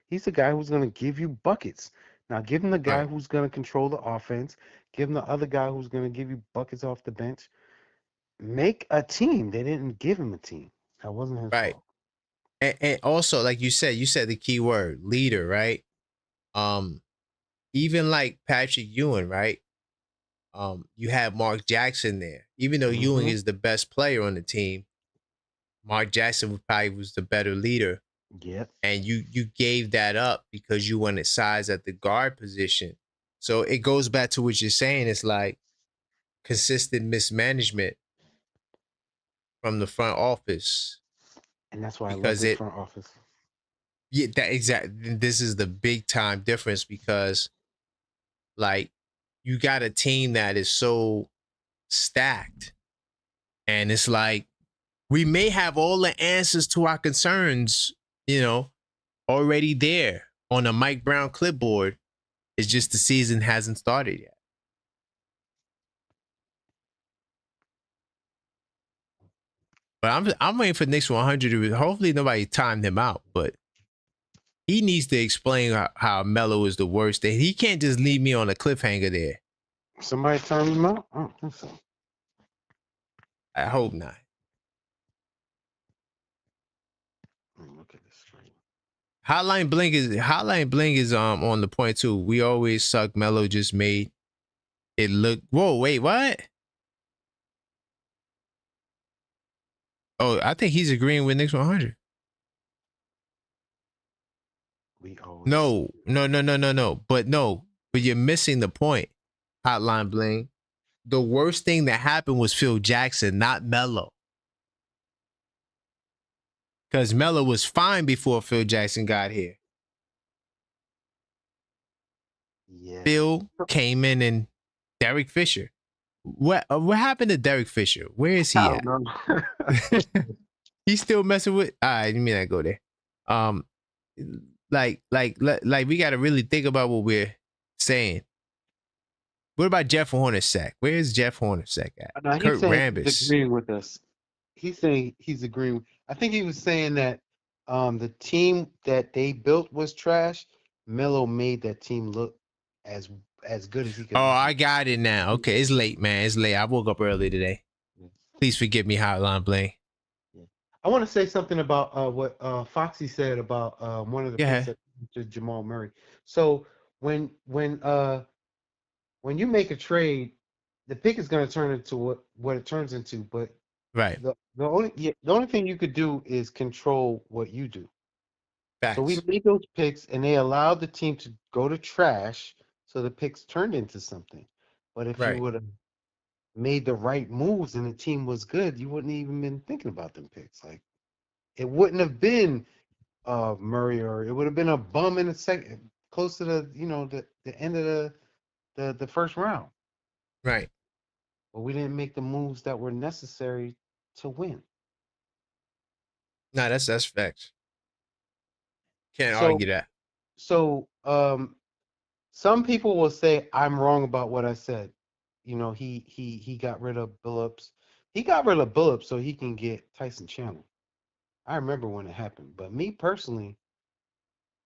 D: He's the guy who's going to give you buckets. Now, give him the guy who's going to control the offense. Give him the other guy who's going to give you buckets off the bench. Make a team. They didn't give him a team. That wasn't his fault.
E: And also, like you said the key word, leader, right? Even like Patrick Ewing, right? You have Mark Jackson there. Even though Ewing is the best player on the team, Mark Jackson probably was the better leader.
D: Yep.
E: And you gave that up because you wanted size at the guard position. So it goes back to what you're saying. It's like consistent mismanagement from the front office.
D: And that's why I love the front office.
E: Yeah, this is the big time difference because, like, you got a team that is so stacked, and it's like we may have all the answers to our concerns, already there on a Mike Brown clipboard. It's just the season hasn't started yet. But I'm waiting for Knicks 100. Hopefully nobody timed him out, but he needs to explain how Melo is the worst thing. He can't just leave me on a cliffhanger there.
D: Somebody timed him out? I don't think so.
E: I hope not.
D: Look at this screen.
E: Hotline Bling is on the point too. We always suck. Melo just made it look. Whoa, wait, what? Oh, I think he's agreeing with Knicks 100. No. But you're missing the point. Hotline Bling. The worst thing that happened was Phil Jackson, not Melo. Because Melo was fine before Phil Jackson got here.
D: Yeah.
E: Phil came in and Derek Fisher. What happened to Derek Fisher? Where is he at? He's still messing with. All right, let me not go there. Like we got to really think about what we're saying. What about Jeff Hornacek? Where is Jeff Hornacek at?
D: Now he's
E: Kurt
D: saying he's
E: Rambis.
D: agreeing with us. He's saying he's agreeing. I think he was saying that the team that they built was trash. Melo made that team look as good as he could.
E: Oh, I got it now. Okay, it's late, man. It's late. I woke up early today. Please forgive me, Hotline Bling.
D: I want to say something about what Foxy said about one of the
E: Yeah.
D: picks that to Jamal Murray. So when you make a trade, the pick is going to turn into what it turns into. But
E: Right.
D: the only thing you could do is control what you do.
E: Facts.
D: So we made those picks, and they allowed the team to go to trash, so the picks turned into something. But if
E: Right.
D: you would have made the right moves and the team was good, you wouldn't even been thinking about them picks. Like it wouldn't have been Murray, or it would have been a bum in the second, close to the end of the first round.
E: Right.
D: But we didn't make the moves that were necessary to win.
E: Nah, that's facts. Can't
D: So-
E: argue that.
D: So some people will say I'm wrong about what I said. He got rid of Billups. He got rid of Billups so he can get Tyson Chandler. I remember when it happened. But me personally,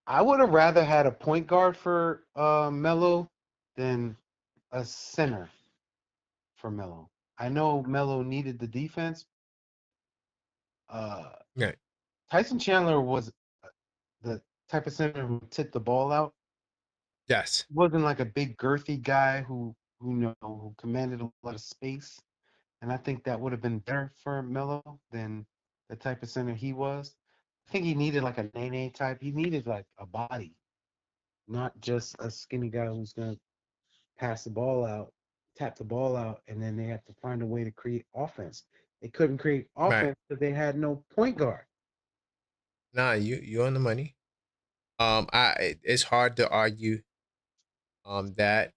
D: I would have rather had a point guard for Melo than a center for Melo. I know Melo needed the defense.
E: Right.
D: Tyson Chandler was the type of center who tipped the ball out.
E: Yes.
D: He wasn't like a big girthy guy who commanded a lot of space. And I think that would have been better for Melo than the type of center he was. I think he needed like a Nene type. He needed like a body, not just a skinny guy who's gonna pass the ball out, tap the ball out, and then they have to find a way to create offense. They couldn't create offense because they had no point guard.
E: Nah, you're on the money. It's hard to argue that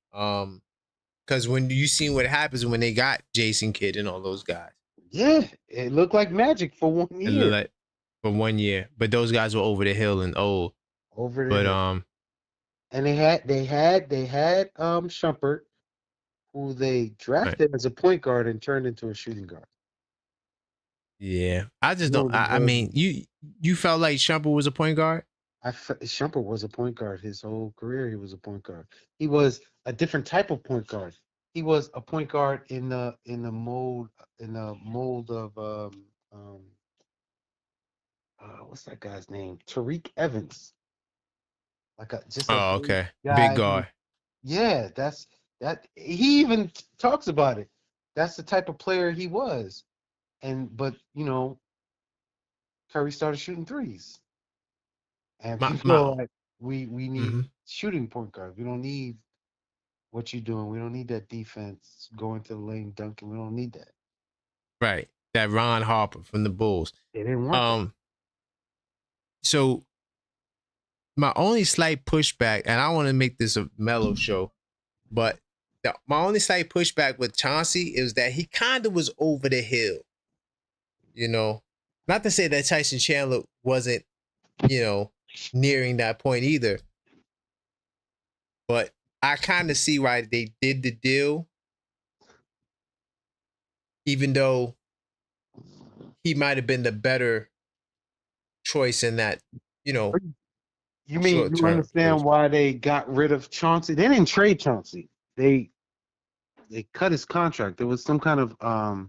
E: because when you seen what happens when they got Jason Kidd and all those guys.
D: Yeah, it looked like magic for 1
E: It
D: year.
E: looked like for 1 year, but those guys were over the hill and old.
D: Over the
E: But
D: hill. And they had Shumpert, who they drafted as a point guard and turned into a shooting guard.
E: yeah, I just
D: No,
E: don't. I mean, you felt like Shumpert was a point guard.
D: Shumpert was a point guard his whole career. He was a point guard. He was a different type of point guard. He was a point guard in the mold of what's that guy's name? Tariq Evans. Like just a
E: Oh, okay,
D: guy
E: big guard.
D: Yeah, that's that. He even talks about it. That's the type of player he was. But Curry started shooting threes, and people like we need shooting point guards. We don't need what you're doing. We don't need that defense going to the lane dunking. We don't need that.
E: Right, that Ron Harper from the Bulls.
D: They didn't want that.
E: So my only slight pushback, and I want to make this a mellow show, but my only slight pushback with Chauncey is that he kind of was over the hill. Not to say that Tyson Chandler wasn't, nearing that point either. But I kind of see why they did the deal, even though he might have been the better choice in that,
D: You mean you understand why they got rid of Chauncey? They didn't trade Chauncey. They cut his contract. There was some kind of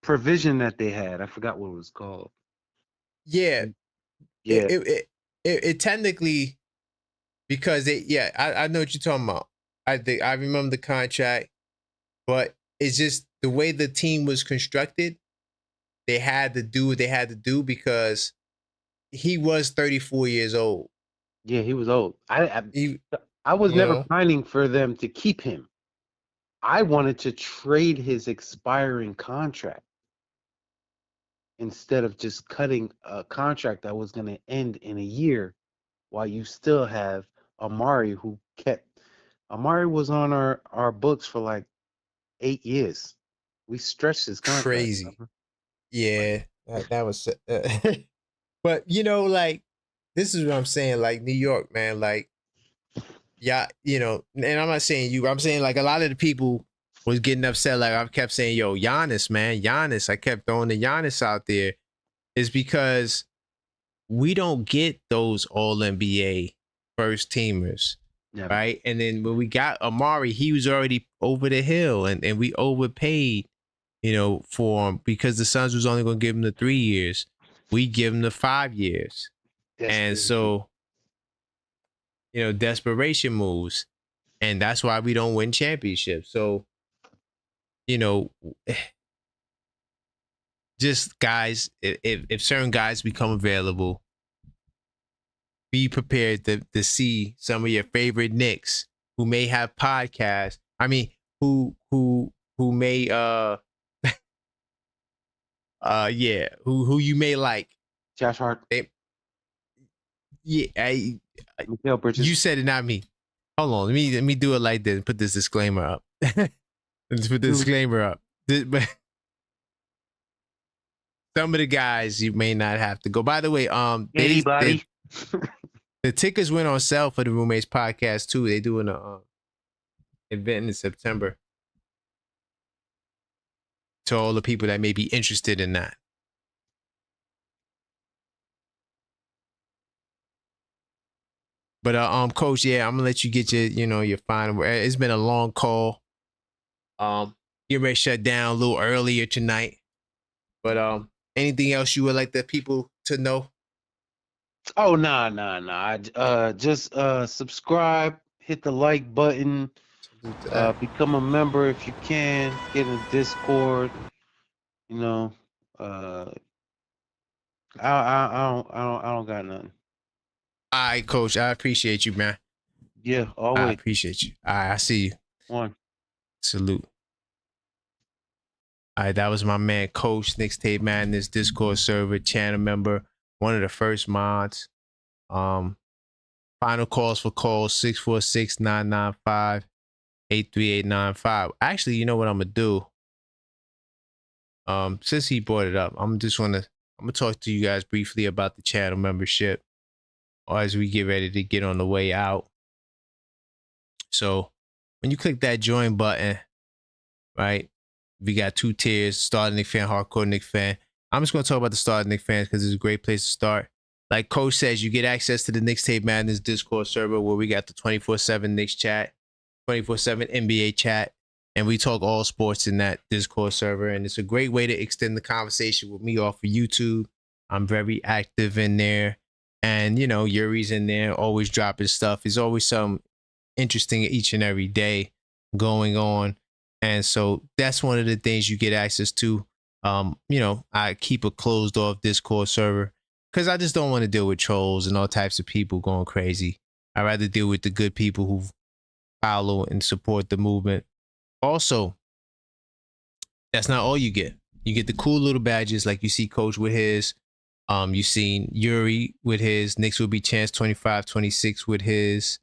D: provision that they had. I forgot what it was called.
E: Yeah. It technically, because I know what you're talking about. I remember the contract, but it's just the way the team was constructed. They had to do what they had to do because he was 34 years old.
D: Yeah, he was old. I was never pining for them to keep him. I wanted to trade his expiring contract instead of just cutting a contract that was going to end in a year while you still have Amari, Amari was on our books for like 8 years. We stretched his contract.
E: Crazy. Yeah. That was, but you know, like this is what I'm saying. Like New York, man. Like, yeah, you know, and I'm not saying you. I'm saying like a lot of the people was getting upset. Like I kept saying, "Yo, Giannis, man, Giannis." I kept throwing the Giannis out there. Is because we don't get those All NBA first teamers,
D: Yeah.
E: right? And then when we got Amari, he was already over the hill, and we overpaid, you know, for him because the Suns was only going to give him the 3 years. We give him the 5 years, and so, you know, desperation moves, and that's why we don't win championships. So, you know, just guys, if certain guys become available, be prepared to see some of your favorite Knicks who may have podcasts. I mean, who may yeah, who you may like.
D: Josh Hart.
E: Yeah,
D: Mikal Bridges.
E: you said it, not me. Hold on, let me do it like this. Put this disclaimer up. Let's put the disclaimer up. But some of the guys you may not have to go. By the way,
D: Anybody?
E: the tickets went on sale for the Roommates podcast too. They doing a event in September. To all the people that may be interested in that. But Coach, yeah, I'm gonna let you get your final. It's been a long call. Get ready to shut down a little earlier tonight. But anything else you would like the people to know?
D: Oh, nah. Just subscribe, hit the like button, become a member if you can, get in Discord. You know, I don't got nothing.
E: All right, Coach. I appreciate you, man.
D: Yeah,
E: I
D: always.
E: appreciate you. All right, I see you.
D: One.
E: Salute. All right, that was my man, Coach, Knicks Tape Madness, Discord server, channel member, one of the first mods. Final calls for calls 646-995-83895. Actually, you know what I'm gonna do? Since he brought it up, I'm gonna talk to you guys briefly about the channel membership, or as we get ready to get on the way out. So when you click that join button, right? We got 2 tiers: starting Knicks fan, hardcore Knicks fan. I'm just gonna talk about the starting Knicks fans because it's a great place to start. Like Coach says, you get access to the Knicks Tape Madness Discord server where we got the 24/7 Knicks chat, 24/7 NBA chat, and we talk all sports in that Discord server. And it's a great way to extend the conversation with me off of YouTube. I'm very active in there, and you know, Yuri's in there, always dropping stuff. There's always some interesting each and every day going on. And so that's one of the things you get access to. You know, I keep a closed off Discord server because I just don't want to deal with trolls and all types of people going crazy. I'd rather deal with the good people who follow and support the movement. Also, that's not all you get. You get the cool little badges like you see Coach with his. You've seen Yuri with his. Knicks will be Chance 2526 with his.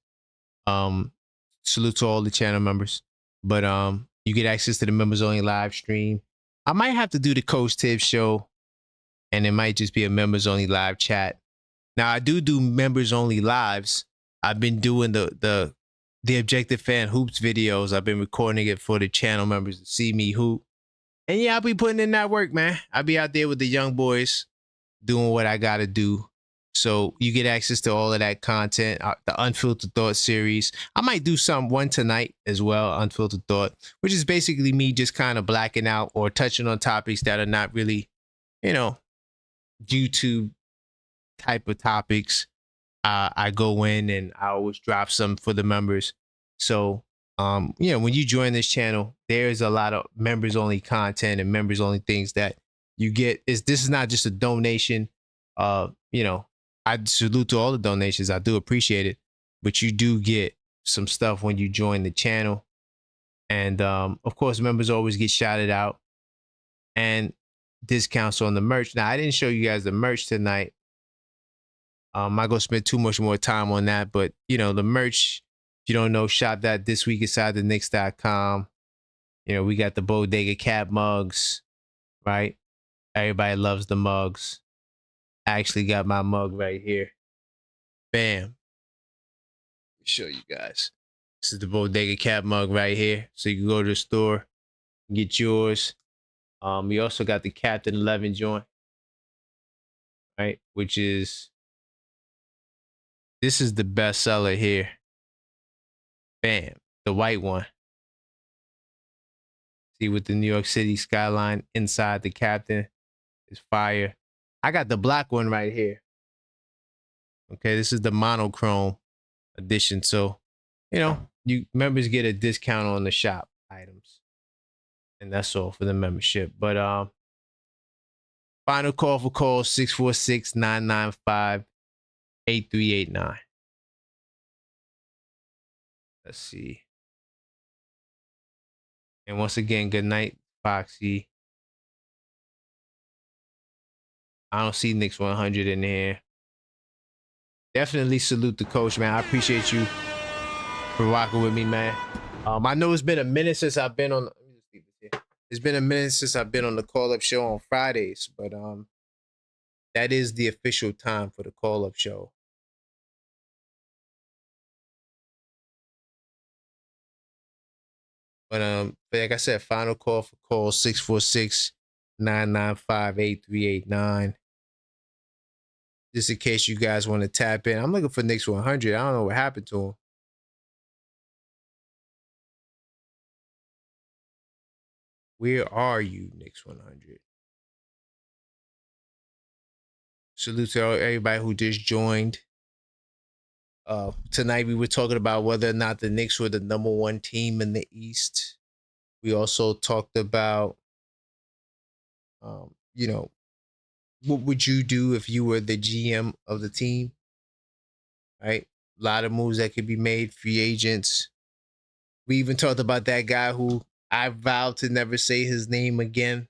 E: Salute to all the channel members. But you get access to the members only live stream. I might have to do the Coach Tibbs show, and it might just be a members only live chat. Now I do members only lives. I've been doing the Objective Fan Hoops videos. I've been recording it for the channel members to see me hoop. And yeah, I'll be putting in that work, man. I'll be out there with the young boys doing what I gotta do. So you get access to all of that content, the Unfiltered Thought series. I might do one tonight as well, Unfiltered Thought, which is basically me just kind of blacking out or touching on topics that are not really, you know, YouTube type of topics. I go in and I always drop some for the members. So, you know, when you join this channel, there's a lot of members only content and members only things that you get. This is not just a donation. You know, I salute to all the donations. I do appreciate it, but you do get some stuff when you join the channel. And of course, members always get shouted out and discounts on the merch. Now, I didn't show you guys the merch tonight. I'm not going to spend too much more time on that, but you know, the merch, if you don't know, shop that this week inside the Knicks.com. You know, we got the Bodega Cat mugs, right? Everybody loves the mugs. I actually got my mug right here. Bam. Show you guys. This is the Bodega Cap mug right here. So you can go to the store, get yours. We also got the Captain 11 joint, right? Which is, this is the best seller here. Bam. The white one. See, with the New York City skyline inside the Captain is fire. I got the black one right here. Okay, this is the monochrome edition. So, you know, you members get a discount on the shop items. And that's all for the membership. But final call for calls 646-995-8389. Let's see. And once again, good night, Foxy. I don't see Knicks 100 in here. Definitely salute the coach, man. I appreciate you for rocking with me, man. I know it's been a minute since I've been on. It's been a minute since I've been on the call-up show on Fridays, but that is the official time for the call-up show. But like I said, final call for call 646-995-8389. Just in case you guys want to tap in. I'm looking for Knicks 100. I don't know what happened to him. Where are you, Knicks 100? Salute to everybody who just joined. Tonight we were talking about whether or not the Knicks were the #1 team in the East. We also talked about, you know, what would you do if you were the GM of the team? Right? A lot of moves that could be made, free agents. We even talked about that guy who I vowed to never say his name again.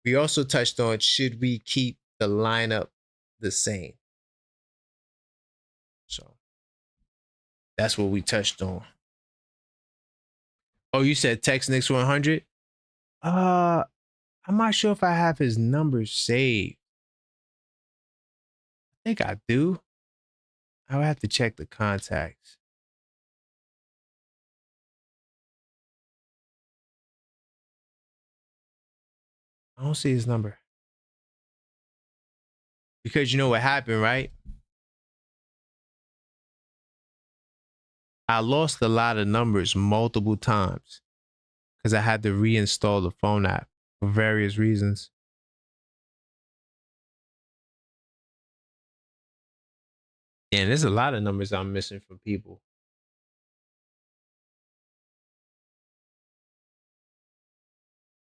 E: We also touched on, should we keep the lineup the same? So that's what we touched on. Oh, you said text Knicks 100? I'm not sure if I have his number saved. I think I do. I would have to check the contacts. I don't see his number. Because you know what happened, right? I lost a lot of numbers multiple times because I had to reinstall the phone app for various reasons. And there's a lot of numbers I'm missing from people.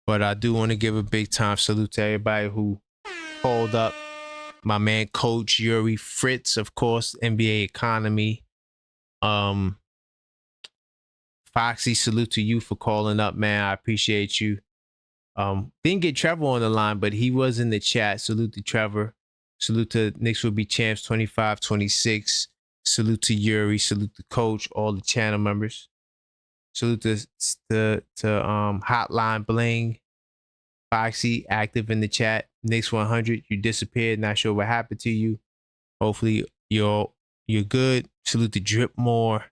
E: But I do want to give a big time salute to everybody who called up. My man, Coach Yuri Fritz, of course, NBA Economy. Foxy, salute to you for calling up, man. I appreciate you. Didn't get Trevor on the line, but he was in the chat. Salute to Trevor. Salute to Knicks will be champs 25-26. Salute to Yuri. Salute to Coach, all the channel members. Salute to Hotline Bling. Foxy, active in the chat. Knicks 100, you disappeared. Not sure what happened to you. Hopefully you're good. Salute to Dripmore.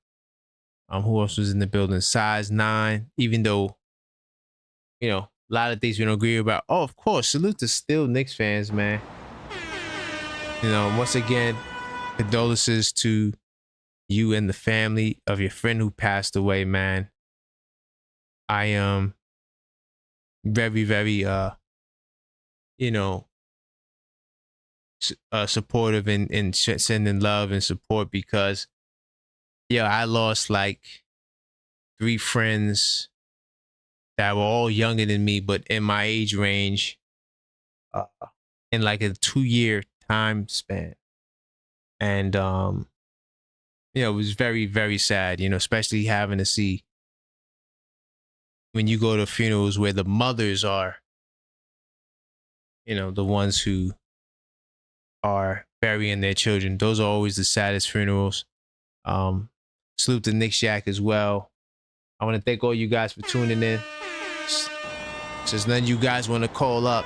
E: Who else was in the building? Size 9. Even though, you know, a lot of things we don't agree about. Oh, of course. Salute to still Knicks fans, man. You know, once again, condolences to you and the family of your friend who passed away, man. I am very, very, you know, supportive in sending love and support because, yeah, I lost like 3 friends that were all younger than me, but in my age range, in like a 2-year time span. And, you know, it was very, very sad, you know, especially having to see when you go to funerals where the mothers are, you know, the ones who are burying their children. Those are always the saddest funerals. Salute to Nick Shack as well. I want to thank all you guys for tuning in. Since none of you guys want to call up,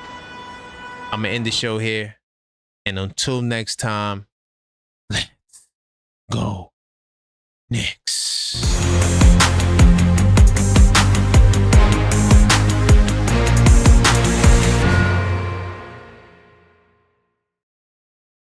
E: I'm going to end the show here. And until next time, let's go Knicks.